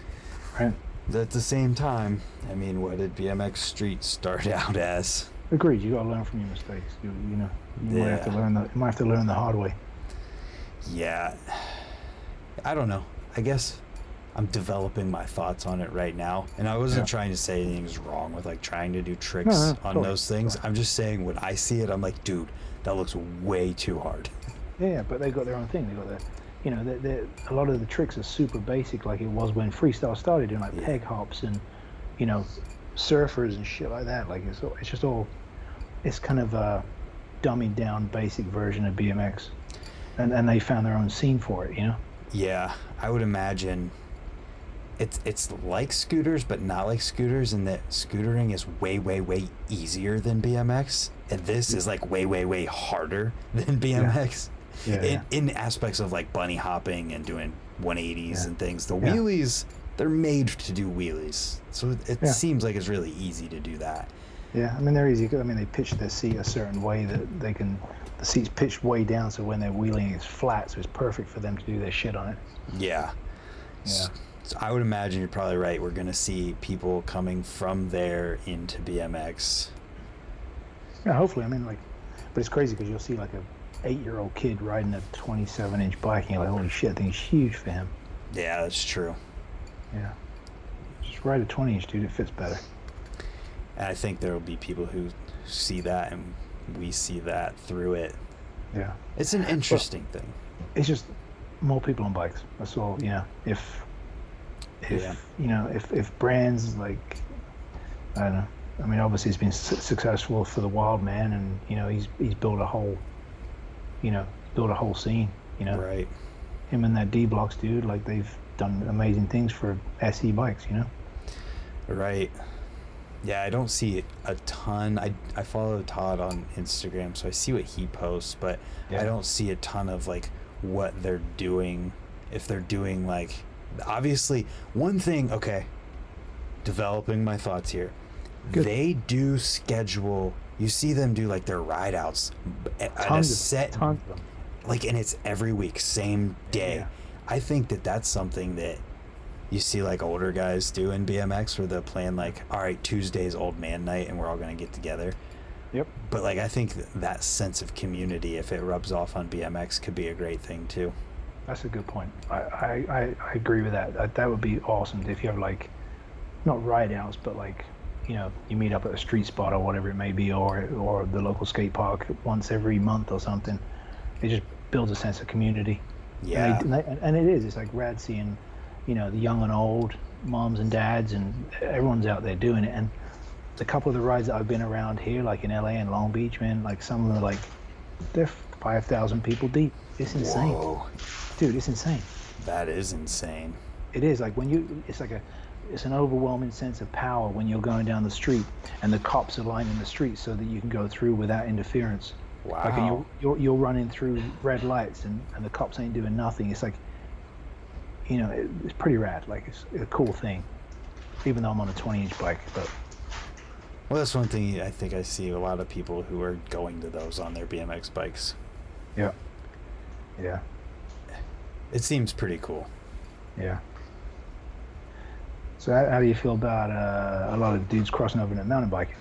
Speaker 1: Right.
Speaker 2: At the same time, I mean, what did BMX Street start out as?
Speaker 1: Agreed. You got to learn from your mistakes. You know, you might have to learn you might have to learn the hard way.
Speaker 2: Yeah. I don't know. I guess I'm developing my thoughts on it right now, and I wasn't trying to say anything's wrong with like trying to do tricks on
Speaker 1: totally.
Speaker 2: those things. I'm just saying when I see it, I'm like, dude, that looks way too hard.
Speaker 1: Yeah, but they got their own thing. They got their, you know, a lot of the tricks are super basic, like it was when freestyle started, doing like peg hops and, you know, surfers and shit like that. Like it's just all, it's kind of a dumbing down basic version of BMX, and they found their own scene for it, you know.
Speaker 2: Yeah, I would imagine it's like scooters, but not like scooters, in that scootering is way easier than BMX, and this is like way harder than BMX. In aspects of like bunny hopping and doing 180s and things. The wheelies, they're made to do wheelies, so it seems like it's really easy to do that.
Speaker 1: Yeah, I mean, they're easy. I mean, they pitch their seat a certain way that they can, the seat's pitched way down, so when they're wheeling it's flat, so it's perfect for them to do their shit on it.
Speaker 2: Yeah. So I would imagine you're probably right. We're going to see people coming from there into BMX.
Speaker 1: Yeah, hopefully. I mean, like, but it's crazy because you'll see like a 8-year-old kid riding a 27-inch bike, and you're like, holy shit, that thing's huge for him.
Speaker 2: Yeah, that's true.
Speaker 1: Yeah. Just ride a 20-inch, dude. It fits better.
Speaker 2: And I think there will be people who see that, and we see that through it.
Speaker 1: Yeah.
Speaker 2: It's an interesting thing.
Speaker 1: It's just more people on bikes. That's all. You know, if you know, if brands like, I don't know. I mean, obviously he's been successful for the Wild Man, and you know, he's built a whole, you know, scene. You know,
Speaker 2: right?
Speaker 1: Him and that D-Blocks dude, like they've done amazing things for SE bikes. You know,
Speaker 2: right? Yeah, I don't see a ton. I follow Todd on Instagram, so I see what he posts, but I don't see a ton of like what they're doing. If they're doing like, obviously one thing, okay, developing my thoughts here. Good. They do schedule, you see them do like their ride outs at a set,
Speaker 1: tons of them.
Speaker 2: Like, and it's every week, same day. Yeah. I think that's something that you see like older guys do in BMX, where they'll plan like, all right, Tuesday's old man night and we're all going to get together.
Speaker 1: Yep.
Speaker 2: But like, I think that sense of community, if it rubs off on BMX, could be a great thing too.
Speaker 1: That's a good point. I agree with that. That would be awesome if you have like, not ride outs, but like, you know, you meet up at a street spot or whatever it may be, or the local skate park once every month or something. It just builds a sense of community.
Speaker 2: Yeah.
Speaker 1: And it is. It's like rad seeing, you know, the young and old, moms and dads, and everyone's out there doing it. And the couple of the rides that I've been around here, like in LA and Long Beach, man, like some of them are like, they're 5,000 people deep. It's insane.
Speaker 2: Whoa.
Speaker 1: Dude, it's insane.
Speaker 2: That is insane.
Speaker 1: It is. Like when it's an overwhelming sense of power when you're going down the street and the cops are lining the street so that you can go through without interference.
Speaker 2: Wow.
Speaker 1: Like you're running through red lights and the cops ain't doing nothing. It's like, you know, it's pretty rad. Like it's a cool thing, even though I'm on a 20-inch bike. But
Speaker 2: well, that's one thing I think I see a lot of people who are going to those on their BMX bikes.
Speaker 1: Yeah.
Speaker 2: It seems pretty cool.
Speaker 1: Yeah. So how do you feel about a lot of dudes crossing over into mountain biking?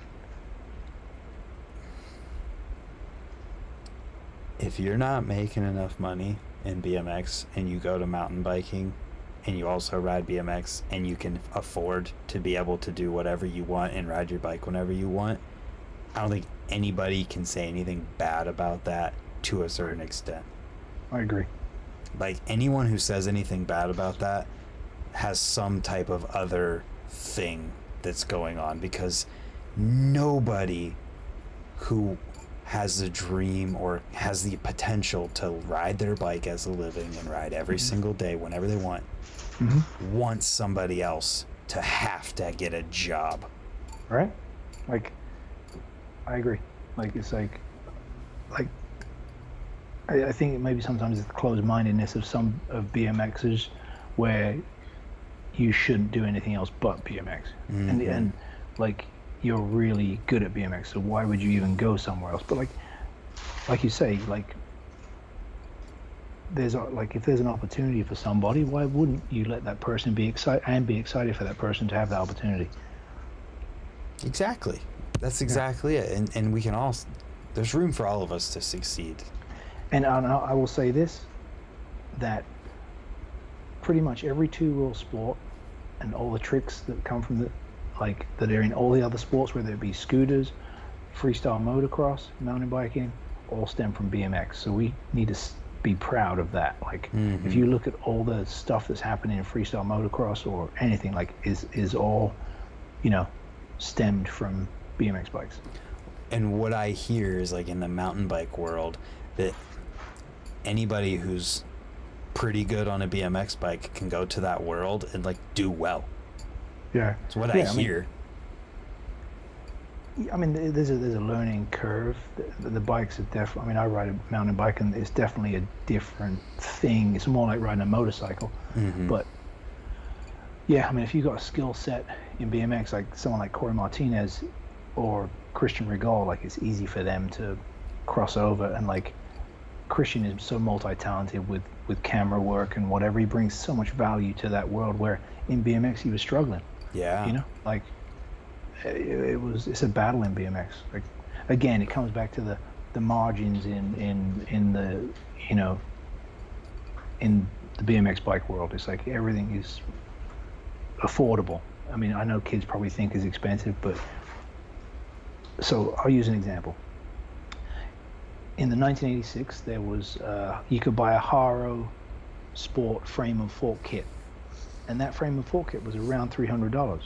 Speaker 2: If you're not making enough money in BMX and you go to mountain biking and you also ride BMX and you can afford to be able to do whatever you want and ride your bike whenever you want, I don't think anybody can say anything bad about that to a certain extent.
Speaker 1: I agree.
Speaker 2: Like, anyone who says anything bad about that has some type of other thing that's going on, because nobody who has the dream or has the potential to ride their bike as a living and ride every single day whenever they want wants somebody else to have to get a job.
Speaker 1: Right? Like, I agree. Like, it's like I think maybe sometimes it's the closed-mindedness of some of BMXers where you shouldn't do anything else but BMX. And like, you're really good at BMX, so why would you even go somewhere else? But like you say, like, if there's an opportunity for somebody, why wouldn't you let that person be excited for that person to have that opportunity?
Speaker 2: Exactly. That's exactly it. And we can all, there's room for all of us to succeed.
Speaker 1: And I will say this, that pretty much every two-wheel sport and all the tricks that come from that are in all the other sports, whether it be scooters, freestyle motocross, mountain biking, all stem from BMX. So we need to be proud of that. Like, if you look at all the stuff that's happening in freestyle motocross or anything, like, is all, stemmed from BMX bikes.
Speaker 2: And what I hear is, like, in the mountain bike world, that anybody who's pretty good on a BMX bike can go to that world and, like, do well.
Speaker 1: Yeah.
Speaker 2: It's what I hear.
Speaker 1: I mean, there's a learning curve. The bikes are definitely. I mean, I ride a mountain bike, and it's definitely a different thing. It's more like riding a motorcycle. But yeah, I mean, if you've got a skill set in BMX, like someone like Corey Martinez or Christian Regal, like, it's easy for them to cross over. And like, Christian is so multi-talented with camera work and whatever. He brings so much value to that world, where in BMX he was struggling.
Speaker 2: Yeah.
Speaker 1: Like, it's a battle in BMX. Like, again, it comes back to the margins in the in the BMX bike world. It's like everything is affordable. I mean, I know kids probably think it's expensive, but so I'll use an example. In the 1986, there was you could buy a Haro Sport frame and fork kit, and that frame and fork kit was around $300.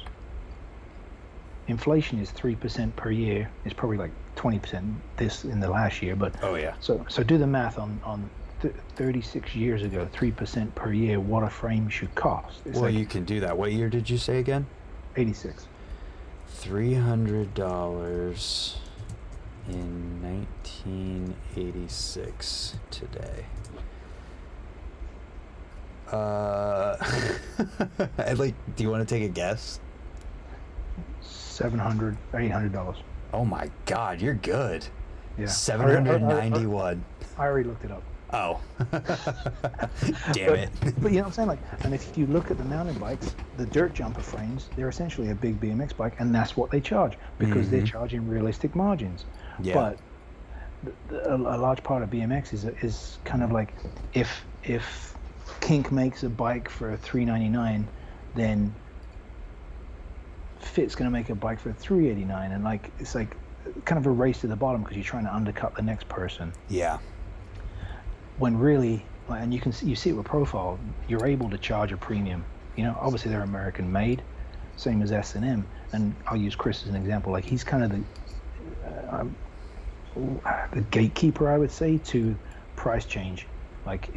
Speaker 1: Inflation is 3% per year. It's probably like 20% this in the last year, but so do the math on 36 years ago, 3% per year, what a frame should cost. It's
Speaker 2: you can do that. What year did you say again?
Speaker 1: 86.
Speaker 2: $300 in 1986 today. Like, do you want to take a guess?
Speaker 1: $700, $800.
Speaker 2: Oh my God, you're good.
Speaker 1: Yeah.
Speaker 2: 791.
Speaker 1: I already looked it up.
Speaker 2: Oh. Damn it.
Speaker 1: But you know what I'm saying? Like, and if you look at the mountain bikes, the dirt jumper frames, they're essentially a big BMX bike, and that's what they charge, because they're charging realistic margins.
Speaker 2: Yeah.
Speaker 1: But a large part of BMX is kind of like, if Kink makes a bike for $399, then Fit's going to make a bike for $389, and like, it's like kind of a race to the bottom, because you're trying to undercut the next person.
Speaker 2: Yeah.
Speaker 1: When really, and you see it with Profile, you're able to charge a premium. Obviously they're American made, same as S&M, and I'll use Chris as an example. Like, he's kind of the gatekeeper, I would say, to price change. Like,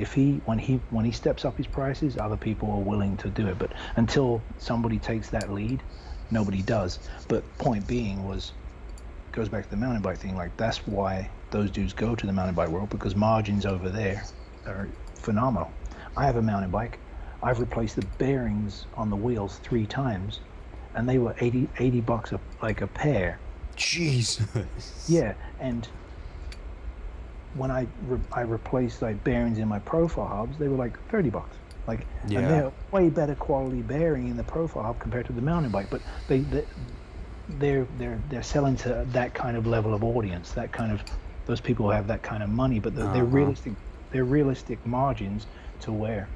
Speaker 1: when he steps up his prices, other people are willing to do it. But until somebody takes that lead, nobody does. But point being goes back to the mountain bike thing. Like, that's why those dudes go to the mountain bike world, because margins over there are phenomenal. I have a mountain bike. I've replaced the bearings on the wheels 3 times, and they were $80 a pair.
Speaker 2: Jeez.
Speaker 1: Yeah, and when I replaced like bearings in my Profile hubs, they were like $30. Like, and they're way better quality bearing in the Profile hub compared to the mountain bike. But they're selling to that kind of level of audience, that kind of, those people who have that kind of money. But they're realistic margins to where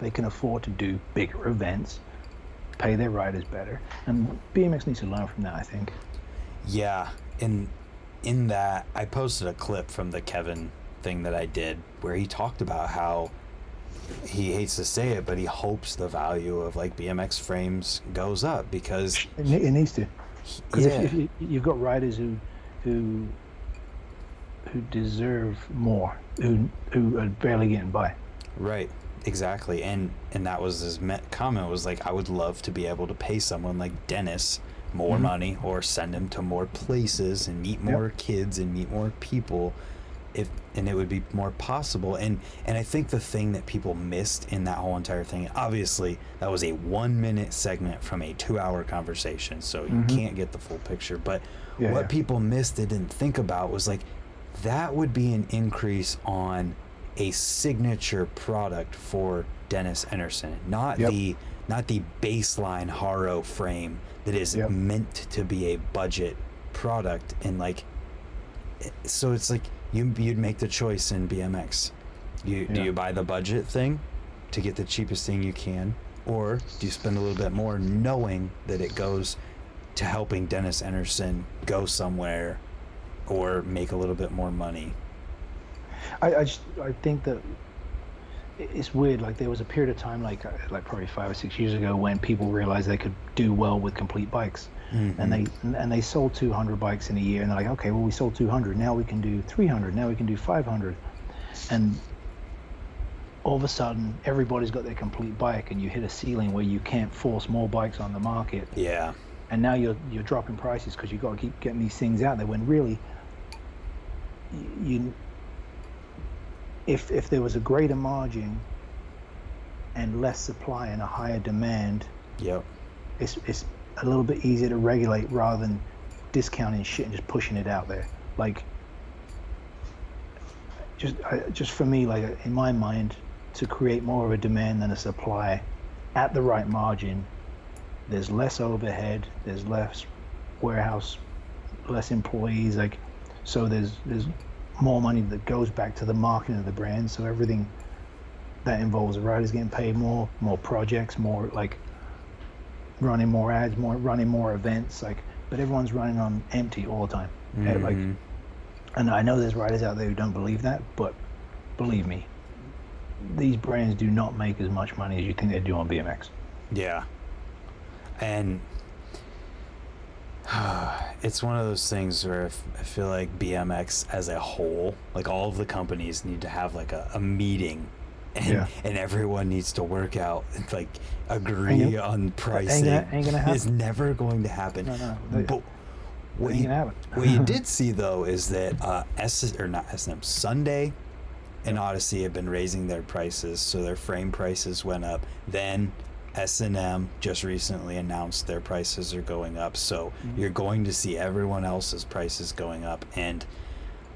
Speaker 1: they can afford to do bigger events, pay their riders better, and BMX needs to learn from that, I think.
Speaker 2: Yeah, and in that, I posted a clip from the Kevin thing that I did where he talked about how he hates to say it, but he hopes the value of like BMX frames goes up because
Speaker 1: it needs to. Because
Speaker 2: yeah,
Speaker 1: if you've got riders who deserve more, who are barely getting by.
Speaker 2: right, exactly, and that was his comment was like, I would love to be able to pay someone like Dennis more money or send him to more places and meet more kids and meet more people, and it would be more possible. And I think the thing that people missed in that whole entire thing, obviously that was a 1 minute segment from a 2 hour conversation, so you can't get the full picture, but what people missed, they didn't think about, was like that would be an increase on a signature product for Dennis Anderson, not the baseline Haro frame that is meant to be a budget product. And like, so it's like you'd make the choice in BMX. Do you buy the budget thing to get the cheapest thing you can, or do you spend a little bit more knowing that it goes to helping Dennis Anderson go somewhere or make a little bit more money?
Speaker 1: I think that it's weird. Like there was a period of time, like probably 5 or 6 years ago, when people realized they could do well with complete bikes, and they sold 200 bikes in a year, and they're like, okay, well, we sold 200, now we can do 300, now we can do 500, and all of a sudden everybody's got their complete bike, and you hit a ceiling where you can't force more bikes on the market.
Speaker 2: Yeah.
Speaker 1: And now you're dropping prices because you've got to keep getting these things out there, when really if there was a greater margin and less supply and a higher demand, it's a little bit easier to regulate rather than discounting shit and just pushing it out there. Like just for me, like in my mind, to create more of a demand than a supply at the right margin, there's less overhead, there's less warehouse, less employees, like, so there's more money that goes back to the marketing of the brand. So everything that involves the riders getting paid more projects, more like running more ads, running more events, like, but everyone's running on empty all the time. Like, and I know there's riders out there who don't believe that, but believe me, these brands do not make as much money as you think they do on BMX.
Speaker 2: Yeah. And it's one of those things where I feel like BMX as a whole, like all of the companies need to have like a meeting, and everyone needs to work out and like agree on pricing.
Speaker 1: Ain't gonna happen.
Speaker 2: It's never going to happen.
Speaker 1: No.
Speaker 2: But what you did see though is that Sunday and Odyssey have been raising their prices, so their frame prices went up. Then S&M just recently announced their prices are going up, so you're going to see everyone else's prices going up, and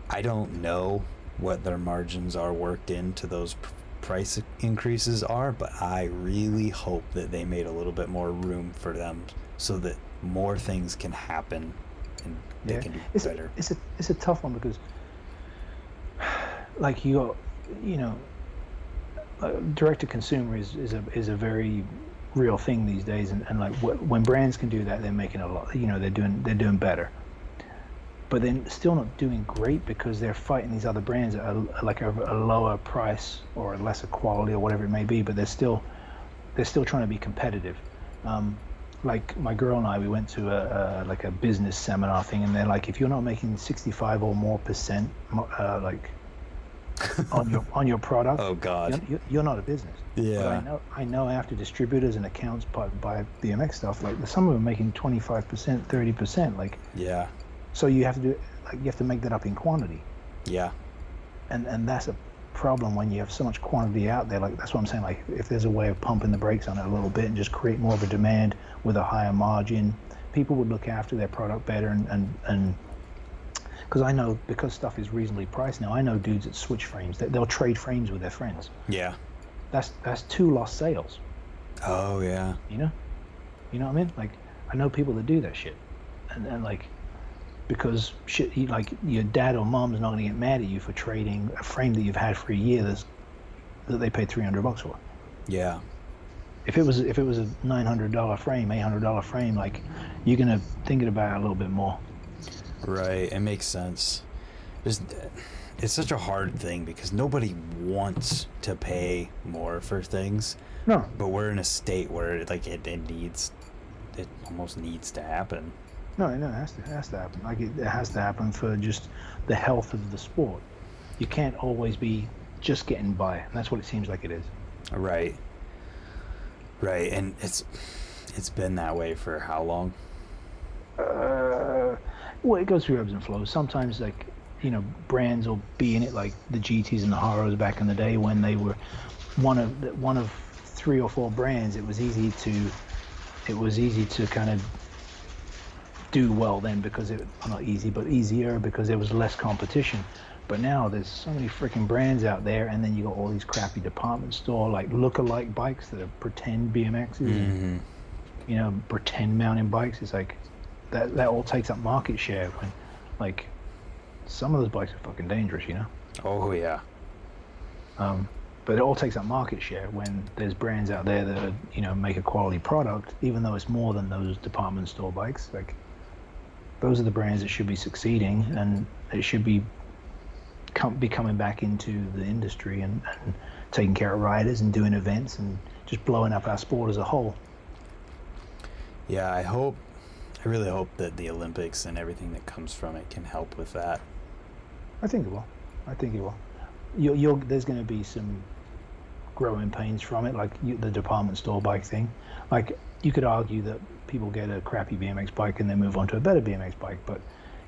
Speaker 2: I don't know what their margins are worked into those price increases are, but I really hope that they made a little bit more room for them so that more things can happen and they can do better.
Speaker 1: It's a tough one because like direct to consumer is a very real thing these days, and like when brands can do that, they're making a lot. They're doing better, but they're still not doing great because they're fighting these other brands at a lower price or a lesser quality or whatever it may be. But they're still trying to be competitive. Like my girl and I, we went to a business seminar thing, and they're like, if you're not making 65 or more percent like on your product,
Speaker 2: oh god,
Speaker 1: you're not a business.
Speaker 2: Yeah.
Speaker 1: But I know after distributors and accounts buy BMX stuff, like some of them are making 25%, 30%, like,
Speaker 2: yeah.
Speaker 1: So you have to you have to make that up in quantity.
Speaker 2: Yeah.
Speaker 1: And that's a problem when you have so much quantity out there. Like that's what I'm saying. Like if there's a way of pumping the brakes on it a little bit and just create more of a demand with a higher margin, people would look after their product better and because I know, because stuff is reasonably priced now, I know dudes that switch frames. They'll trade frames with their friends.
Speaker 2: Yeah.
Speaker 1: That's 2 lost sales.
Speaker 2: Oh yeah.
Speaker 1: You know what I mean? Like I know people that do that shit, and like because shit, like your dad or mom's not gonna get mad at you for trading a frame that you've had for a year that they paid $300 for.
Speaker 2: Yeah.
Speaker 1: If it was a $900 frame, $800 frame, like you're gonna think about it a little bit more.
Speaker 2: Right. It makes sense. There's, it's such a hard thing because nobody wants to pay more for things,
Speaker 1: No,
Speaker 2: but we're in a state where like it almost needs to happen.
Speaker 1: no, it has to happen. Like it has to happen for just the health of the sport. You can't always be just getting by, and that's what it seems like it is.
Speaker 2: Right. Right. And it's been that way for how long?
Speaker 1: Well, it goes through ebbs and flows. Sometimes, like, brands will be in it, like the GTs and the Haros back in the day when they were one of 3 or 4 brands. It was easy to kind of do well then because not easy, but easier because there was less competition. But now there's so many freaking brands out there, and then you got all these crappy department store like look-alike bikes that are pretend BMXs, and, pretend mountain bikes. It's like that all takes up market share when, like, some of those bikes are fucking dangerous,
Speaker 2: Oh yeah.
Speaker 1: But it all takes up market share when there's brands out there that make a quality product, even though it's more than those department store bikes. Like, those are the brands that should be succeeding, and it should be coming back into the industry and taking care of riders and doing events and just blowing up our sport as a whole.
Speaker 2: Yeah, I really hope that the Olympics and everything that comes from it can help with that.
Speaker 1: I think it will. There's going to be some growing pains from it, like the department store bike thing. Like, you could argue that people get a crappy BMX bike and then move on to a better BMX bike, but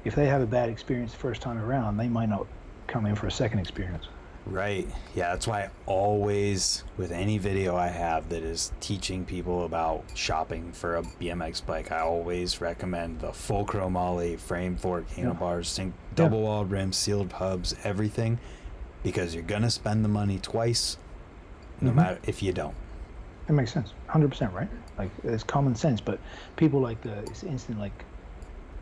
Speaker 1: if they have a bad experience the first time around, they might not come in for a second experience.
Speaker 2: Right. Yeah, that's why I always, with any video I have that is teaching people about shopping for a BMX bike, I always recommend the full chromoly, frame, fork, handlebars, double walled rims, sealed hubs, everything, because you're gonna spend the money twice, no matter if you don't.
Speaker 1: It makes sense, 100%, right? Like, it's common sense, but people it's instant, like,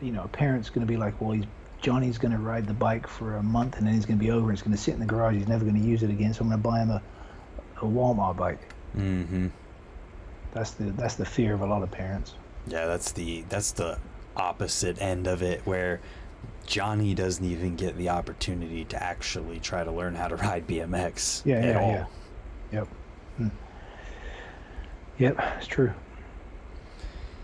Speaker 1: a parent's gonna be like, well, Johnny's going to ride the bike for a month and then he's going to be over. It's going to sit in the garage. He's never going to use it again. So I'm going to buy him a Walmart bike.
Speaker 2: Mm-hmm.
Speaker 1: That's the fear of a lot of parents.
Speaker 2: Yeah, that's the opposite end of it, where Johnny doesn't even get the opportunity to actually try to learn how to ride BMX at all.
Speaker 1: Yeah. Yep. Yep, it's true.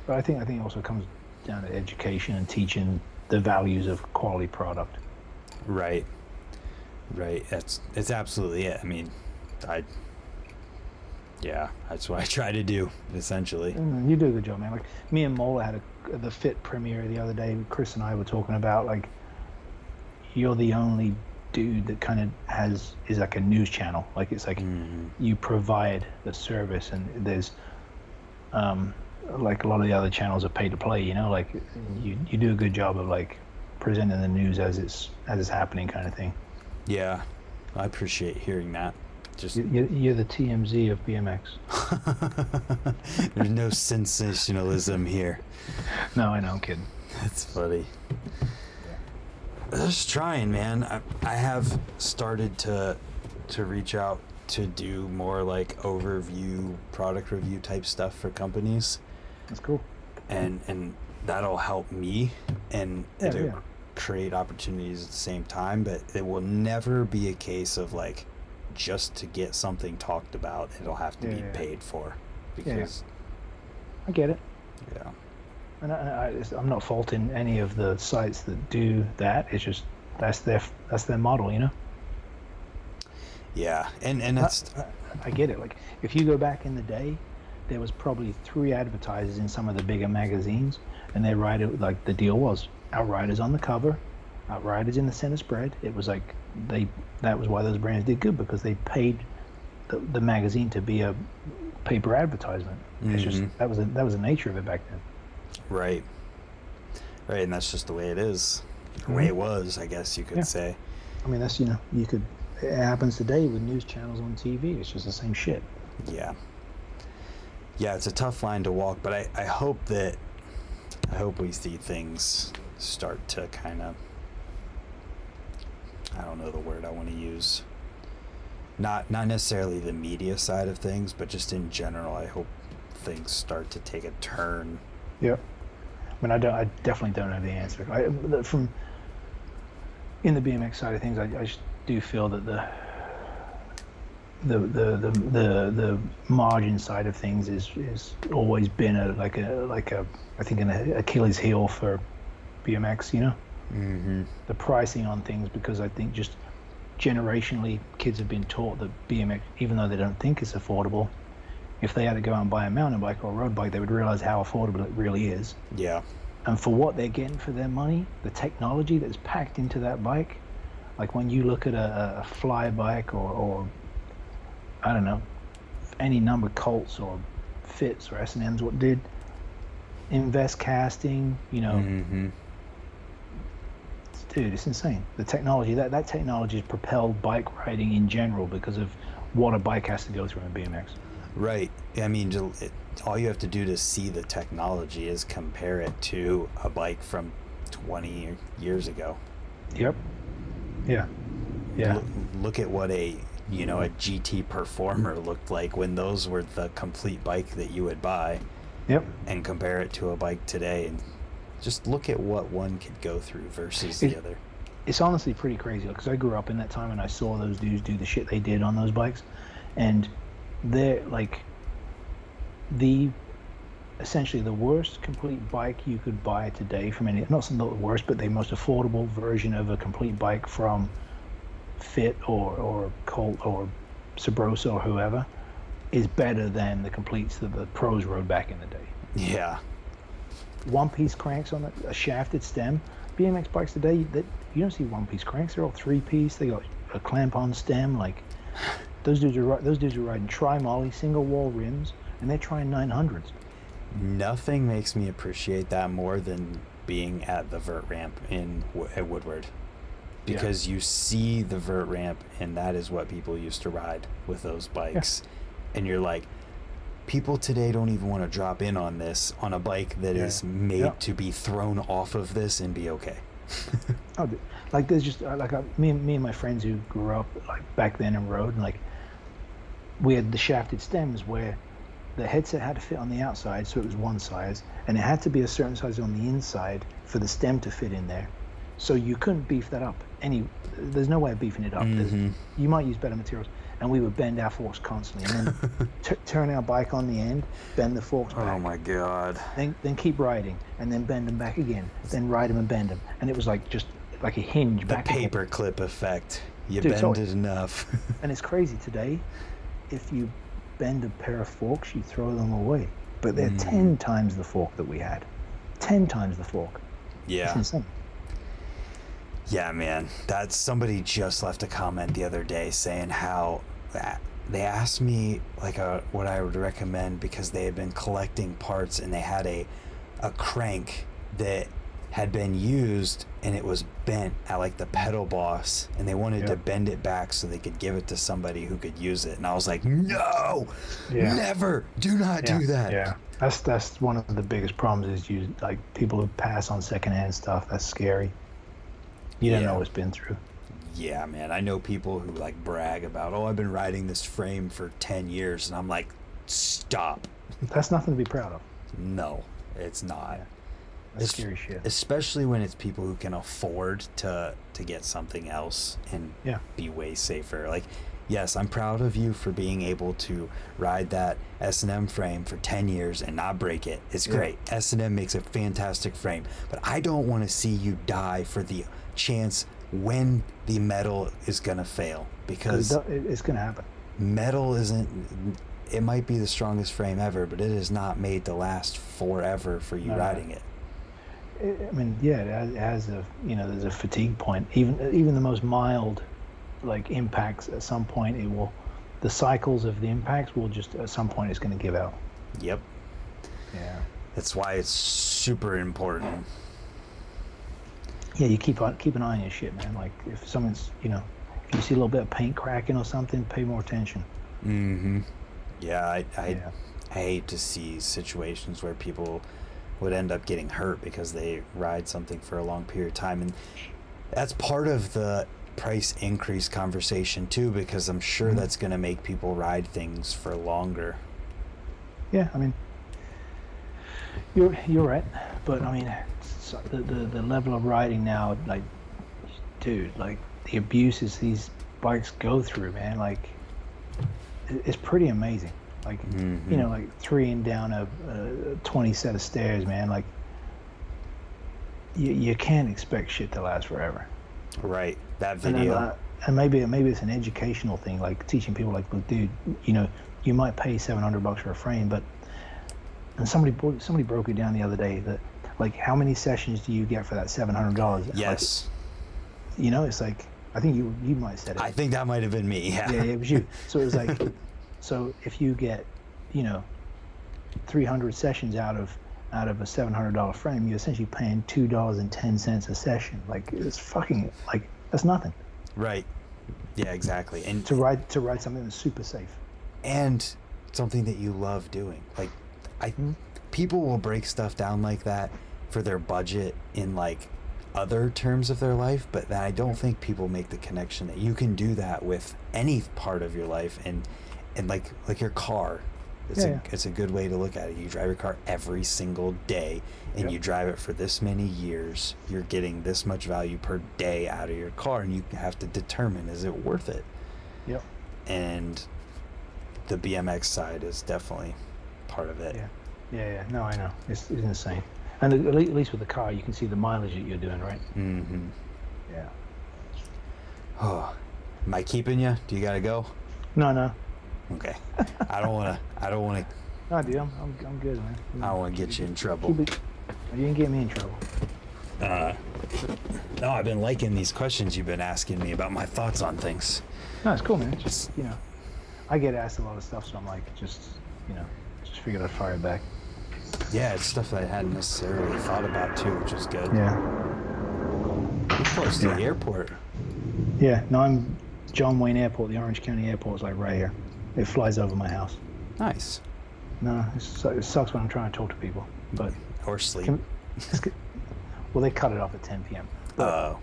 Speaker 1: But I think it also comes down to education and teaching the values of quality product.
Speaker 2: Right. It's absolutely it. I mean, that's what I try to do, essentially.
Speaker 1: You do a good job, man. Like, me and Mola had the Fit premiere the other day. Chris and I were talking about, like, you're the only dude that kind of is like a news channel. Like, it's like you provide the service, and there's like a lot of the other channels are pay to play, like you do a good job of, like, presenting the news as it's happening, kind of thing.
Speaker 2: Yeah, I appreciate hearing that. Just
Speaker 1: you're the TMZ of BMX.
Speaker 2: There's no sensationalism here.
Speaker 1: No, I know, I'm kidding.
Speaker 2: That's funny. Just trying, man. I have started to reach out to do more, like, overview, product review type stuff for companies.
Speaker 1: That's cool.
Speaker 2: And that'll help me, and it'll create opportunities at the same time, but it will never be a case of, like, just to get something talked about. It'll have to be paid for, because
Speaker 1: I get it.
Speaker 2: Yeah.
Speaker 1: And I'm not faulting any of the sites that do that. It's just that's their model,
Speaker 2: Yeah, and that's
Speaker 1: I get it. Like, if you go back in the day, there was probably 3 advertisers in some of the bigger magazines, and they write it like the deal was Outriders on the cover, Outriders in the center spread. It was like that was why those brands did good, because they paid the magazine to be a paper advertisement. It's just that was the nature of it back then.
Speaker 2: Right, and that's just the way it is, the way it was, I guess you could say.
Speaker 1: I mean, that's it happens today with news channels on TV. It's just the same shit.
Speaker 2: Yeah, it's a tough line to walk, but I hope we see things start to kind of, I don't know the word I want to use, not necessarily the media side of things, but just in general, I hope things start to take a turn.
Speaker 1: Yeah. mean, I definitely don't know the answer. From in the BMX side of things, I just do feel that the margin side of things is always been like a I think an Achilles heel for BMX. The pricing on things, because I think just generationally kids have been taught that BMX, even though they don't think it's affordable, if they had to go out and buy a mountain bike or a road bike, they would realize how affordable it really is.
Speaker 2: Yeah.
Speaker 1: And for what they're getting for their money, the technology that's packed into that bike, like when you look at a fly bike or I don't know, any number of Colts or Fits or S&Ms, what did invest casting, dude, it's insane. The technology, that technology has propelled bike riding in general because of what a bike has to go through in BMX.
Speaker 2: Right. I mean, all you have to do to see the technology is compare it to a bike from 20 years ago.
Speaker 1: Yep. Yeah. Yeah.
Speaker 2: Look at what a GT Performer looked like when those were the complete bike that you would buy.
Speaker 1: Yep.
Speaker 2: And compare it to a bike today, and just look at what one could go through versus the other.
Speaker 1: It's honestly pretty crazy, because I grew up in that time and I saw those dudes do the shit they did on those bikes, and they're like essentially the worst complete bike you could buy today from any, not the worst, but the most affordable version of a complete bike from Fit or Colt or Sabrosa or whoever is better than the completes that the pros rode back in the day.
Speaker 2: Yeah.
Speaker 1: One-piece cranks on a shafted stem. BMX bikes today, that you don't see one-piece cranks. They're all three-piece. They got a clamp-on stem. Like those dudes are riding tri-molly single wall rims, and they're trying 900s.
Speaker 2: Nothing makes me appreciate that more than being at the vert ramp at Woodward, because you see the vert ramp, and that is what people used to ride with those bikes. And you're like, people today don't even want to drop in on this on a bike that is made to be thrown off of this and be okay.
Speaker 1: Like there's just me and my friends who grew up like back then and rode, and like we had the shafted stems where the headset had to fit on the outside, so it was one size, and it had to be a certain size on the inside for the stem to fit in there. So you couldn't beef that up. There's no way of beefing it up. You might use better materials. And we would bend our forks constantly, and then turn our bike on the end, bend the forks back.
Speaker 2: Oh my god.
Speaker 1: Then keep riding, and then bend them back again. Then ride them and bend them. And it was like just like a hinge back.
Speaker 2: The paper clip effect. You bend it enough.
Speaker 1: And it's crazy today. If you bend a pair of forks, you throw them away. But they're 10 times the fork that we had. 10 times the fork.
Speaker 2: Yeah.
Speaker 1: It's insane.
Speaker 2: Yeah, man. Somebody just left a comment the other day saying how they asked me like what I would recommend, because they had been collecting parts and they had a crank that had been used and it was bent at like the pedal boss, and they wanted to bend it back so they could give it to somebody who could use it. And I was like, no, never, do not do that.
Speaker 1: Yeah, that's one of the biggest problems, is like people who pass on secondhand stuff. That's scary. You don't know what's been through.
Speaker 2: Yeah, man. I know people who like brag about, I've been riding this frame for 10 years. And I'm like, stop.
Speaker 1: That's nothing to be proud of.
Speaker 2: No, it's not.
Speaker 1: That's scary shit.
Speaker 2: Especially when it's people who can afford to get something else and be way safer. Like, yes, I'm proud of you for being able to ride that S&M frame for 10 years and not break it. It's great. S&M makes a fantastic frame. But I don't want to see you die for the chance when the metal is going to fail, because
Speaker 1: it's going to happen.
Speaker 2: Metal it might be the strongest frame ever, but it is not made to last forever for you riding it.
Speaker 1: I mean, it has there's a fatigue point. Even the most mild like impacts, at some point the cycles of the impacts will just, at some point, it's going to give out.
Speaker 2: Yep.
Speaker 1: Yeah.
Speaker 2: That's why it's super important.
Speaker 1: Yeah, you keep an eye on your shit, man. Like if someone's, if you see a little bit of paint cracking or something, pay more attention.
Speaker 2: Yeah, I hate to see situations where people would end up getting hurt because they ride something for a long period of time, and that's part of the price increase conversation too, because I'm sure that's going to make people ride things for longer.
Speaker 1: Yeah, I mean, You're right, but I mean, the level of riding now, like, dude, like the abuses these bikes go through, man, like it's pretty amazing. Like,
Speaker 2: Mm-hmm.
Speaker 1: like three and down a 20 set of stairs, man. Like, you can't expect shit to last forever.
Speaker 2: Right. That
Speaker 1: And then,
Speaker 2: video.
Speaker 1: and maybe it's an educational thing, like teaching people, like, look, dude, you might pay $700 for a frame, but and somebody broke it down the other day that, like, how many sessions do you get for that $700? Like,
Speaker 2: Yes.
Speaker 1: it's like, I think you might have said it.
Speaker 2: I think that might have been me. Yeah.
Speaker 1: Yeah, it was you. So it was like, so if you get, you know, 300 sessions out of a $700 frame, you're essentially paying $2.10 a session. Like, it's fucking, like, that's nothing
Speaker 2: Right. Yeah, exactly. And
Speaker 1: to ride something that's super safe.
Speaker 2: and something that you love doing. Like, I people will break stuff down like that for their budget in like other terms of their life, but I don't think people make the connection that you can do that with any part of your life. And like your car, it's a good way to look at it. You drive your car every single day, and you drive it for this many years. You're getting this much value per day out of your car, and you have to determine, is it worth it?
Speaker 1: Yep.
Speaker 2: And the BMX side is definitely part of it.
Speaker 1: Yeah. No, I know. It's insane. And at least with the car, you can see the mileage that you're doing, right?
Speaker 2: Mm-hmm.
Speaker 1: Yeah.
Speaker 2: Oh, am I keeping you? Do you gotta go?
Speaker 1: No.
Speaker 2: Okay. I don't wanna.
Speaker 1: No, dude, I'm good, man.
Speaker 2: I don't wanna get you in trouble.
Speaker 1: You didn't get me in trouble.
Speaker 2: No, I've been liking these questions you've been asking me about my thoughts on things.
Speaker 1: No, it's cool, man. Just, I get asked a lot of stuff, so I'm like, just figured I'd fire it back.
Speaker 2: Yeah, it's stuff that I hadn't necessarily thought about too, which is good.
Speaker 1: Yeah.
Speaker 2: We're close to the airport.
Speaker 1: Yeah. No, I'm John Wayne Airport. The Orange County Airport is like right here. It flies over my house.
Speaker 2: Nice.
Speaker 1: No, it sucks when I'm trying to talk to people, but
Speaker 2: Or sleep.
Speaker 1: well, they cut it off at 10 p.m.
Speaker 2: Oh.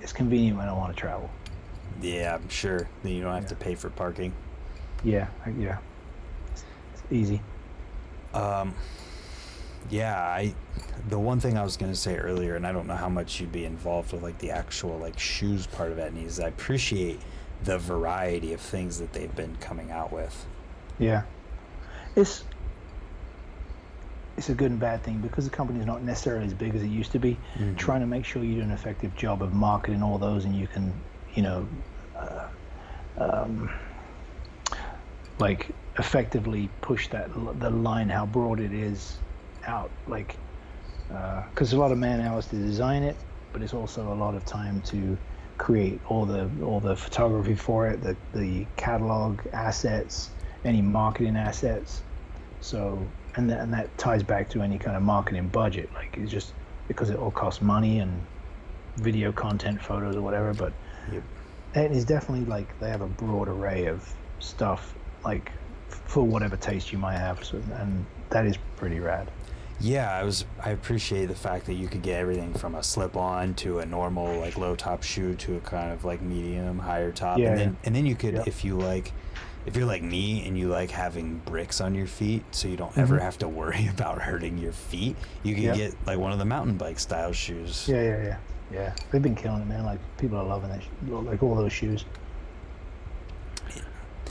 Speaker 1: It's convenient when I want to travel.
Speaker 2: Yeah, I'm sure. Then you don't have to pay for parking.
Speaker 1: Yeah. It's easy.
Speaker 2: Yeah, the one thing I was going to say earlier, and I don't know how much you'd be involved with like the actual like shoes part of it, is I appreciate the variety of things that they've been coming out with.
Speaker 1: Yeah. It's a good and bad thing because the company's not necessarily as big as it used to be.
Speaker 2: Mm-hmm.
Speaker 1: Trying to make sure you do an effective job of marketing all those, and you can, like effectively push the line how broad it is out, like because a lot of man hours to design it, but it's also a lot of time to create all the photography for it, the catalog assets, any marketing assets. So and that ties back to any kind of marketing budget. Like, it's just because it all costs money and video content, photos or whatever. But it is definitely like they have a broad array of stuff, like for whatever taste you might have. So, and that is pretty rad.
Speaker 2: Yeah, I appreciate the fact that you could get everything from a slip-on to a normal like low top shoe to a kind of like medium higher top. And then you could, if you're like me and you like having bricks on your feet so you don't ever have to worry about hurting your feet, you can get like one of the mountain bike style shoes.
Speaker 1: Yeah. They've been killing it, man. Like, people are loving that, like all those shoes,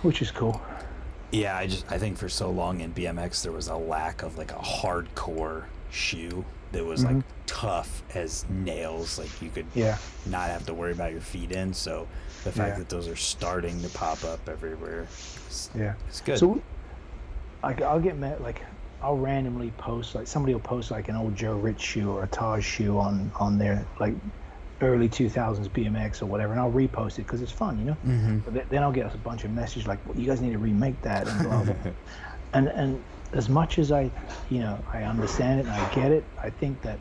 Speaker 1: which is cool.
Speaker 2: Yeah, I think for so long in BMX there was a lack of like a hardcore shoe that was like tough as nails, like you could not have to worry about your feet in. So the fact that those are starting to pop up everywhere, it's good.
Speaker 1: So I'll get mad, like I'll randomly post, like somebody will post like an old Joe Rich shoe or a Taj shoe on their like early 2000s BMX or whatever, and I'll repost it because it's fun, But then I'll get a bunch of messages like, well, you guys need to remake that and blah blah. and as much as I understand it and I get it, I think the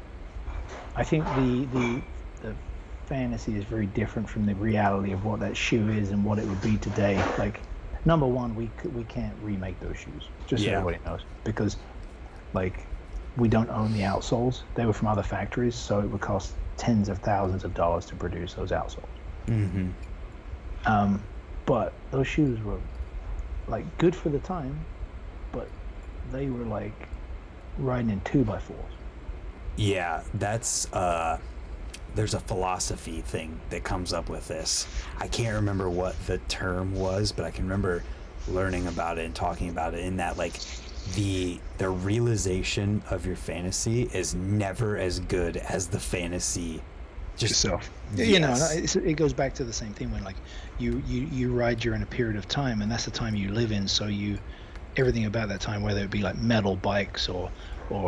Speaker 1: fantasy is very different from the reality of what that shoe is and what it would be today. Like, number one, we can't remake those shoes, just so everybody knows, because like we don't own the outsoles. They were from other factories, so it would cost tens of thousands of dollars to produce those outsoles. But those shoes were like good for the time, but they were like riding in 2x4s.
Speaker 2: Yeah, that's there's a philosophy thing that comes up with this. I can't remember what the term was, but I can remember learning about it and talking about it in that, like, the realization of your fantasy is never as good as the fantasy
Speaker 1: Yourself.
Speaker 2: Yes.
Speaker 1: You know, it goes back to the same thing when, like, you ride during a period of time, and that's the time you live in, so everything about that time, whether it be like metal bikes or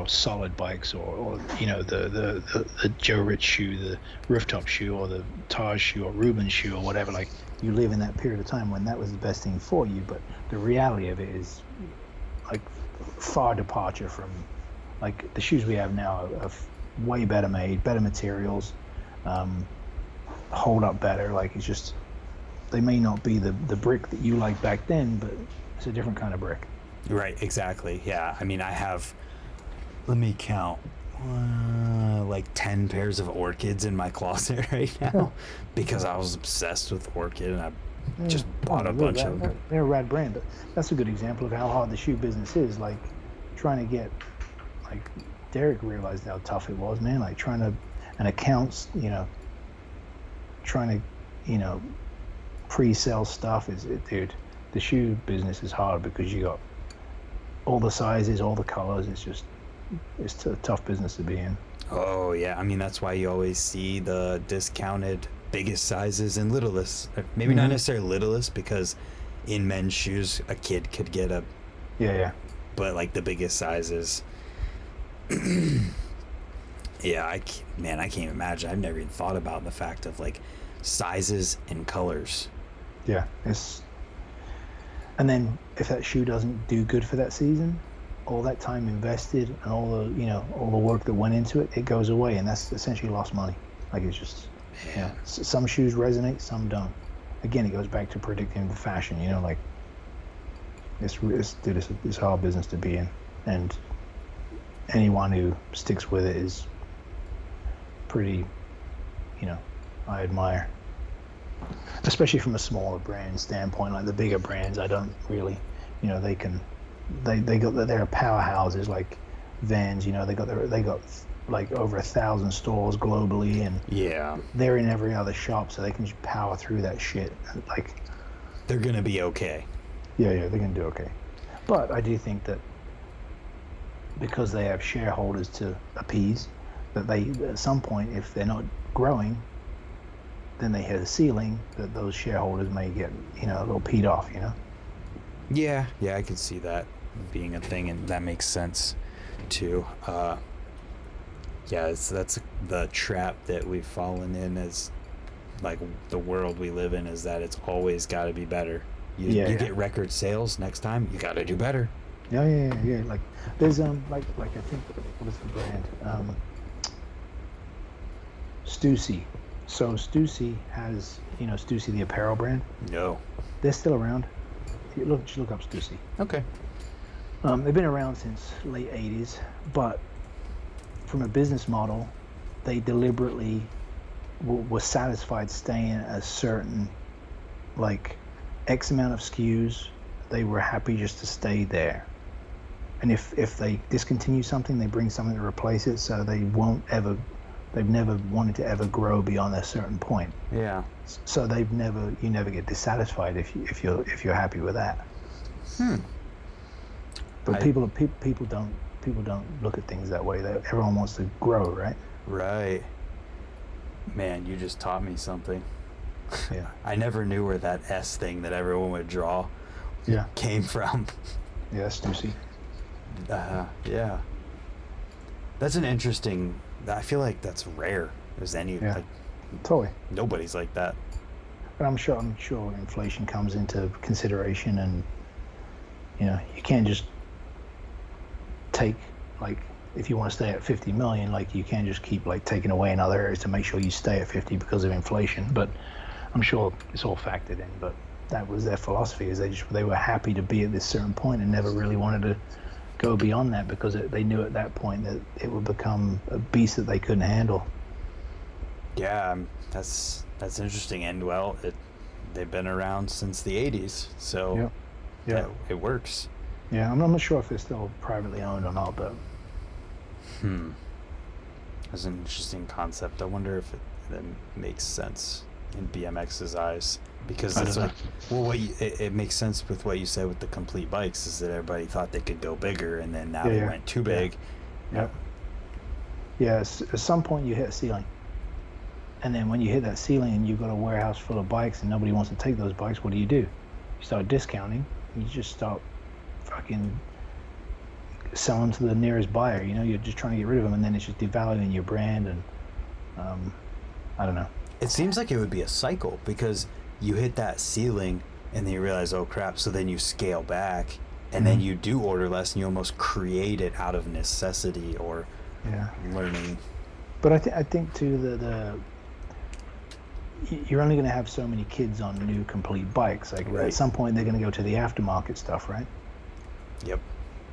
Speaker 1: solid bikes, or you know, the Joe Rich shoe, the rooftop shoe, or the Taj shoe, or Ruben shoe, or whatever. Like, you live in that period of time when that was the best thing for you, but the reality of it is, like, far departure from, like, the shoes we have now are way better made, better materials, hold up better. Like, it's just, they may not be the brick that you liked back then, but it's a different kind of brick.
Speaker 2: Right, exactly. Yeah, I mean, I have, let me count, like 10 pairs of Orchids in my closet right now because I was obsessed with Orchid, and I just bought a bunch of them.
Speaker 1: They're a rad brand, but that's a good example of how hard the shoe business is. Like, trying to get, like, Derek realized how tough it was, man. Like, trying to, and accounts, you know, trying to, you know, pre-sell stuff dude, the shoe business is hard because you got all the sizes, all the colors. It's a tough business to be in.
Speaker 2: Oh yeah, I mean, that's why you always see the discounted biggest sizes and littlest. Maybe not necessarily littlest, because in men's shoes a kid could get a but like the biggest sizes. Yeah, I can't imagine. I've never even thought about the fact of, like, sizes and colors.
Speaker 1: Yeah, and then if that shoe doesn't do good for that season, all that time invested and all the work that went into it, it goes away, and that's essentially lost money. Like, it's just, yeah. Some shoes resonate, some don't. Again, it goes back to predicting the fashion. You know, like, it's hard business to be in, and anyone who sticks with it is pretty, you know, I admire. Especially from a smaller brand standpoint. Like, the bigger brands, I don't really, you know, they're powerhouses like Vans. You know, they got like over 1,000 stores globally, and
Speaker 2: yeah,
Speaker 1: they're in every other shop, so they can just power through that shit. Like,
Speaker 2: they're gonna be okay.
Speaker 1: Yeah, they're gonna do okay. But I do think that because they have shareholders to appease, that they, at some point, if they're not growing, then they hit a ceiling that those shareholders may get, you know, a little peed off, you know?
Speaker 2: Yeah, I could see that being a thing, and that makes sense too. Yeah, that's the trap that we've fallen in, as, like, the world we live in, is that it's always got to be better. You get record sales next time, you got to do better.
Speaker 1: Yeah. Like, there's like I think, what is the brand? Stussy. So Stussy has, you know, Stussy, the apparel brand.
Speaker 2: No.
Speaker 1: They're still around. Just look up Stussy.
Speaker 2: Okay.
Speaker 1: They've been around since late 80s, but from a business model, they deliberately were satisfied staying at a certain, like, X amount of SKUs. They were happy just to stay there. And if they discontinue something, they bring something to replace it, so they've never wanted to ever grow beyond a certain point.
Speaker 2: Yeah.
Speaker 1: So you never get dissatisfied if you're happy with that. But people don't look at things that way. Everyone wants to grow, right?
Speaker 2: Right. Man, you just taught me something.
Speaker 1: Yeah.
Speaker 2: I never knew where that S thing that everyone would draw came from.
Speaker 1: Yeah, Stussy.
Speaker 2: Yeah. That's an interesting. I feel like that's rare. There's any like,
Speaker 1: totally.
Speaker 2: Nobody's like that.
Speaker 1: But I'm sure inflation comes into consideration, and, you know, you can't just take, like, if you want to stay at 50 million, like, you can't just keep, like, taking away in other areas to make sure you stay at 50 because of inflation. But I'm sure it's all factored in. But that was their philosophy, is they were happy to be at this certain point and never really wanted to go beyond that, because they knew at that point that it would become a beast that they couldn't handle.
Speaker 2: Yeah, that's interesting. And, well, they've been around since the 80s, so it works.
Speaker 1: Yeah, I'm not sure if they're still privately owned or not, but
Speaker 2: Hmm. That's an interesting concept. I wonder if it makes sense in BMX's eyes, because
Speaker 1: I
Speaker 2: it's
Speaker 1: don't know.
Speaker 2: like, well, it makes sense with what you said with the complete bikes, is that everybody thought they could go bigger, and then now
Speaker 1: Yeah,
Speaker 2: they
Speaker 1: yeah,
Speaker 2: went too
Speaker 1: yeah,
Speaker 2: big. Uh,
Speaker 1: yeah, yeah. At some point, you hit a ceiling, and then when you hit that ceiling and you've got a warehouse full of bikes and nobody wants to take those bikes, what do? You start discounting. You just start fucking sell them to the nearest buyer. You're just trying to get rid of them, and then it's just devaluing your brand. And um, I don't know.
Speaker 2: it seems like it would be a cycle, because you hit that ceiling and then you realize, oh crap, so then you scale back, and then
Speaker 1: Mhm.
Speaker 2: you do order less, and you almost create it out of necessity or
Speaker 1: Yeah,
Speaker 2: learning.
Speaker 1: but I think too you're only going to have so many kids on new complete bikes. Like at
Speaker 2: Right.
Speaker 1: some point, they're going to go to the aftermarket stuff, right?
Speaker 2: Yep.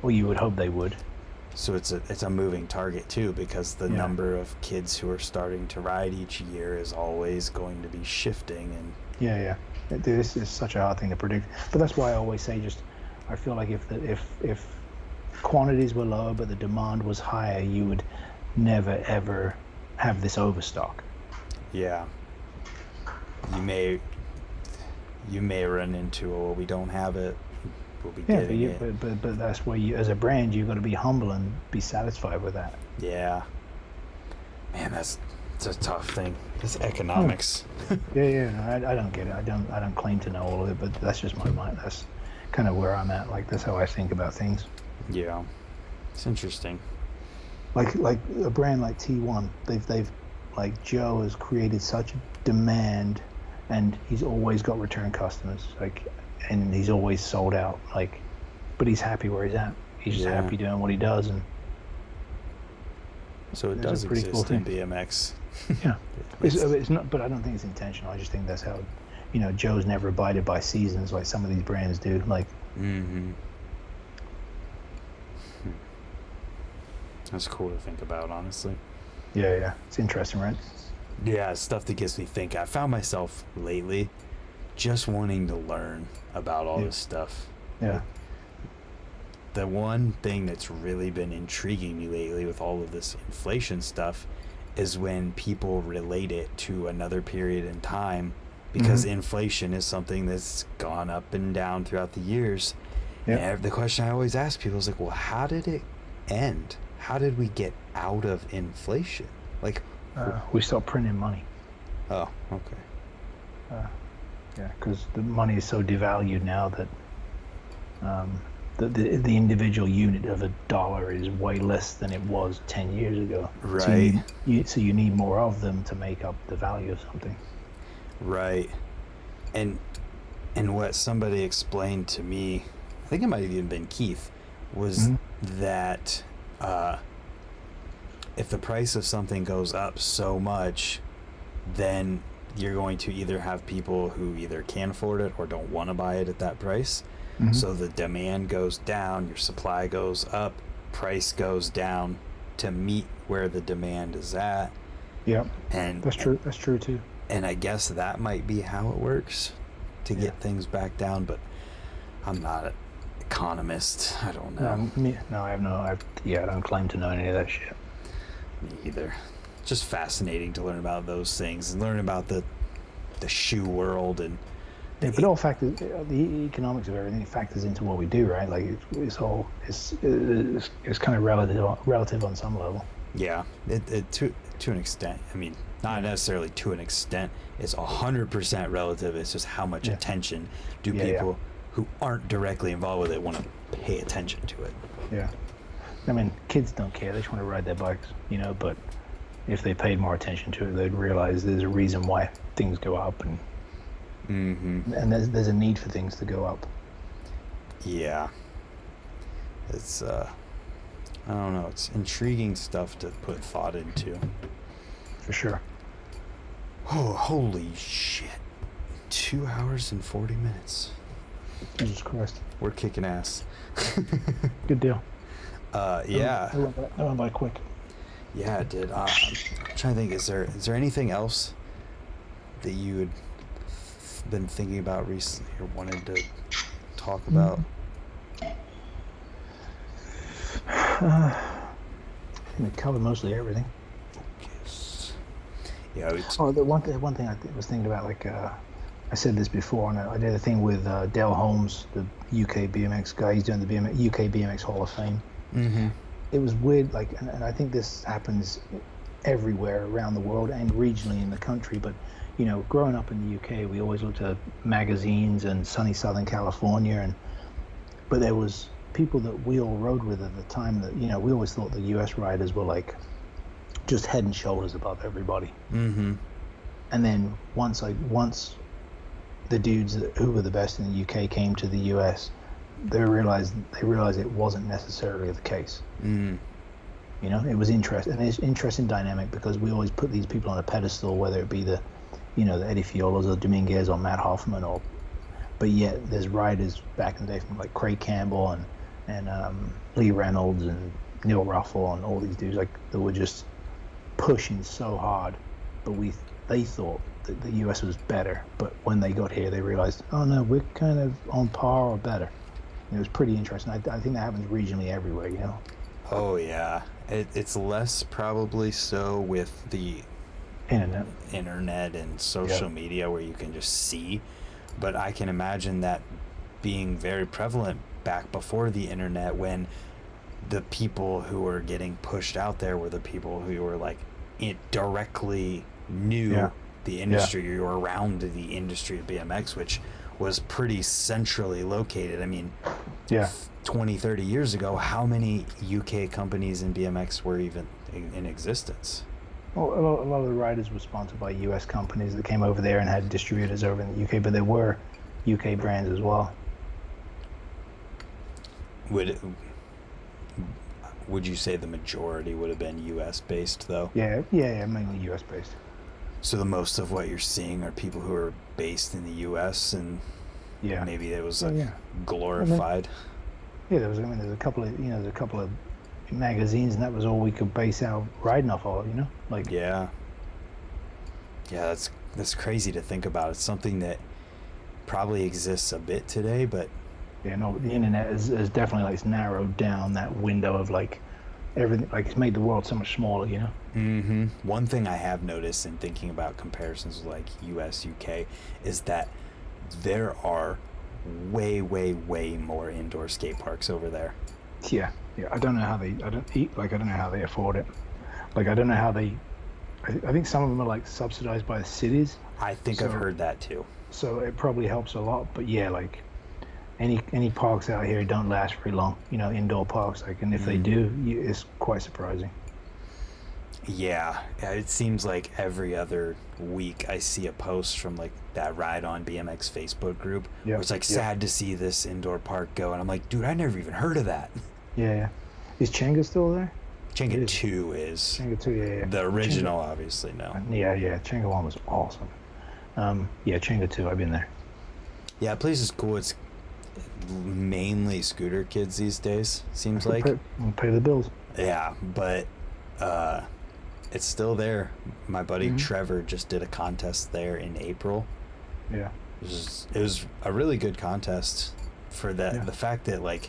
Speaker 1: Or you would hope they would.
Speaker 2: So it's a moving target too, because the
Speaker 1: Yeah.
Speaker 2: number of kids who are starting to ride each year is always going to be shifting. And
Speaker 1: Yeah, yeah. This is such a hard thing to predict. But that's why I always say, I feel like if quantities were lower but the demand was higher, you would never ever have this overstock.
Speaker 2: yeah, you may run into, oh, we don't have it, we'll be
Speaker 1: Yeah,
Speaker 2: getting it.
Speaker 1: but that's where as a brand, you've got to be humble and be satisfied with that.
Speaker 2: Yeah, man, it's a tough thing. It's economics.
Speaker 1: Yeah. I don't get it. I don't claim to know all of it, but that's just my mind. That's kind of where I'm at. Like that's how I think about things.
Speaker 2: Yeah, it's interesting.
Speaker 1: Like a brand like T1, they've like Joe has created such demand, and he's always got return customers. Like, and he's always sold out. Like, but he's happy where he's at. He's just
Speaker 2: Yeah.
Speaker 1: happy doing what he does, and
Speaker 2: So it
Speaker 1: That's
Speaker 2: does
Speaker 1: a pretty cool
Speaker 2: exist in
Speaker 1: thing.
Speaker 2: BMX.
Speaker 1: yeah. It's not, but I don't think it's intentional. I just think that's how, Joe's never abided by seasons like some of these brands do. Like,
Speaker 2: Mm-hmm. That's cool to think about, honestly.
Speaker 1: yeah, it's interesting, right?
Speaker 2: Yeah, it's stuff that gets me thinking. I found myself lately just wanting to learn about all
Speaker 1: Yeah.
Speaker 2: this stuff.
Speaker 1: Yeah,
Speaker 2: The one thing that's really been intriguing me lately with all of this inflation stuff is when people relate it to another period in time, because
Speaker 1: Mhm.
Speaker 2: inflation is something that's gone up and down throughout the years.
Speaker 1: yeah.
Speaker 2: And the question I always ask people is like, well, how did it end? How did we get out of inflation? Like,
Speaker 1: We stopped printing money.
Speaker 2: oh, okay.
Speaker 1: Yeah, because the money is so devalued now that the individual unit of a dollar is way less than it was 10 years ago.
Speaker 2: Right.
Speaker 1: So you need more of them to make up the value of something.
Speaker 2: Right. And what somebody explained to me, I think it might have even been Keith, was
Speaker 1: Mhm.
Speaker 2: that if the price of something goes up so much, then you're going to either have people who either can't afford it or don't want to buy it at that price.
Speaker 1: Mhm.
Speaker 2: So the demand goes down, your supply goes up, price goes down to meet where the demand is at.
Speaker 1: Yeah,
Speaker 2: And
Speaker 1: that's true. That's true too.
Speaker 2: and I guess that might be how it works to
Speaker 1: Yeah.
Speaker 2: get things back down, but I'm not an economist. I don't know.
Speaker 1: I don't claim to know any of that shit.
Speaker 2: Me either. Just fascinating to learn about those things and learn about the shoe world and
Speaker 1: Yeah, but all factors, the economics of everything factors into what we do, right? Like it's kind of relative on some level.
Speaker 2: yeah, it to an extent. I mean, not necessarily to an extent. It's 100% relative. It's just how much
Speaker 1: Yeah.
Speaker 2: attention do
Speaker 1: Yeah,
Speaker 2: people who aren't directly involved with it want to pay attention to it.
Speaker 1: Yeah. I mean, kids don't care. They just want to ride their bikes, but if they paid more attention to it, they'd realize there's a reason why things go up, and
Speaker 2: Mm-hmm.
Speaker 1: there's a need for things to go up.
Speaker 2: Yeah. It's I don't know, it's intriguing stuff to put thought into.
Speaker 1: For sure.
Speaker 2: Oh, holy shit. 2 hours and 40 minutes.
Speaker 1: Jesus Christ.
Speaker 2: We're kicking ass.
Speaker 1: Good deal.
Speaker 2: Yeah.
Speaker 1: That went by quick.
Speaker 2: Yeah, it did. I'm trying to think, is there anything else that you had been thinking about recently or wanted to talk about?
Speaker 1: think we covered mostly everything.
Speaker 2: Yes. Yeah.
Speaker 1: Oh, the one thing was thinking about, like I said this before, and I did a thing with Dale Holmes, the UK BMX guy. He's doing the UK BMX Hall of Fame.
Speaker 2: Mm-hmm.
Speaker 1: It was weird, like, and I think this happens everywhere around the world and regionally in the country. But growing up in the UK, we always looked at magazines and sunny Southern California, but there was people that we all rode with at the time that we always thought the US riders were like just head and shoulders above everybody.
Speaker 2: Mm-hmm.
Speaker 1: And then once the dudes who were the best in the UK came to the US, they realized it wasn't necessarily the case.
Speaker 2: Mm.
Speaker 1: It was interesting, and it's interesting dynamic because we always put these people on a pedestal, whether it be the Eddie Fiolas or Dominguez or Matt Hoffman, but yet there's riders back in the day from like Craig Campbell and Lee Reynolds and Neil Ruffle and all these dudes, like, that were just pushing so hard, but they thought that the US was better, but when they got here they realized, oh no, we're kind of on par or better. It was pretty interesting. I think that happens regionally everywhere.
Speaker 2: Oh yeah, it's less probably so with the internet and social media where you can just see, but I can imagine that being very prevalent back before the internet, when the people who were getting pushed out there were the people who were like directly knew the industry. You were around the industry of BMX, which was pretty centrally located. I mean, 20, 30 years ago, how many UK companies in BMX were even in existence?
Speaker 1: Well, a lot of the riders were sponsored by US companies that came over there and had distributors over in the UK, but there were UK brands as well.
Speaker 2: Would you say the majority would have been US based though?
Speaker 1: Yeah, mainly US based.
Speaker 2: So the most of what you're seeing are people who are based in the US, and maybe it was glorified.
Speaker 1: There's a couple of magazines, and that was all we could base our riding off of, like.
Speaker 2: Yeah, that's crazy to think about. It's something that probably exists a bit today, but
Speaker 1: the internet has definitely like narrowed down that window of like everything. Like, it's made the world so much smaller.
Speaker 2: Mm-hmm. One thing I have noticed in thinking about comparisons with like US, UK, is that there are way more indoor skate parks over there.
Speaker 1: Yeah. I don't know how they afford it. Like, I don't know how they. I think some of them are like subsidized by the cities.
Speaker 2: I think I've heard that too.
Speaker 1: So it probably helps a lot. But yeah, like any parks out here don't last very long. Indoor parks. Like, and if they do, it's quite surprising.
Speaker 2: Yeah, it seems like every other week I see a post from like that Ride on BMX Facebook group where it's like sad to see this indoor park go, and I'm like, dude, I never even heard of that.
Speaker 1: Yeah. Is Chenga still there?
Speaker 2: Chenga 2 is.
Speaker 1: Chenga 2, yeah.
Speaker 2: The original, obviously, no.
Speaker 1: Yeah. Chenga 1 was awesome. Chenga 2, I've been there.
Speaker 2: Yeah, the place is cool. It's mainly scooter kids these days, seems like.
Speaker 1: Pay the bills.
Speaker 2: Yeah, but it's still there. My buddy Trevor just did a contest there in April.
Speaker 1: Yeah.
Speaker 2: It was a really good contest for that. The fact that, like,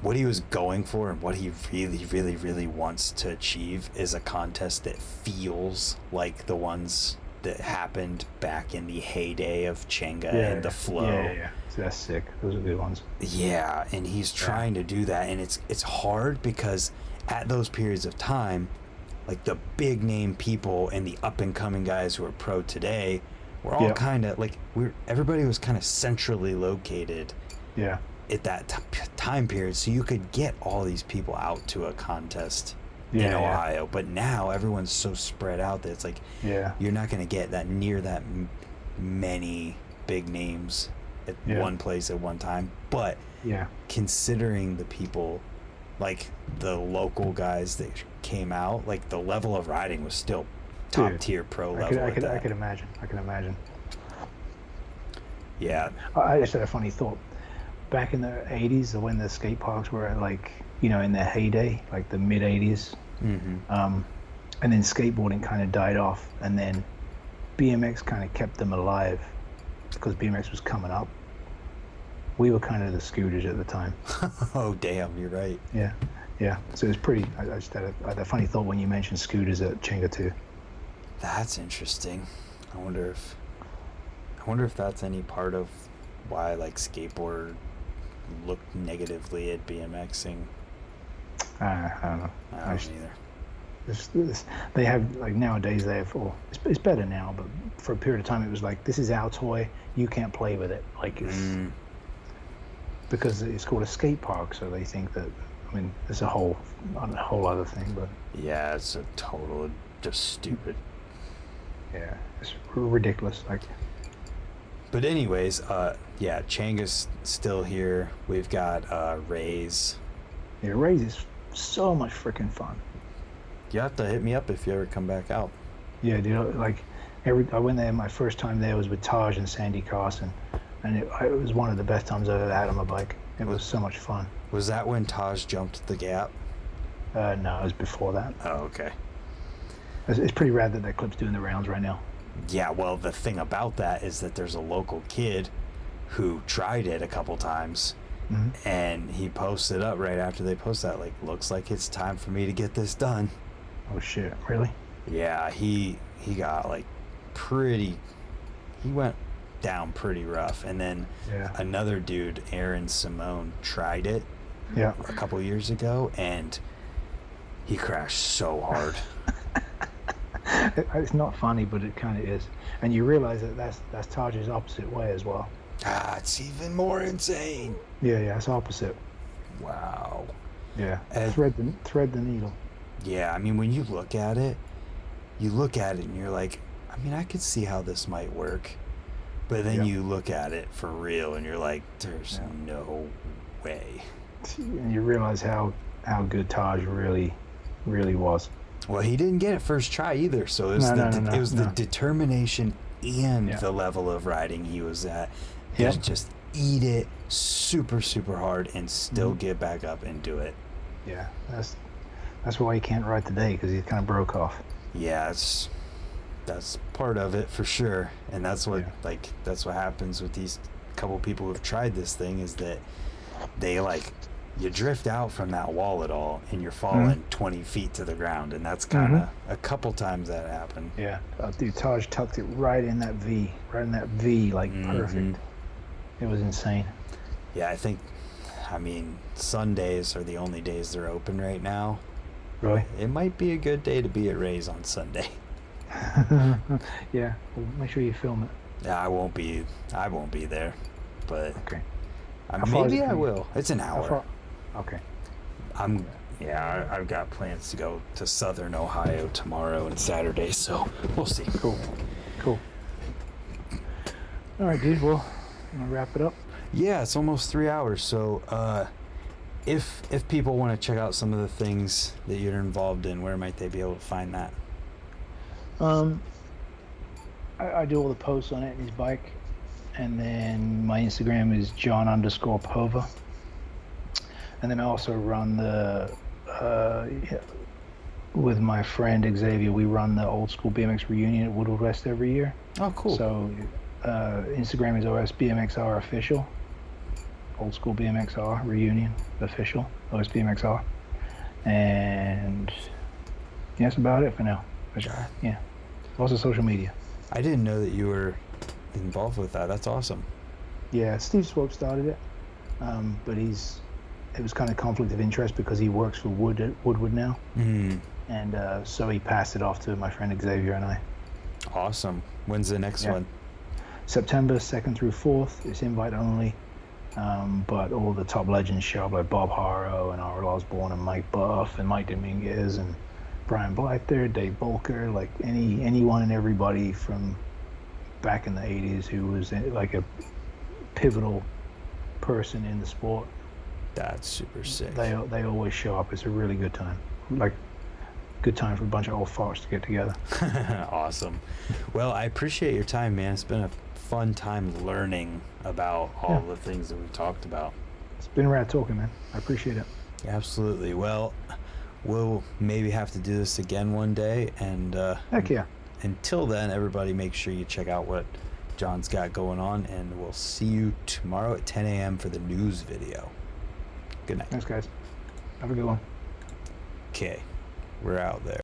Speaker 2: what he was going for and what he really wants to achieve is a contest that feels like the ones that happened back in the heyday of Chenga and the Flow.
Speaker 1: Yeah. So that's sick. Those are good ones.
Speaker 2: Yeah, and he's trying to do that, and it's hard because at those periods of time, like, the big name people and the up and coming guys who are pro today were all kind of like, everybody was kind of centrally located.
Speaker 1: Yeah.
Speaker 2: At that time period, so you could get all these people out to a contest in Ohio. But now everyone's so spread out that it's like you're not going to get that many big names at one place at one time. But considering the people, like the local guys that came out, like, the level of riding was still top tier pro level.
Speaker 1: I could imagine.
Speaker 2: Yeah.
Speaker 1: I just had a funny thought. Back in the 80s, when the skate parks were like, in their heyday, like the mid 80s, and then skateboarding kind of died off, and then BMX kind of kept them alive because BMX was coming up. We were kind of the scooters at the time.
Speaker 2: Oh, damn, you're right.
Speaker 1: Yeah. Yeah, so it's pretty. I just had a funny thought when you mentioned scooters at Chenga too.
Speaker 2: That's interesting. I wonder if that's any part of why like skateboard looked negatively at BMXing.
Speaker 1: I don't know.
Speaker 2: I don't either.
Speaker 1: They have like nowadays they have. Well, it's better now, but for a period of time it was like this is our toy. You can't play with it. Like it's because it's called a skate park, so they think that. I mean, it's a whole other thing, but
Speaker 2: yeah, it's a total just stupid.
Speaker 1: Yeah, it's ridiculous. Like,
Speaker 2: but anyways, yeah, Changa's still here. We've got Ray's.
Speaker 1: Yeah, Rays is so much freaking fun.
Speaker 2: You have to hit me up if you ever come back out.
Speaker 1: Yeah, dude. Like, I went there. My first time there was with Taj and Sandy Carson, and it was one of the best times I've ever had on my bike. It was so much fun.
Speaker 2: Was that when Taj jumped the gap?
Speaker 1: No, it was before that.
Speaker 2: Oh, okay.
Speaker 1: It's pretty rad that clip's doing the rounds right now.
Speaker 2: Yeah, well, the thing about that is that there's a local kid who tried it a couple times, and he posted up right after they posted that, like, looks like it's time for me to get this done.
Speaker 1: Oh, shit. Really?
Speaker 2: Yeah, he got, like, he went down pretty rough. And then another dude, Aaron Simone, tried it a couple years ago, and he crashed so hard.
Speaker 1: It's not funny, but it kind of is. And you realize that that's Taj's opposite way as well.
Speaker 2: It's even more insane.
Speaker 1: Yeah, it's opposite.
Speaker 2: Wow.
Speaker 1: Yeah, thread the needle.
Speaker 2: Yeah, I mean, when you look at it and you're like, I mean, I could see how this might work. But then you look at it for real and you're like, there's no way.
Speaker 1: And you realize how good Taj really was.
Speaker 2: Well, he didn't get it first try either, so it was the determination and the level of riding he was at. He was just eat it super, super hard and still get back up and do it.
Speaker 1: Yeah, that's why he can't ride today, because he kind of broke off.
Speaker 2: Yeah, that's part of it for sure, and that's what that's what happens with these couple people who've tried this thing, is that they you drift out from that wall at all and you're falling 20 feet to the ground, and that's kind of a couple times that happened.
Speaker 1: Yeah, dude, Taj tucked it right in that V, perfect. It was insane.
Speaker 2: Yeah, I mean, Sundays are the only days they're open right now.
Speaker 1: Really?
Speaker 2: It might be a good day to be at Ray's on Sunday.
Speaker 1: Yeah, well, make sure you film it.
Speaker 2: Yeah, I won't be there, but
Speaker 1: okay.
Speaker 2: Maybe I will. It's an hour.
Speaker 1: Okay.
Speaker 2: I've got plans to go to Southern Ohio tomorrow and Saturday, so we'll see.
Speaker 1: Cool. All right, dude. Well, I'm gonna wrap it up.
Speaker 2: Yeah, it's almost 3 hours. So, if people want to check out some of the things that you're involved in, where might they be able to find that?
Speaker 1: I do all the posts on Anthony's bike, and then my Instagram is John_Povah, and then I also run with my friend Xavier. We run the old school BMX reunion at Woodward West every year.
Speaker 2: Oh, cool.
Speaker 1: So Instagram is OSBMXR official. Old school BMXR reunion official. OSBMXR. And that's about it for now. Yeah. Lots of social media.
Speaker 2: I didn't know that you were involved with that. That's awesome.
Speaker 1: Yeah, Steve Swope started it, but it was kind of conflict of interest because he works for Woodward now, and so he passed it off to my friend Xavier and I.
Speaker 2: Awesome. When's the next one?
Speaker 1: September 2nd through 4th. It's invite only, but all the top legends show up, like Bob Haro and R.L. Osborne and Mike Buff and Mike Dominguez and Brian Blyther, Dave Bolker, like anyone and everybody from back in the 80s who was like a pivotal person in the sport.
Speaker 2: That's super sick.
Speaker 1: They always show up. It's a really good time. Like, good time for a bunch of old farts to get together.
Speaker 2: Awesome. Well, I appreciate your time, man. It's been a fun time learning about all the things that we talked about.
Speaker 1: It's been rad talking, man. I appreciate it.
Speaker 2: Absolutely. Well, we'll maybe have to do this again one day, and
Speaker 1: heck yeah.
Speaker 2: Until then, everybody make sure you check out what John's got going on, and we'll see you tomorrow at 10 a.m. for the news video. Good night.
Speaker 1: Thanks, guys. Have a good one.
Speaker 2: Okay, we're out there.